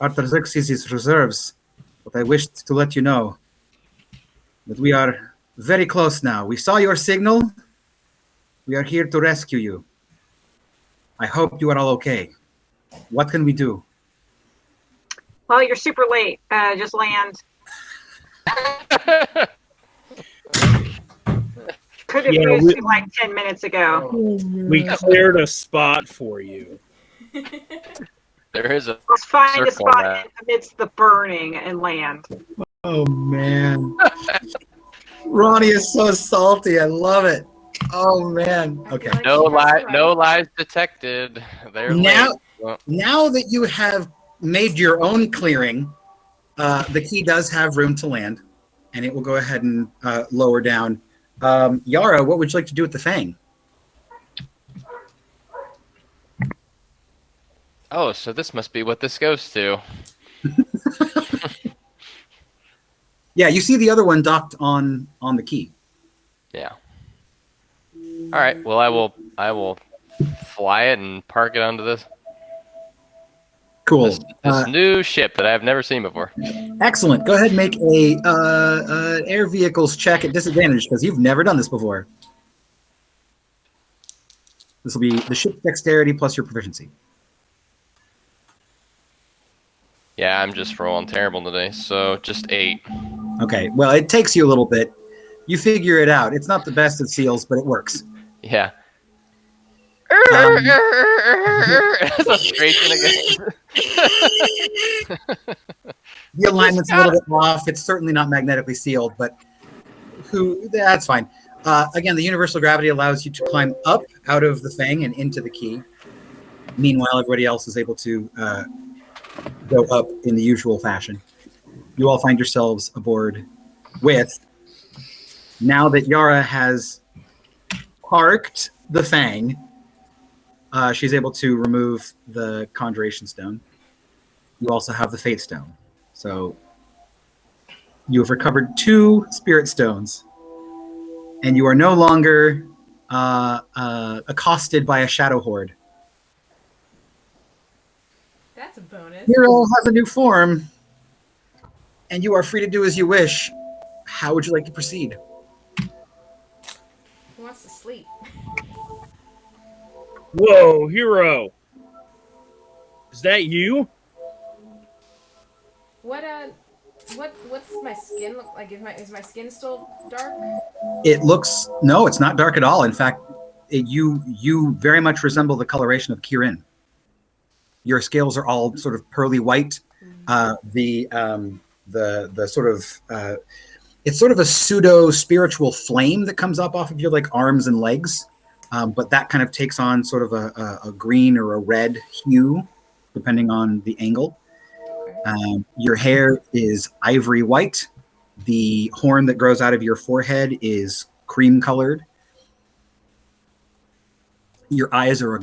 Artaxerxes' reserves, but I wished to let you know that we are very close now. We saw your signal. We are here to rescue you. I hope you are all okay. What can we do? Well, you're super late. Just land. Could have used you like 10 minutes ago. We cleared a spot for you. There is a Let's find a circle spot amidst the burning and land. Oh, man. Ronnie is so salty. I love it. Oh, man. Okay. Like no she has it no right. lies detected. They're Now, late. Well, now that you have made your own clearing, the key does have room to land, and it will go ahead and lower down. Yara, what would you like to do with the Fang? oh, so this must be what this goes to. Yeah, you see the other one docked on the key. Yeah. All right. Well, I will fly it and park it onto this Cool. this new ship that I've never seen before. Excellent. Go ahead and make a air vehicles check at disadvantage because you've never done this before. This will be the ship's dexterity plus your proficiency. Yeah, I'm just rolling terrible today, so just 8. Okay. Well, it takes you a little bit. You figure it out. It's not the best of seals, but it works. Yeah. That's a screeching again. The alignment's a little bit off. It's certainly not magnetically sealed, but that's fine. Again, the universal gravity allows you to climb up out of the Fang and into the key. Meanwhile, everybody else is able to go up in the usual fashion. You all find yourselves aboard with, now that Yara has parked the Fang, she's able to remove the Conjuration Stone. You also have the Fate Stone. So you have recovered 2 Spirit Stones, and you are no longer accosted by a Shadow Horde. That's a bonus. Hero has a new form, and you are free to do as you wish. How would you like to proceed? Who wants to sleep? Whoa, Hero. Is that you? What's my skin look like? Is my skin still dark? It looks, no, it's not dark at all. In fact, you very much resemble the coloration of Kirin. Your scales are all sort of pearly white. The sort of it's sort of a pseudo spiritual flame that comes up off of your like arms and legs, but that kind of takes on sort of a green or a red hue depending on the angle. Your hair is ivory white. The horn that grows out of your forehead is cream colored. Your eyes are a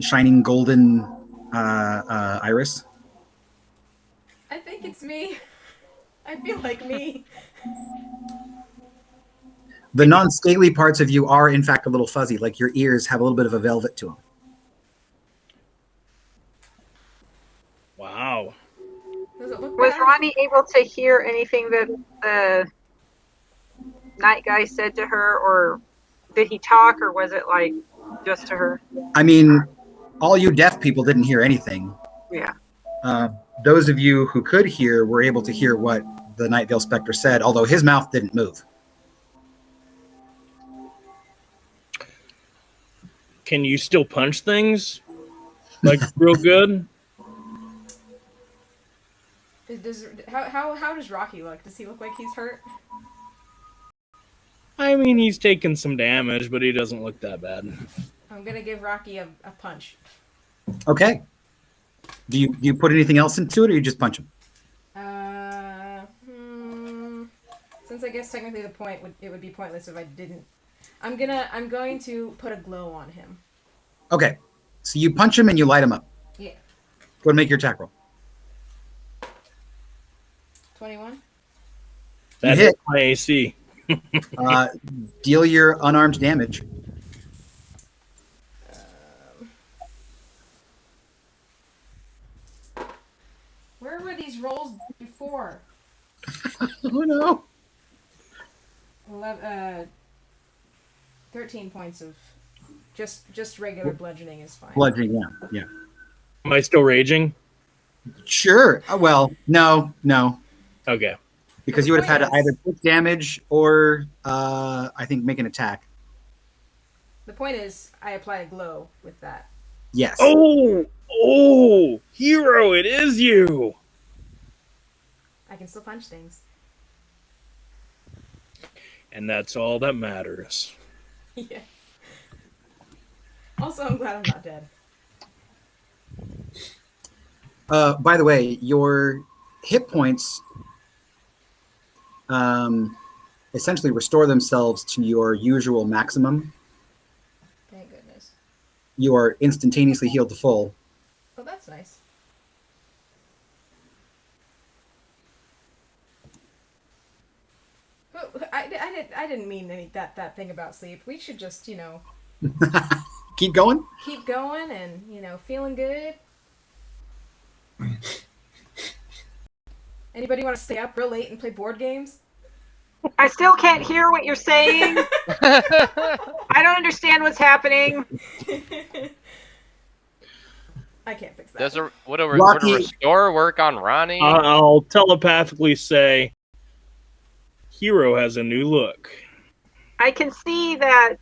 shining golden iris. I think it's me. I feel like me. The non-scaly parts of you are, in fact, a little fuzzy. Like your ears have a little bit of a velvet to them. Wow. Does it look Was bad? Ronnie able to hear anything that the night guy said to her, or did he talk, or was it like just to her? I mean, all you deaf people didn't hear anything. Yeah. Those of you who could hear were able to hear what the Night Vale Spectre said, although his mouth didn't move. Can you still punch things? Like real good? How does Rocky look? Does he look like he's hurt? I mean, he's taken some damage, but he doesn't look that bad. I'm gonna give Rocky a punch. Okay. Do you put anything else into it, or you just punch him? Since I guess technically it would be pointless if I didn't. I'm going to put a glow on him. Okay. So you punch him and you light him up. Yeah. Go ahead and make your attack roll. 21. That hit my AC. Deal your unarmed damage. Where were these rolls before? Oh no. 13 points of just regular bludgeoning is fine. Bludgeoning, yeah. Am I still raging? Sure. Well, no. Okay. Because you would have had to either take damage or, I think, make an attack. The point is, I apply a glow with that. Yes. Oh, hero, it is you. I can still punch things. And that's all that matters. Yeah. Also, I'm glad I'm not dead. By the way, your hit points essentially restore themselves to your usual maximum. Thank goodness. You are instantaneously healed to full. Oh, that's nice. I didn't mean that thing about sleep. We should just, Keep going? keep going and, feeling good. Anybody want to stay up real late and play board games? I still can't hear what you're saying. I don't understand what's happening. I can't fix that. Would a restore work on Ronnie? I'll telepathically say, hero has a new look. I can see that.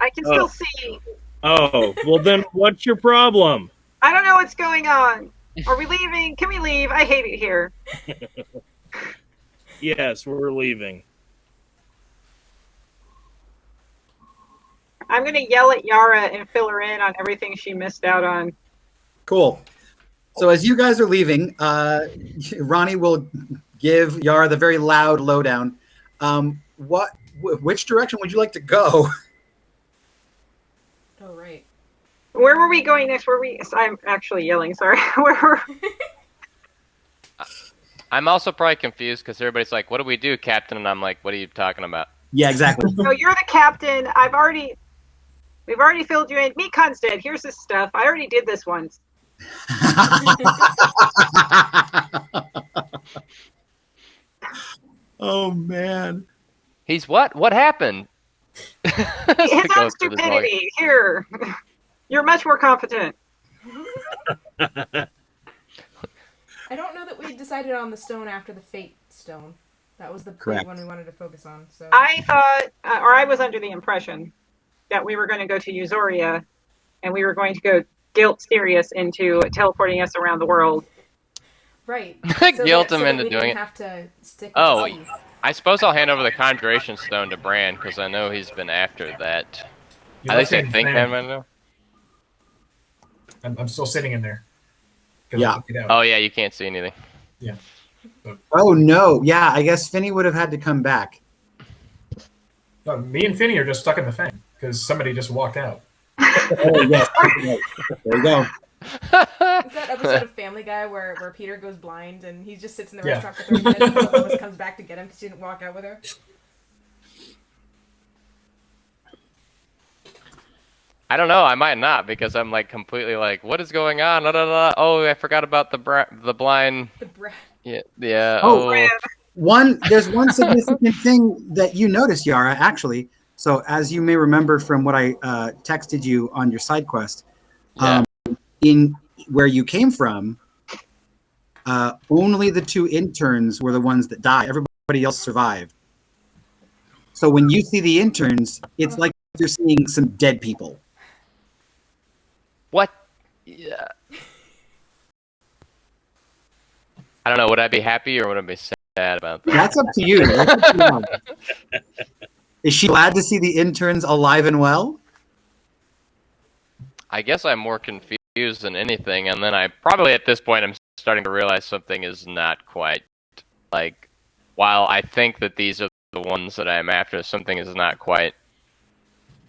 I can still see. Oh, well then what's your problem? I don't know what's going on. Are we leaving? Can we leave? I hate it here. Yes, we're leaving. I'm going to yell at Yara and fill her in on everything she missed out on. Cool. So as you guys are leaving, Ronnie will give Yara the very loud lowdown. Which direction would you like to go? Oh, right. Where were we going next? I'm actually yelling, sorry. Where were I'm also probably confused because everybody's like, what do we do, Captain? And I'm like, what are you talking about? Yeah, exactly. No, you're the captain. We've already filled you in. Meet Constead. Here's this stuff. I already did this once. Oh, man. He's what? What happened? His own stupidity. Here. You're much more competent. I don't know that we decided on the stone after the Fate stone. That was the big one we wanted to focus on. So I thought, or I was under the impression that we were going to go to Usoria and we were going to go guilt Sirius into teleporting us around the world. Right. Guilt him into doing it. Have to stick Oh, with I suppose I'll hand over the Conjuration Stone to Bran because I know he's been after that. At least I think I might know. I'm still sitting in there. Yeah. Oh, yeah, you can't see anything. Yeah. Oh, no. Yeah, I guess Finney would have had to come back. Me and Finny are just stuck in the fang because somebody just walked out. Oh, yes. There you go. Is that episode of Family Guy where Peter goes blind and he just sits in the restaurant for 30 minutes until Lois comes back to get him because she didn't walk out with her? I don't know. I might not because I'm like completely like, what is going on? La, la, la. Oh, I forgot about the blind. The breath. Yeah. Oh. There's one significant thing that you noticed, Yara, actually. So as you may remember from what I texted you on your side quest, in where you came from, only the 2 interns were the ones that died. Everybody else survived. So when you see the interns, it's like you're seeing some dead people. What? Yeah. I don't know. Would I be happy or would I be sad about that? That's up to you. That's up to you. Is she glad to see the interns alive and well? I guess I'm more confused than anything, and then I probably at this point I'm starting to realize something is not quite like. While I think that these are the ones that I'm after, something is not quite.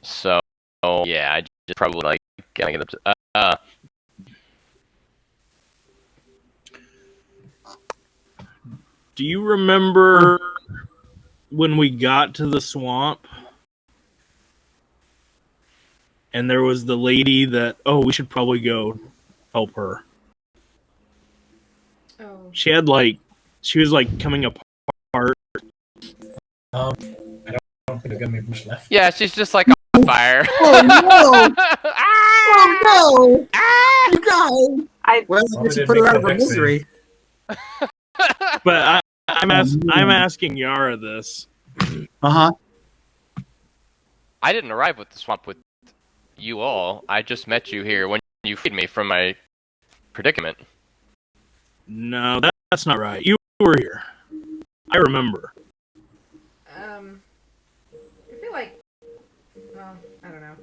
So yeah, I just probably like getting it up to. Do you remember when we got to the swamp? And there was the lady that, we should probably go help her. Oh. She was like coming apart. I don't think there's gonna be much left. Yeah, she's just like on fire. Oh no! Oh no! You guys! Well, I guess you put her out of her misery. But I'm asking Yara this. Uh-huh. I didn't arrive with the swamp with you all. I just met you here when you freed me from my predicament. No, that's not right. You were here. I remember. I feel like, well, I don't know.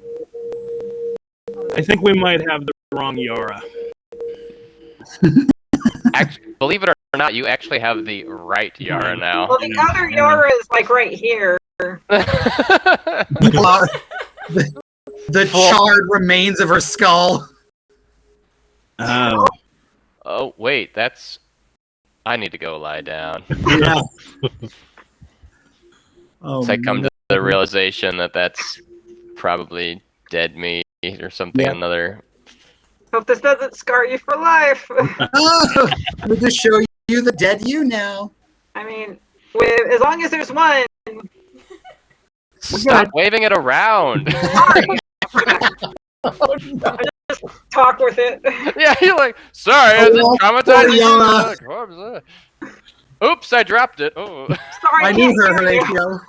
I think we might have the wrong Yara. Actually, believe it or not, you actually have the right Yara now. Well, the other Yara is like right here. The charred remains of her skull. Oh. Oh, wait, that's... I need to go lie down. Yeah. Oh, I come to the realization that that's probably dead meat or something, another... Hope this doesn't scar you for life. We'll just show you the dead you now. I mean, as long as there's one. Stop waving it around. Sorry. Oh, no. Just talk with it. Yeah, you're like, sorry, I just traumatized you. Oops, I dropped it. Oh. Sorry, I knew her, Horatio.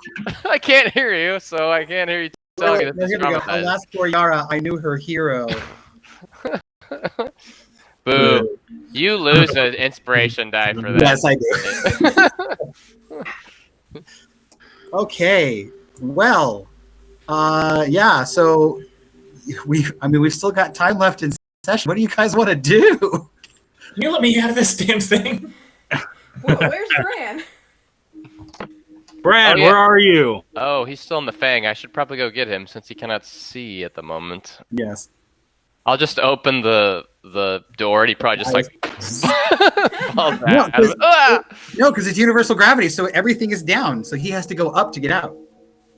I can't hear you, so I can't hear you telling me that this is traumatized. I'll ask for Yara. I knew her hero. Boo. You lose an inspiration die for that. Yes, I did. Okay. Well, yeah, so we've still got time left in session. What do you guys want to do? Can you let me out of this damn thing? Where's Bran? Bran, where are you? Oh, he's still in the Fang. I should probably go get him since he cannot see at the moment. Yes. I'll just open the door and he probably just falls out. No, because it's universal gravity, so everything is down. So he has to go up to get out.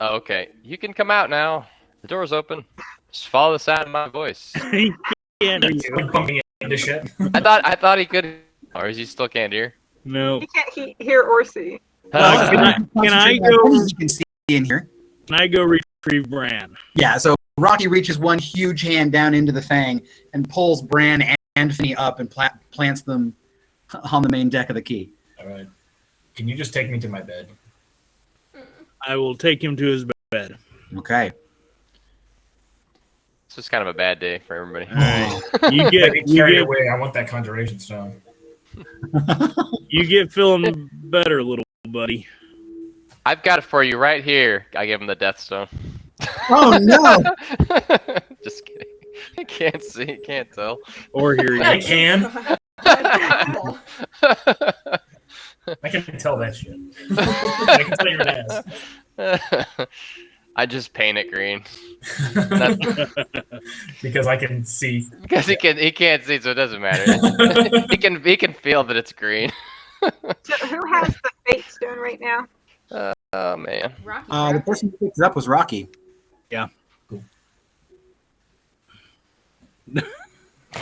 Oh, okay. You can come out now. The door's open. Just follow the sound of my voice. He can't hear you. Into shit. I thought he could, or is he still can't hear? No. He can't hear or see. Can I go? You can see in here. Can I go retrieve Bran? Yeah. So Rocky reaches one huge hand down into the Fang and pulls Bran and Finny up and plants them on the main deck of the Key. All right. Can you just take me to my bed? I will take him to his bed. Okay. This is kind of a bad day for everybody. You get carried away. I want that conjuration stone. You get feeling better, little buddy. I've got it for you right here. I give him the Death Stone. Oh no! Just kidding. I can't see. Can't tell. Or hear you. I can. I can tell that shit. I can tell you're an ass. I just paint it green. Because I can see. Because he can't see, so it doesn't matter. he can feel that it's green. So who has the fate stone right now? Oh man. Rocky. The person who picked it up was Rocky. Yeah.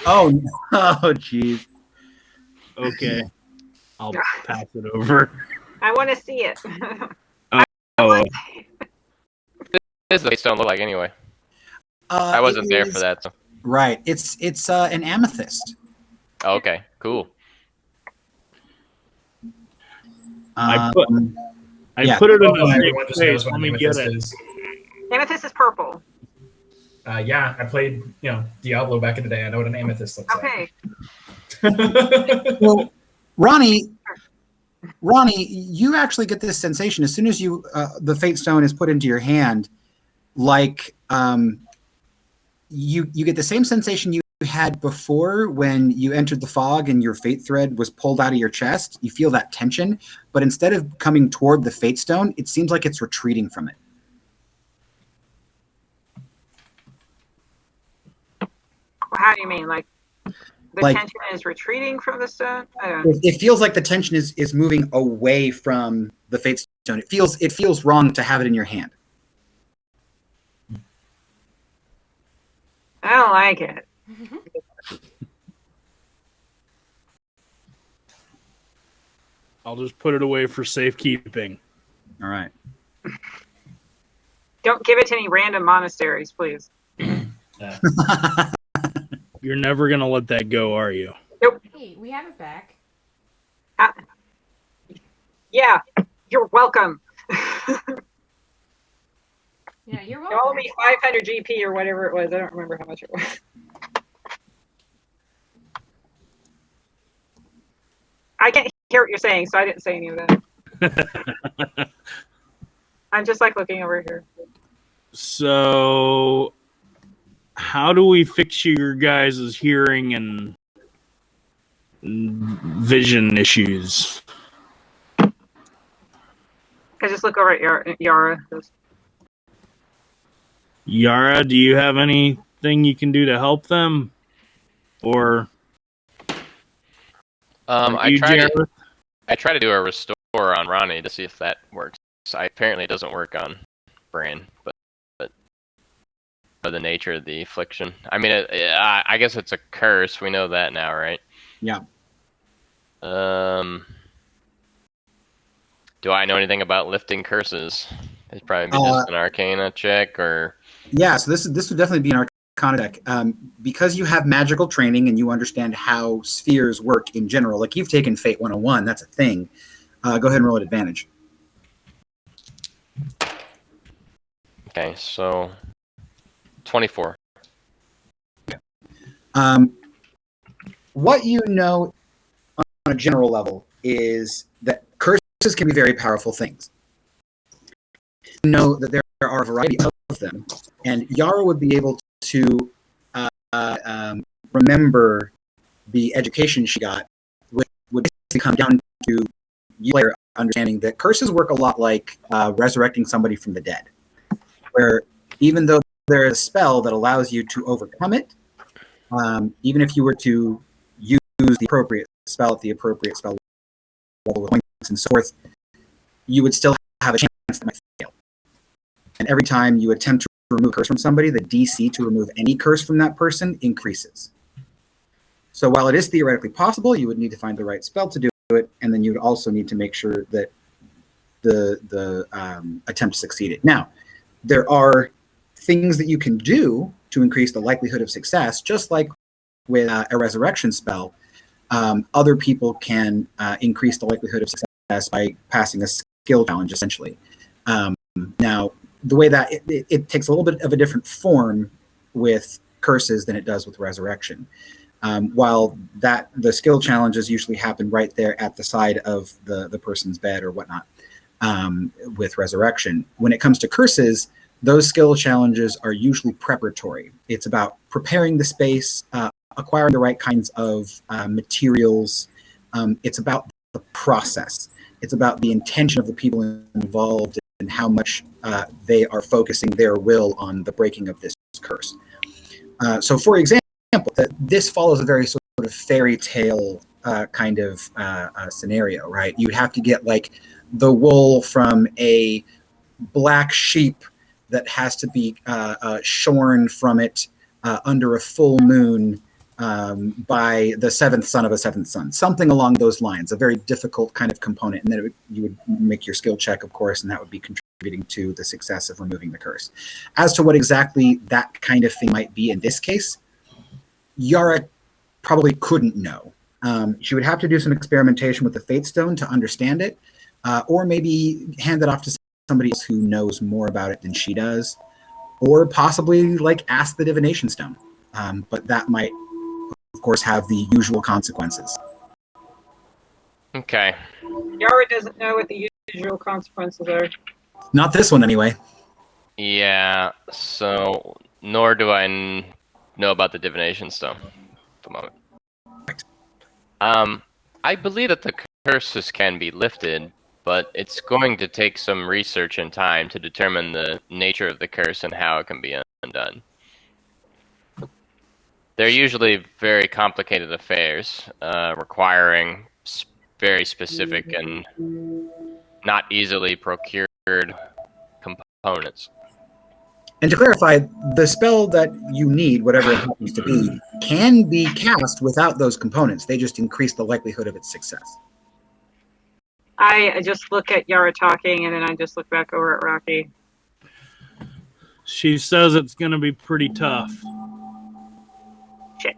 Oh, jeez. Okay. I'll pass it over. I want to see it. Oh, What does the stone look like anyway? I wasn't there for that. So. Right. It's an amethyst. Oh, okay. Cool. I Um, put it in Everyone a just knows space. what Let an me get amethyst it. is. Amethyst is purple. Yeah, I played, Diablo back in the day. I know what an amethyst looks Okay. like. Well, Ronnie, you actually get this sensation as soon as the fate stone is put into your hand, like you get the same sensation you had before when you entered the fog and your fate thread was pulled out of your chest. You feel that tension, but instead of coming toward the fate stone, it seems like it's retreating from it. How do you mean? Like the Like- tension is retreating from the stone? I don't know. It feels like the tension is moving away from the fate stone. It feels wrong to have it in your hand. I don't like it. I'll just put it away for safekeeping. All right. Don't give it to any random monasteries, please. You're never gonna let that go, are you? Hey, we have it back. Yeah, you're welcome. Yeah, you're It welcome. owe me 500 GP or whatever it was. I don't remember how much it was. I can't hear what you're saying, so I didn't say any of that. I'm just like looking over here. So, how do we fix your guys' hearing and vision issues? I just look over at Yara. Yara, do you have anything you can do to help them? Or I try to do a restore on Ronnie to see if that works. Apparently it doesn't work on Bran, but of the nature of the affliction. I mean, I guess it's a curse. We know that now, right? Yeah. Do I know anything about lifting curses? It'd probably be just an Arcana check, or yeah. So this would definitely be an Arcana deck, because you have magical training and you understand how spheres work in general. Like you've taken Fate 101, that's a thing. Go ahead and roll at advantage. Okay, so 24. What you know on a general level is that curses can be very powerful things. You know that there are a variety of them, and Yara would be able to remember the education she got, which would basically come down to you player understanding that curses work a lot like resurrecting somebody from the dead, where even though there is a spell that allows you to overcome it, even if you were to use the appropriate spell at the appropriate spell level with points and so forth, you would still have a chance that might fail. And every time you attempt to remove a curse from somebody, the DC to remove any curse from that person increases. So while it is theoretically possible, you would need to find the right spell to do it, and then you would also need to make sure that the attempt succeeded. Now, there are things that you can do to increase the likelihood of success, just like with a resurrection spell. Other people can increase the likelihood of success by passing a skill challenge, essentially. Now, the way that it takes a little bit of a different form with curses than it does with resurrection. While the skill challenges usually happen right there at the side of the person's bed or whatnot, with resurrection. When it comes to curses, those skill challenges are usually preparatory. It's about preparing the space, acquiring the right kinds of materials. It's about the process. It's about the intention of the people involved how much they are focusing their will on the breaking of this curse. So, for example, this follows a very sort of fairy tale kind of scenario, right? You have to get like the wool from a black sheep that has to be shorn from it under a full moon by the seventh son of a seventh son, something along those lines, a very difficult kind of component. And then you would make your skill check, of course, and that would be contributing to the success of removing the curse. As to what exactly that kind of thing might be in this case, Yara probably couldn't know. She would have to do some experimentation with the Fate Stone to understand it, or maybe hand it off to somebody else who knows more about it than she does, or possibly like ask the Divination Stone. But that might, of course, have the usual consequences. Okay. Yara doesn't know what the usual consequences are. Not this one, anyway. Yeah, so nor do I know about the Divination Stone at the moment. I believe that the curses can be lifted, but it's going to take some research and time to determine the nature of the curse and how it can be undone. They're usually very complicated affairs, requiring very specific and not easily procured components. And to clarify, the spell that you need, whatever it happens to be, can be cast without those components. They just increase the likelihood of its success. I just look at Yara talking, and then I just look back over at Rocky. She says it's going to be pretty tough. Shit.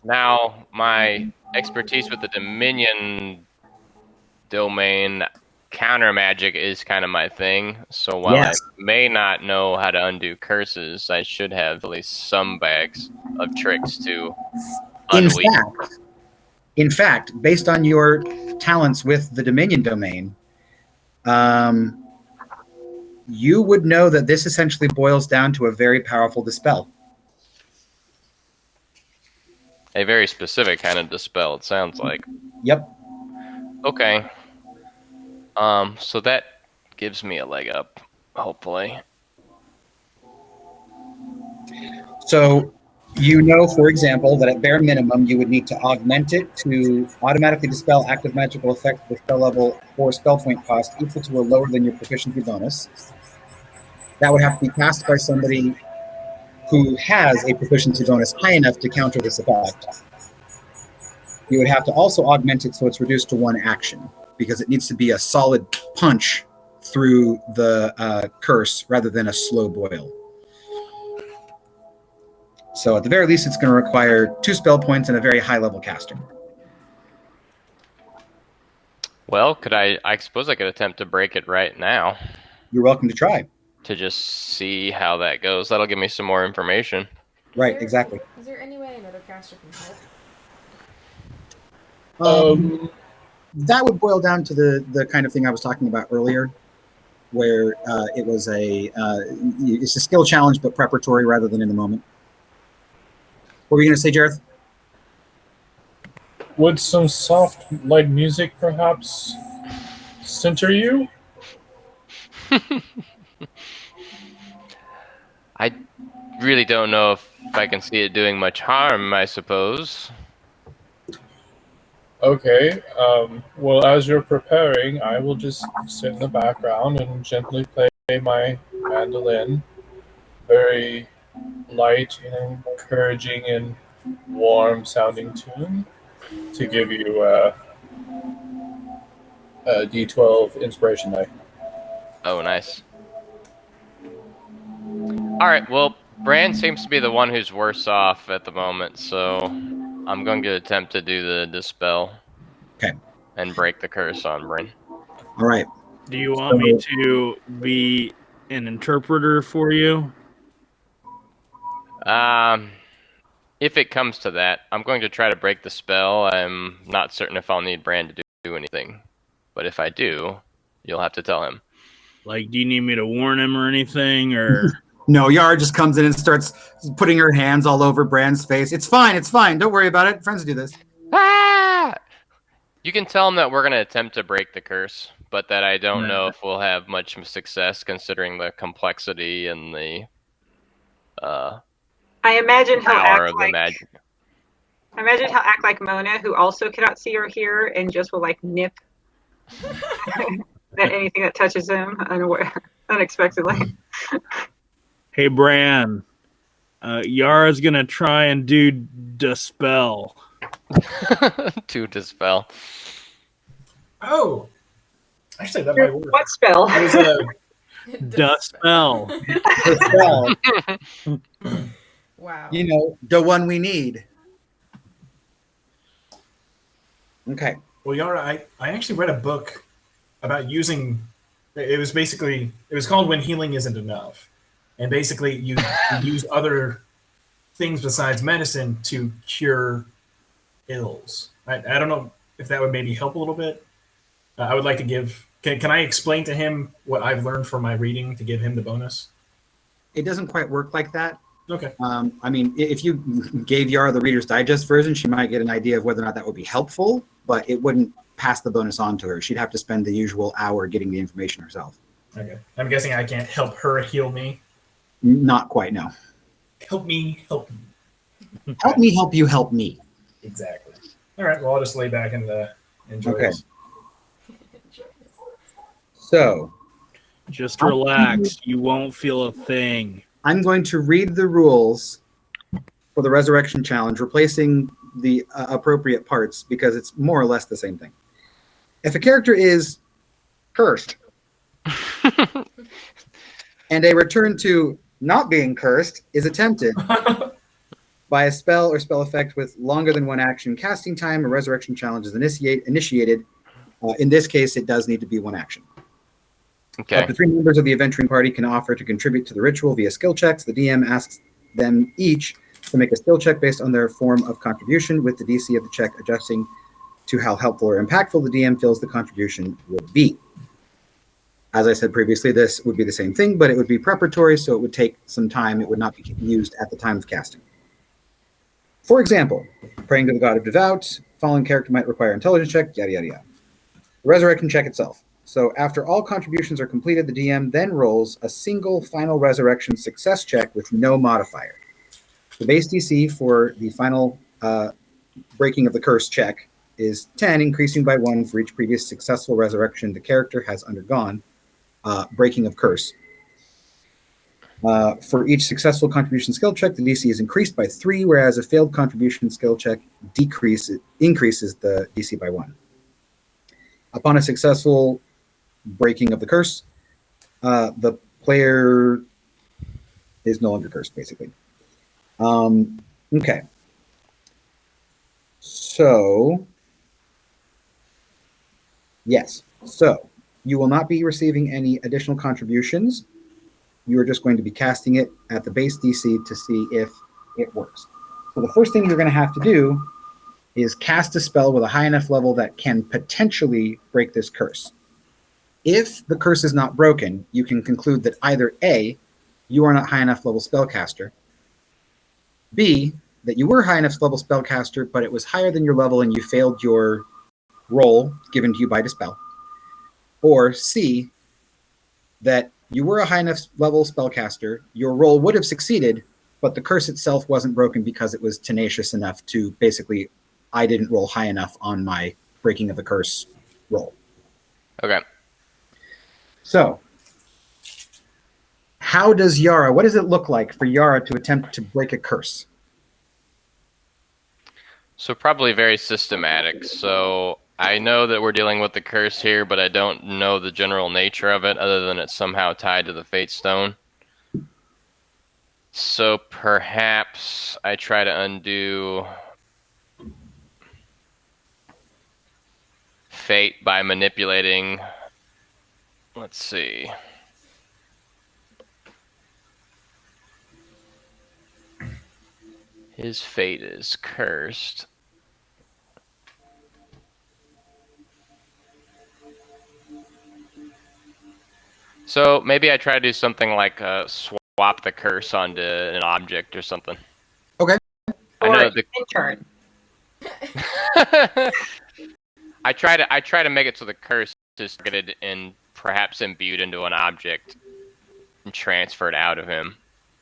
Now, my expertise with the Dominion domain counter magic is kind of my thing. So while I may not know how to undo curses, I should have at least some bags of tricks to unweave. In fact, based on your talents with the Dominion domain, you would know that this essentially boils down to a very powerful dispel. A very specific kind of dispel, it sounds like. Yep. Okay. So that gives me a leg up, hopefully. So you know, for example, that at bare minimum, you would need to augment it to automatically dispel active magical effects with spell level or spell point cost equal to or lower than your proficiency bonus. That would have to be cast by somebody who has a proficiency bonus high enough to counter this effect. You would have to also augment it so it's reduced to one action, because it needs to be a solid punch through the curse rather than a slow boil. So at the very least, it's going to require 2 spell points and a very high-level caster. Well, I suppose I could attempt to break it right now. You're welcome to try. To just see how that goes. That'll give me some more information. Right, exactly. Is there any way another caster can help? That would boil down to the kind of thing I was talking about earlier, where it was it's a skill challenge, but preparatory rather than in the moment. What were you going to say, Jareth? Would some soft, light music perhaps center you? I really don't know if I can see it doing much harm, I suppose. Okay, well, as you're preparing, I will just sit in the background and gently play my mandolin. Very light and encouraging and warm sounding tune to give you a D12 inspiration die. Oh, nice. Alright, well, Bran seems to be the one who's worse off at the moment, so I'm going to attempt to do the dispel. Okay. And break the curse on Bran. All right. Do you want me to be an interpreter for you? If it comes to that, I'm going to try to break the spell. I'm not certain if I'll need Bran to do anything. But if I do, you'll have to tell him. Like, do you need me to warn him or anything, or...? No, Yara just comes in and starts putting her hands all over Bran's face. It's fine. Don't worry about it. Friends do this. Ah! You can tell him that we're going to attempt to break the curse, but that I don't know if we'll have much success considering the complexity and the I imagine he'll power act of the like magic. I imagine he'll act like Mona, who also cannot see or hear, and just will like nip at anything that touches him unexpectedly. Hey, Bran. Yara's gonna try and do dispel. To dispel. Oh, actually, that might work. What spell? There's a Dispel. Wow. You know, the one we need. Okay. Well, Yara, I actually read a book about using. It was called "When Healing Isn't Enough," and basically you use other things besides medicine to cure ills. I don't know if that would maybe help a little bit. I would like to give. Can I explain to him what I've learned from my reading to give him the bonus? It doesn't quite work like that. Okay. I mean, if you gave Yara the Reader's Digest version, she might get an idea of whether or not that would be helpful, but it wouldn't pass the bonus on to her. She'd have to spend the usual hour getting the information herself. Okay. I'm guessing I can't help her heal me. Not quite, no. Help me, help me. Help me, help you, help me. Exactly. All right. Well, I'll just lay back and enjoy Okay. this. So, Just relax. You won't feel a thing. I'm going to read the rules for the Resurrection Challenge, replacing the appropriate parts because it's more or less the same thing. If a character is cursed and a return to not being cursed is attempted by a spell or spell effect with longer than one action casting time, a Resurrection Challenge is initiated. In this case, it does need to be one action. Okay. Up to 3 members of the adventuring party can offer to contribute to the ritual via skill checks. The DM asks them each to make a skill check based on their form of contribution, with the DC of the check adjusting to how helpful or impactful the DM feels the contribution would be. As I said previously, this would be the same thing, but it would be preparatory, so it would take some time. It would not be used at the time of casting. For example, praying to the god of devout, fallen character might require intelligence check, yada, yada, yada. The resurrection check itself. So after all contributions are completed, the DM then rolls a single final resurrection success check with no modifier. The base DC for the final breaking of the curse check is 10, increasing by 1 for each previous successful resurrection the character has undergone, breaking of curse. For each successful contribution skill check, the DC is increased by 3, whereas a failed contribution skill check increases the DC by 1. Upon a successful breaking of the curse, the player is no longer cursed, basically. Okay. So, yes. So, you will not be receiving any additional contributions. You are just going to be casting it at the base DC to see if it works. So the first thing you're going to have to do is cast a spell with a high enough level that can potentially break this curse. If the curse is not broken, you can conclude that either A, you are not high enough level spellcaster, B, that you were high enough level spellcaster, but it was higher than your level and you failed your roll given to you by Dispel, or C, that you were a high enough level spellcaster, your roll would have succeeded, but the curse itself wasn't broken because it was tenacious enough to basically, I didn't roll high enough on my breaking of the curse roll. Okay. So, how does Yara, what does it look like for Yara to attempt to break a curse? So probably very systematic. So I know that we're dealing with the curse here, but I don't know the general nature of it other than it's somehow tied to the Fate Stone. So perhaps I try to undo Fate by manipulating, let's see. His fate is cursed. So maybe I try to do something like swap the curse onto an object or something. Okay. I know the intern. I try to make it so the curse is targeted and perhaps imbued into an object and transferred out of him,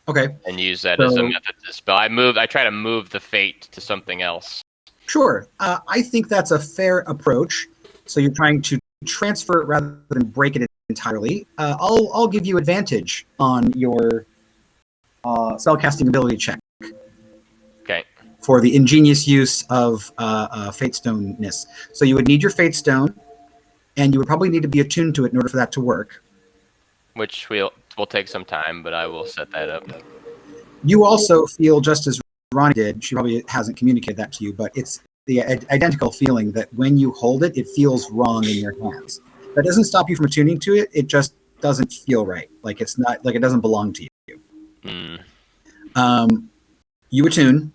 Okay. and use that as a method to spell. I try to move the fate to something else. Sure. I think that's a fair approach. So you're trying to transfer it rather than break it entirely. I'll give you advantage on your spellcasting ability check. Okay. For the ingenious use of Fate Stone-ness. So you would need your Fate Stone, and you would probably need to be attuned to it in order for that to work. Which will take some time, but I will set that up. You also feel just as Ronnie did. She probably hasn't communicated that to you, but it's the identical feeling that when you hold it, it feels wrong in your hands. That doesn't stop you from attuning to it. It just doesn't feel right. Like it's not like it doesn't belong to you. You attune.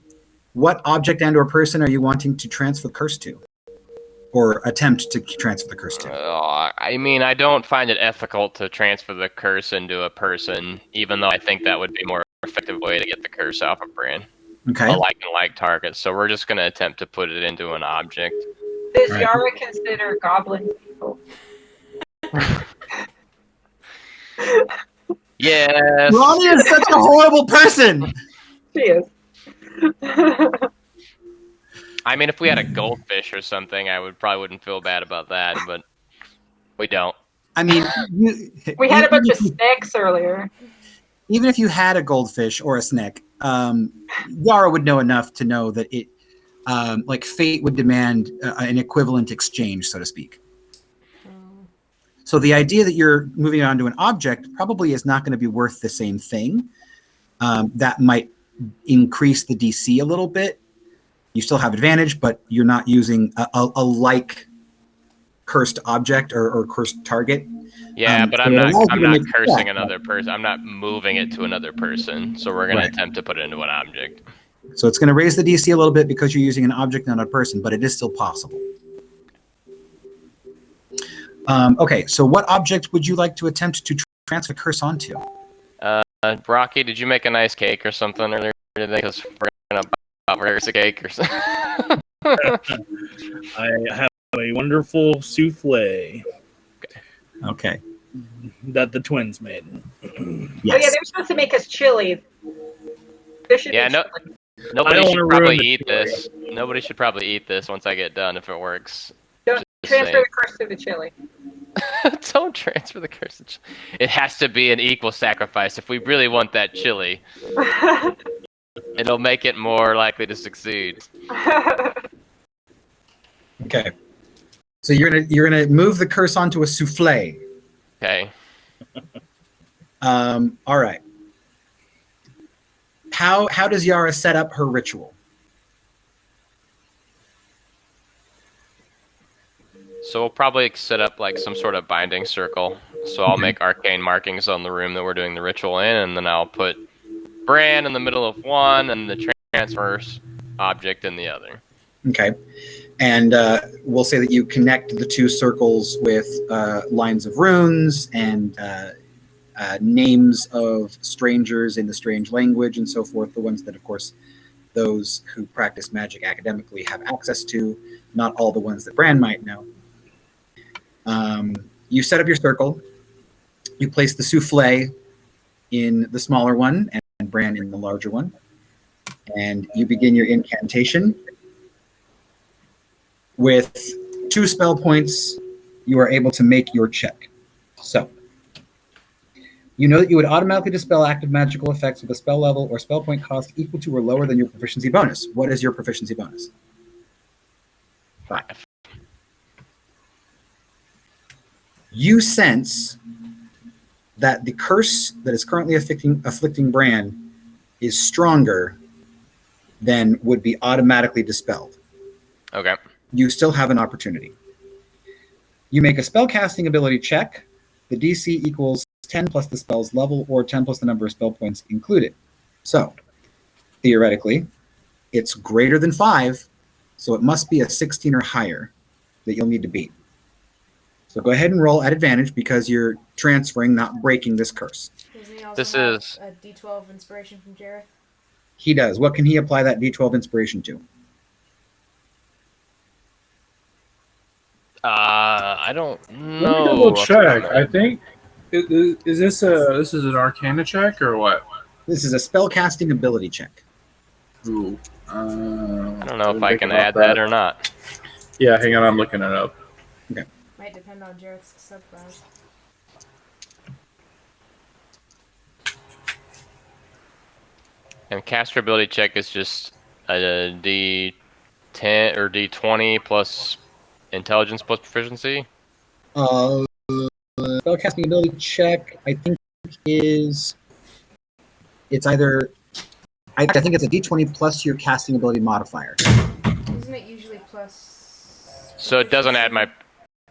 What object and/or person are you wanting to transfer the curse to, or attempt to transfer the curse to? I mean, I don't find it ethical to transfer the curse into a person, even though I think that would be a more effective way to get the curse off of Bran. Okay. A like target. So we're just going to attempt to put it into an object. Does Yara consider goblins people? Yes. Ronnie is such a horrible person. She is. I mean, if we had a goldfish or something, I probably wouldn't feel bad about that, but we don't. I mean, we had a bunch of snakes earlier. Even if you had a goldfish or a snake, Yara would know enough to know that it, like fate would demand an equivalent exchange, so to speak. So the idea that you're moving on to an object probably is not going to be worth the same thing. That might increase the DC a little bit. You still have advantage, but you're not using a like cursed object or cursed target. Yeah, but so I'm not make cursing another person. I'm not moving it to another person. So we're going to attempt to put it into an object. So it's going to raise the DC a little bit because you're using an object, not a person, but it is still possible. Okay, so what object would you like to attempt to transfer curse onto? Rocky, did you make a nice cake or something earlier today? Because we're going to offer a cake or something. I have a wonderful souffle. Okay. That the twins made. Yes. Oh yeah, they're supposed to make us chili. There should be chili. Nobody should probably eat this. Nobody should probably eat this once I get done if it works. Don't transfer the curse to the chili. Don't transfer the curse. It has to be an equal sacrifice. If we really want that chili, it'll make it more likely to succeed. Okay. So you're gonna move the curse onto a souffle. Okay. All right. How does Yara set up her ritual? So we'll probably set up like some sort of binding circle. So I'll make arcane markings on the room that we're doing the ritual in, and then I'll put Bran in the middle of one and the transverse object in the other. Okay. And we'll say that you connect the two circles with lines of runes and names of strangers in the strange language and so forth, the ones that, of course, those who practice magic academically have access to, not all the ones that Bran might know. You set up your circle. You place the souffle in the smaller one and Bran in the larger one. And you begin your incantation. With 2 spell points, you are able to make your check. So, you know that you would automatically dispel active magical effects with a spell level or spell point cost equal to or lower than your proficiency bonus. What is your proficiency bonus? 5. You sense that the curse that is currently afflicting Bran is stronger than would be automatically dispelled. Okay. You still have an opportunity. You make a spellcasting ability check. The DC equals 10 plus the spell's level or 10 plus the number of spell points included. So, theoretically, it's greater than 5, so it must be a 16 or higher that you'll need to beat. So go ahead and roll at advantage because you're transferring, not breaking this curse. Doesn't he also This have is a D12 inspiration from Jared? He does. What can he apply that D12 inspiration to? I don't Let me know. double check. I think is this is an Arcana check or what? This is a spellcasting ability check. Ooh. I don't know if didn't I think can about add that or not. Yeah, hang on, I'm looking it up. Might depend on Jarek's subclass. And caster ability check is just a D10 or D20 plus intelligence plus proficiency. Spellcasting ability check, I think it's either I think it's a D20 plus your casting ability modifier. Isn't it usually plus? So it doesn't add proficiency?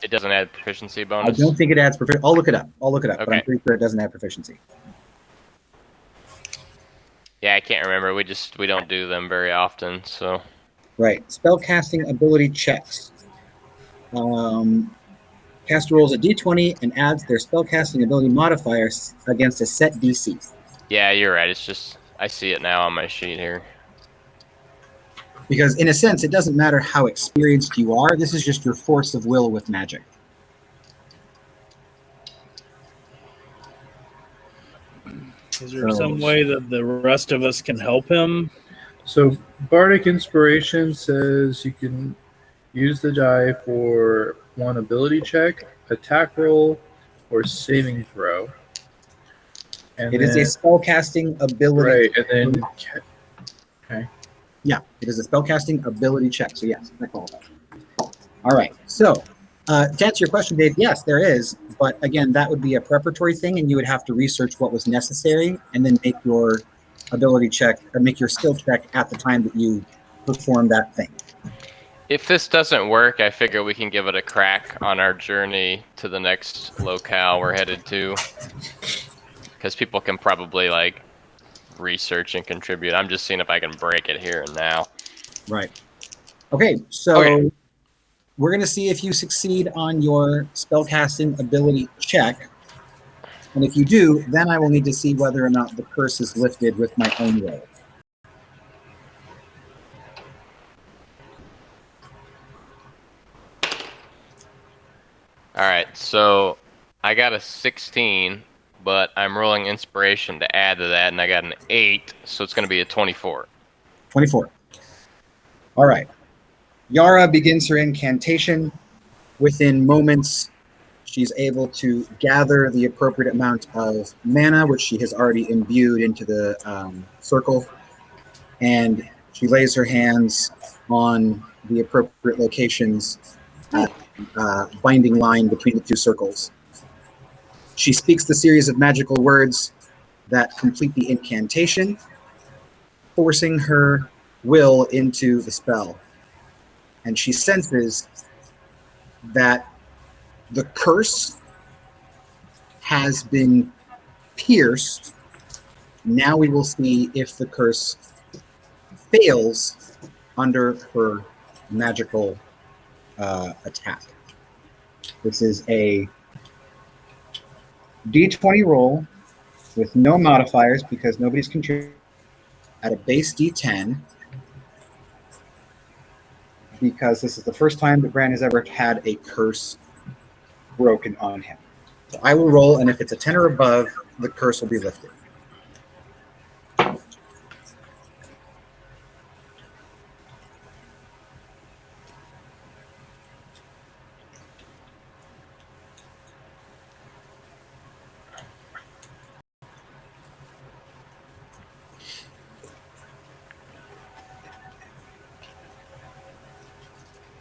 it doesn't add proficiency I bonus. don't think it adds proficiency. I'll look it up, but I'm Okay. pretty sure it doesn't add proficiency. Yeah, I can't remember. We don't do them very often, so. Right. Spellcasting ability checks. Caster rolls a D20 and adds their spellcasting ability modifier against a set DC. Yeah, you're right. It's just I see it now on my sheet here. Because in a sense, it doesn't matter how experienced you are. This is just your force of will with magic. Is there some way that the rest of us can help him? So Bardic Inspiration says you can use the die for one ability check, attack roll, or saving throw. And It is a spellcasting ability. Right, and then okay. Yeah, it is a spellcasting ability check. So yes, I qualify. All right. So to answer your question, Dave, yes, there is. But again, that would be a preparatory thing, and you would have to research what was necessary and then make your ability check or make your skill check at the time that you perform that thing. If this doesn't work, I figure we can give it a crack on our journey to the next locale we're headed to. Because people can probably, like, research and contribute. I'm just seeing if I can break it here and now. Right. Okay, so we're going to see if you succeed on your spellcasting ability check. And if you do, then I will need to see whether or not the curse is lifted with my own roll. Alright, so I got a 16, but I'm rolling inspiration to add to that, and I got an 8, so it's going to be a 24. 24. All right. Yara begins her incantation. Within moments, she's able to gather the appropriate amount of mana, which she has already imbued into the circle. And she lays her hands on the appropriate locations, binding line between the two circles. She speaks the series of magical words that complete the incantation, forcing her will into the spell. And she senses that the curse has been pierced. Now we will see if the curse fails under her magical attack. This is a D20 roll with no modifiers because nobody's contributed, at a base D10, because this is the first time that Bran has ever had a curse broken on him. So I will roll, and if it's a 10 or above, the curse will be lifted.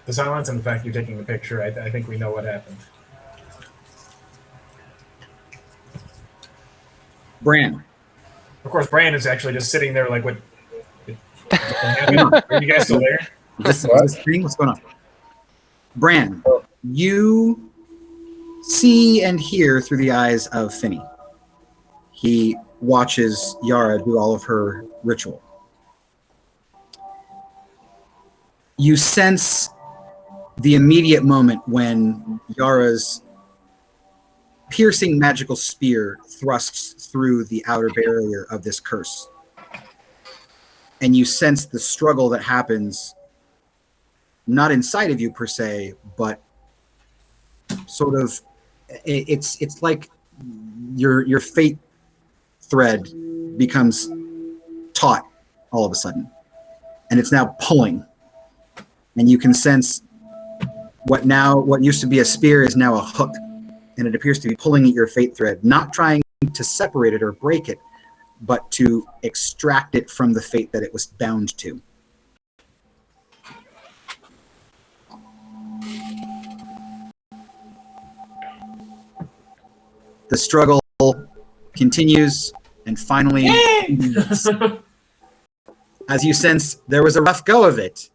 The silence and the fact you're taking a picture, I think we know what happened. Bran. Of course, Bran is actually just sitting there like, what? Are you guys still there? Is this thing? What's going on? Bran, you see and hear through the eyes of Finney. He watches Yara do all of her ritual. You sense the immediate moment when Yara's piercing magical spear thrusts through the outer barrier of this curse. And you sense the struggle that happens not inside of you per se, but sort of it's like your fate thread becomes taut all of a sudden, and it's now pulling, and you can sense what used to be a spear is now a hook, and it appears to be pulling at your fate thread, not trying to separate it or break it, but to extract it from the fate that it was bound to. The struggle continues, and finally, as you sense, there was a rough go of it,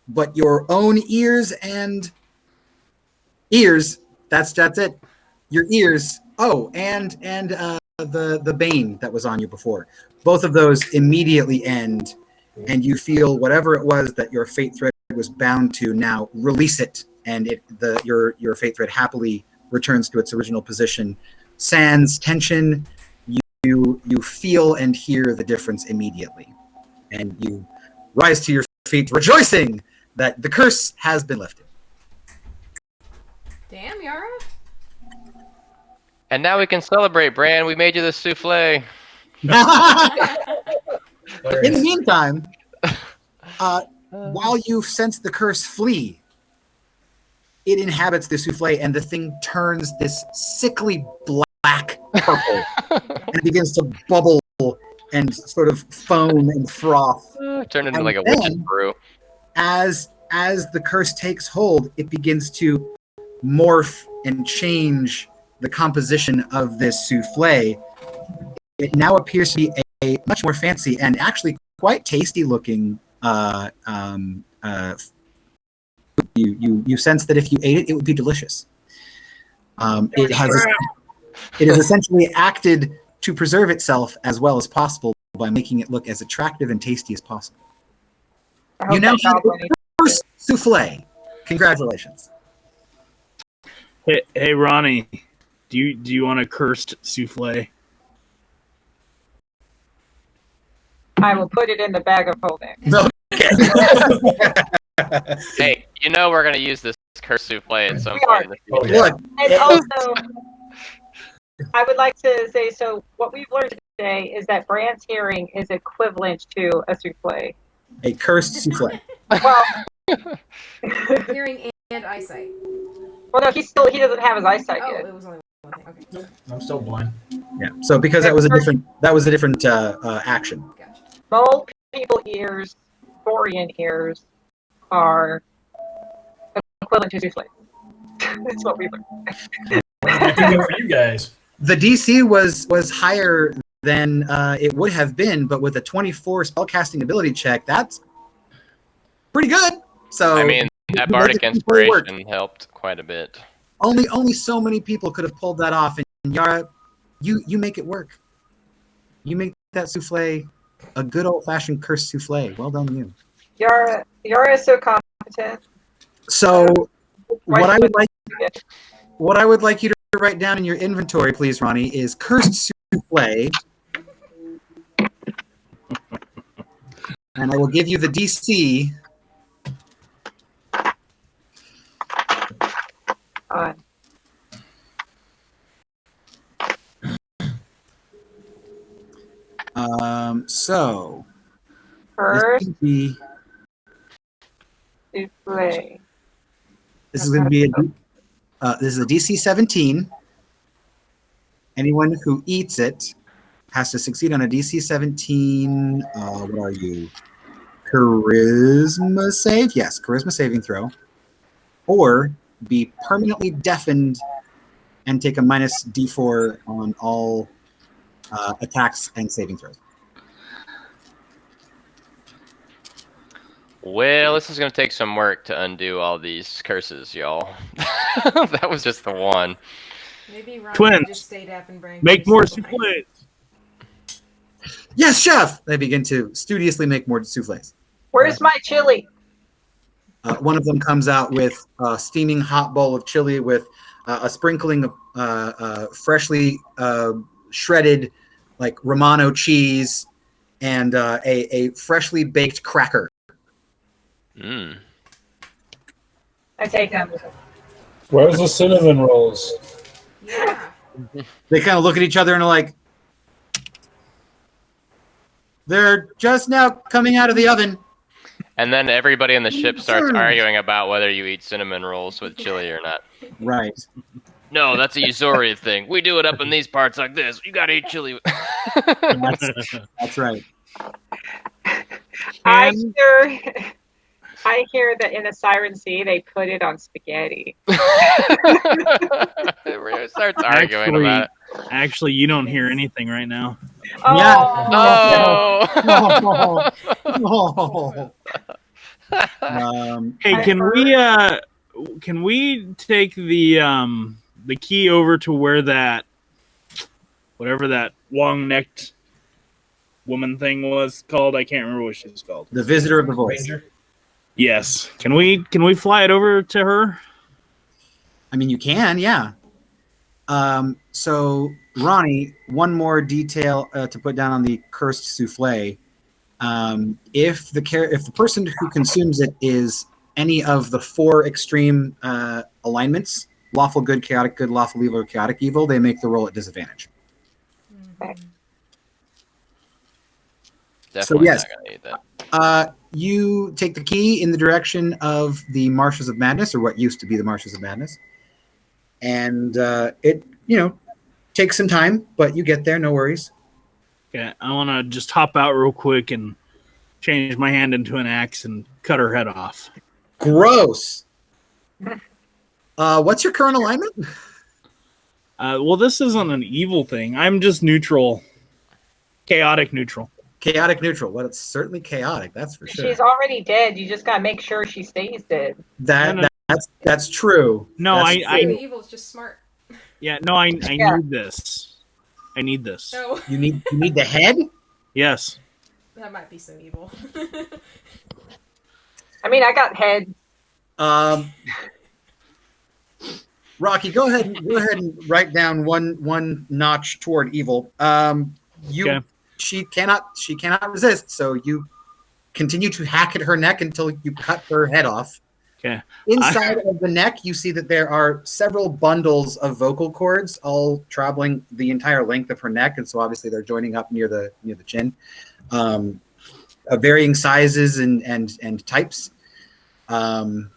but your own ears, that's it. Your ears, and the bane that was on you before. Both of those immediately end, and you feel whatever it was that your fate thread was bound to now release it, and your fate thread happily returns to its original position. Sans tension, you feel and hear the difference immediately, and you rise to your feet rejoicing that the curse has been lifted. Damn, Yara. And now we can celebrate, Bran. We made you the souffle. In the meantime, while you sense the curse flee, it inhabits the souffle, and the thing turns this sickly black purple, and it begins to bubble and sort of foam and froth. Turned into And like a then, witch's brew. As the curse takes hold, it begins to morph and change the composition of this souffle. It now appears to be a much more fancy and actually quite tasty looking you sense that if you ate it, it would be delicious. It has essentially acted to preserve itself as well as possible by making it look as attractive and tasty as possible. You now have the first souffle. Congratulations. Hey, Ronnie, do you want a cursed souffle? I will put it in the bag of holding. Okay. Hey, we're going to use this curse souffle at some We point are. in the future. Look, And also, I would like to say, so what we've learned today is that Bran's hearing is equivalent to a souffle. a cursed souffle. Well, Hearing and eyesight. well, no, he doesn't have his eyesight Oh, yet. it was only one thing. Okay. I'm still blind. Yeah. So because that was a different action. Gotcha. Mole people ears, Borean ears are equivalent to souffle. That's what we learned. I think good for you guys. The DC was higher than it would have been, but with a 24 spellcasting ability check, that's pretty good. So I mean, that bardic inspiration helped quite a bit. Only so many people could have pulled that off, and Yara, you make it work. You make that souffle a good old-fashioned cursed souffle. Well done, you. Yara is so competent. So what I would like you to write down in your inventory, please, Ronnie, is cursed souffle. And I will give you the DC. So First this souffle. is going to be this is a DC 17. Anyone who eats it has to succeed on a DC 17. What are you? Charisma save? Yes, charisma saving throw. Or be permanently deafened and take a minus D4 on all attacks and saving throws. Well, this is going to take some work to undo all these curses, y'all. That was just the one. Maybe Ron Twins. just stay deaf and bring Make more souffles. Yes, chef! They begin to studiously make more souffles. Where's my chili? One of them comes out with a steaming hot bowl of chili with a sprinkling of freshly shredded, like Romano cheese, and a freshly baked cracker. Mm. I take them. Where's the cinnamon rolls? Yeah. They kind of look at each other and are like, they're just now coming out of the oven. And then everybody in the ship starts arguing about whether you eat cinnamon rolls with chili or not. Right. No, that's a Uzorian thing. We do it up in these parts like this. You gotta eat chili. That's right. I hear that in the Siren Sea they put it on spaghetti. It starts arguing about it. Actually, you don't hear anything right now. Oh, Oh. Hey, can we take the key over to where that whatever that long-necked woman thing was called? I can't remember what she was called. The Visitor of the Voice. Ranger. Yes. Can we fly it over to her? I mean, you can, yeah. So, Ronnie, one more detail to put down on the cursed souffle. If the person who consumes it is any of the 4 extreme alignments, lawful good, chaotic good, lawful evil, or chaotic evil, they make the roll at disadvantage. Definitely yes. not gonna eat that. You take the key in the direction of the Marshes of Madness, or what used to be the Marshes of Madness. And it, takes some time, but you get there, no worries. Okay, I want to just hop out real quick and change my hand into an axe and cut her head off. Gross. What's your current alignment? Well, this isn't an evil thing. I'm just neutral. Chaotic neutral. Chaotic neutral. Well, it's certainly chaotic, that's for sure. she's already dead. You just gotta make sure she stays dead. That's true. No, That's The evil is just smart. Yeah, no, I need this. I need this. No, You need the head? Yes. that might be some evil. I mean, I got head. Rocky, go ahead and write down one notch toward evil. Okay. She cannot resist, so you continue to hack at her neck until you cut her head off. Okay. Inside of the neck, you see that there are several bundles of vocal cords, all traveling the entire length of her neck, and so obviously they're joining up near the chin, of varying sizes and types. And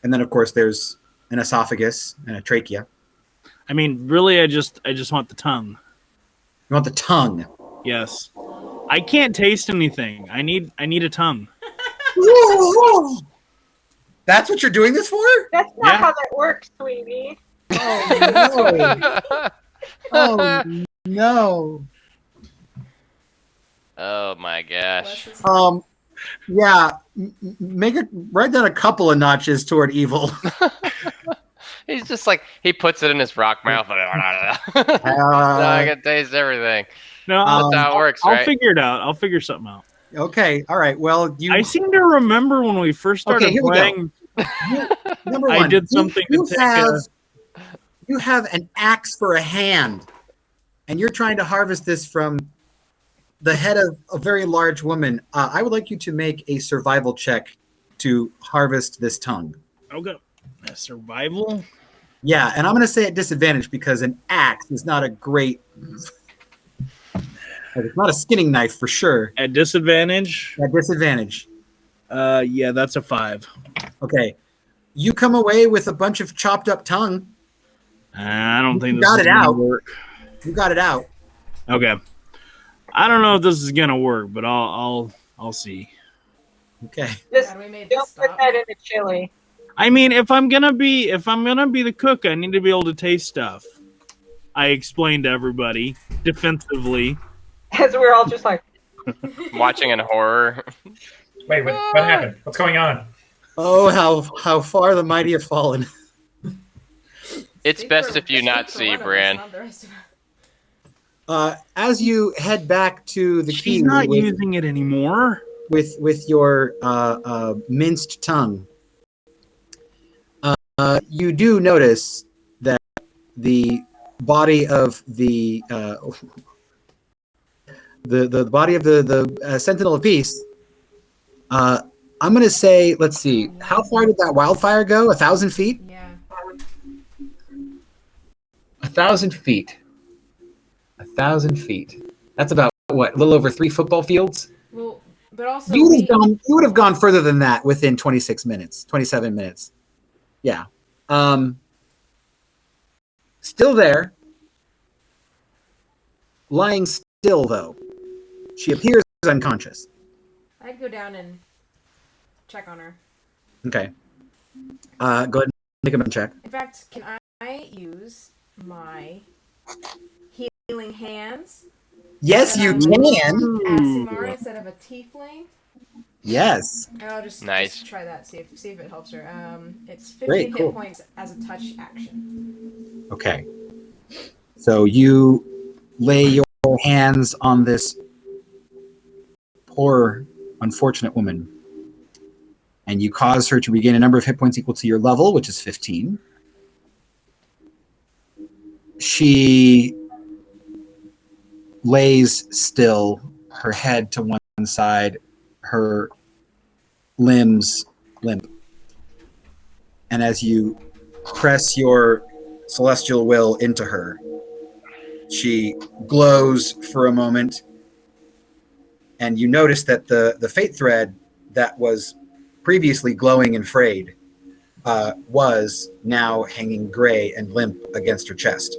then of course there's an esophagus and a trachea. I mean, really, I just want the tongue. You want the tongue? Yes. I can't taste anything. I need a tongue. That's what you're doing this for? That's not Yeah. how that works, sweetie. Oh no! Oh no! Oh my gosh. Yeah. Write down a couple of notches toward evil. He's just like, he puts it in his rock mouth. Now I can taste everything. No, That's how it works, I'll right? figure it out. I'll figure something out. Okay. All right. Well, I seem to remember when we first started here we go. playing. Number one, I did something You to take you have an axe for a hand, and you're trying to harvest this from the head of a very large woman. I would like you to make a survival check to harvest this tongue. Okay. Survival? Yeah, and I'm going to say at disadvantage because an axe is not a great. It's not a skinning knife for sure. At disadvantage? At disadvantage. Yeah, that's a 5. Okay. You come away with a bunch of chopped up tongue. I don't think You this got is it gonna out. work. You got it out. Okay. I don't know if this is gonna work, but I'll see. Okay. Just How do we make this don't put stop? that in the chili. I mean, if I'm gonna be the cook, I need to be able to taste stuff. I explained to everybody defensively. As we're all just like, Watching in horror. Wait, what happened? What's going on? Oh, how far the mighty have fallen. It's Speak best for- if you not speak for see, one of us, Bran. not the rest of us. As you head back to the She's key not using it anymore. with your minced tongue, you do notice that the body of the body of the Sentinel of Peace. I'm going to say, let's see, how far did that wildfire go? 1,000 feet? Yeah. 1,000 feet. 1,000 feet. That's about what? A little over 3 football fields. Well, but also You would have gone further than that within 26 minutes, 27 minutes. Yeah. Still there. Lying still, though. She appears unconscious. I'd go down and check on her. Okay. Go ahead and make a medicine check. In fact, can I use my healing hands? Yes, you can. Asimar instead of a tiefling. Yes. I'll just try that. See if it helps her. It's 15 hit points as a touch action. Okay. So you lay your hands on this poor, unfortunate woman, and you cause her to regain a number of hit points equal to your level, which is 15. She lays still, her head to one side, her limbs limp. And as you press your celestial will into her, she glows for a moment, and you notice that the fate thread that was previously glowing and frayed was now hanging gray and limp against her chest.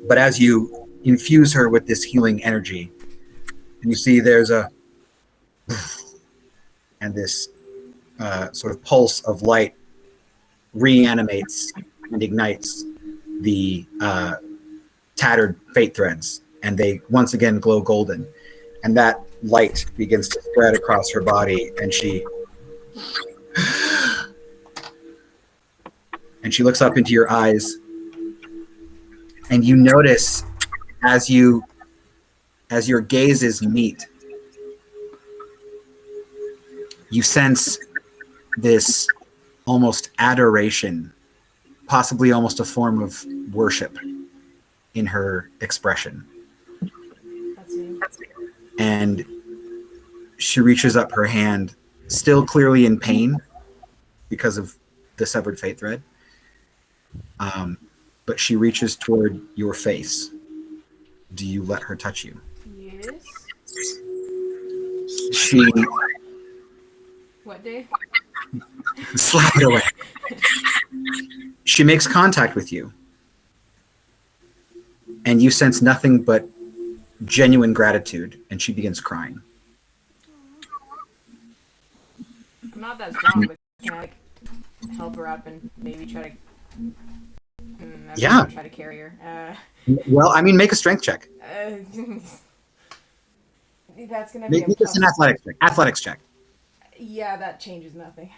But as you infuse her with this healing energy, you see there's a and this sort of pulse of light reanimates and ignites the tattered fate threads, and they once again glow golden. And that light begins to spread across her body, and she looks up into your eyes, and you notice as your gazes meet, you sense this almost adoration, possibly almost a form of worship in her expression. That's me. And she reaches up her hand, still clearly in pain because of the severed fate thread. But she reaches toward your face. Do you let her touch you? Yes. She What day? slap it away. She makes contact with you, and you sense nothing but genuine gratitude, and she begins crying. I'm not that strong, but can I help her up and maybe try to? Yeah. Try to carry her. Well, I mean, make a strength check. That's gonna be Make this an athletics check. Athletics check. Yeah, that changes nothing.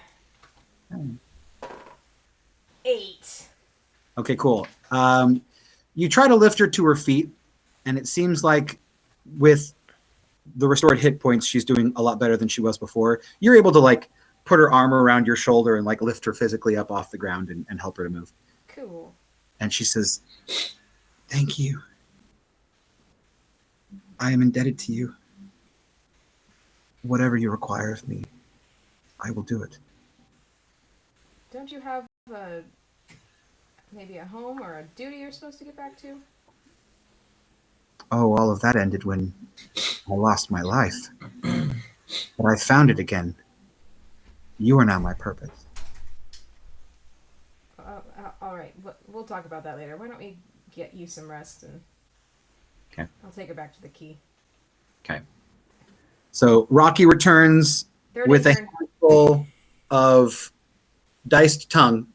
8. Okay, cool. You try to lift her to her feet, and it seems like with the restored hit points, she's doing a lot better than she was before. You're able to put her arm around your shoulder and lift her physically up off the ground and help her to move. Cool. And she says, "Thank you. I am indebted to you. Whatever you require of me, I will do it." Don't you have maybe a home or a duty you're supposed to get back to? Oh, all of that ended when I lost my life. But I found it again. You are now my purpose. All right, we'll talk about that later. Why don't we get you some rest, and Okay. I'll take her back to the key. Okay. So Rocky returns with a handful of diced tongue,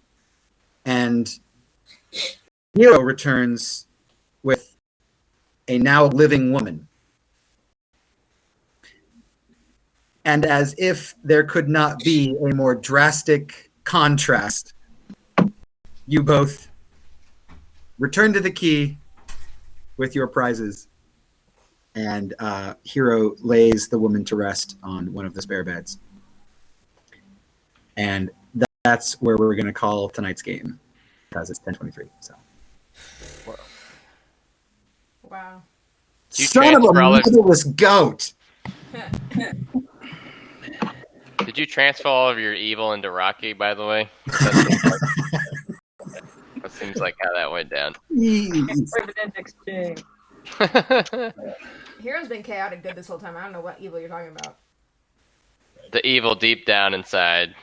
and Hero returns with a now living woman. And as if there could not be a more drastic contrast, you both return to the key with your prizes, and Hero lays the woman to rest on one of the spare beds. And that's where we're going to call tonight's game, because it's 10:23. So. Wow. Son of a motherless goat! Did you transfer all of your evil into Rocky, by the way? That Seems like how that went down. President exchange. Hero's been chaotic good this whole time. I don't know what evil you're talking about. The evil deep down inside.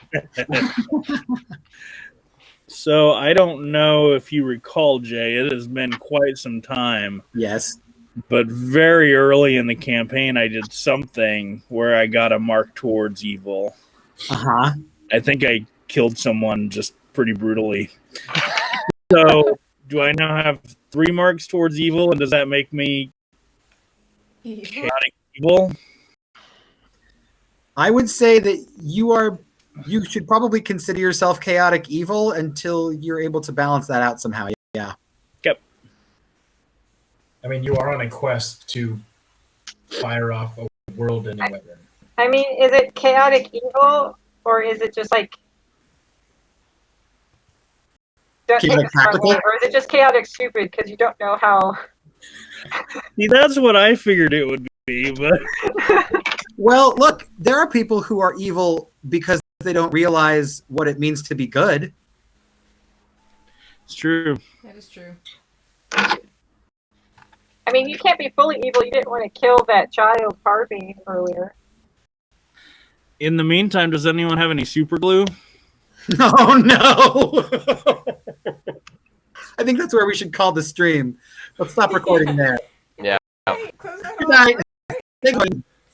So I don't know if you recall, Jay. It has been quite some time. Yes. But very early in the campaign, I did something where I got a mark towards evil. Uh-huh. I think I killed someone just pretty brutally. So, do I now have 3 marks towards evil, and does that make me chaotic evil? I would say that you should probably consider yourself chaotic evil until you're able to balance that out somehow. Yeah. Yep. I mean, you are on a quest to fire off a world-ending weapon. I mean, is it chaotic evil, or is it just like... Don't Keep take it this the wrong practical? way, or is it just chaotic stupid because you don't know how... See, that's what I figured it would be, but... Well, look, there are people who are evil because they don't realize what it means to be good. It's true. That is true. I mean, you can't be fully evil. You didn't want to kill that child Harvey earlier. In the meantime, does anyone have any super glue? Oh, no! I think that's where we should call the stream. Let's stop recording there. Yeah. Hey, close that Good off. night. Thank you.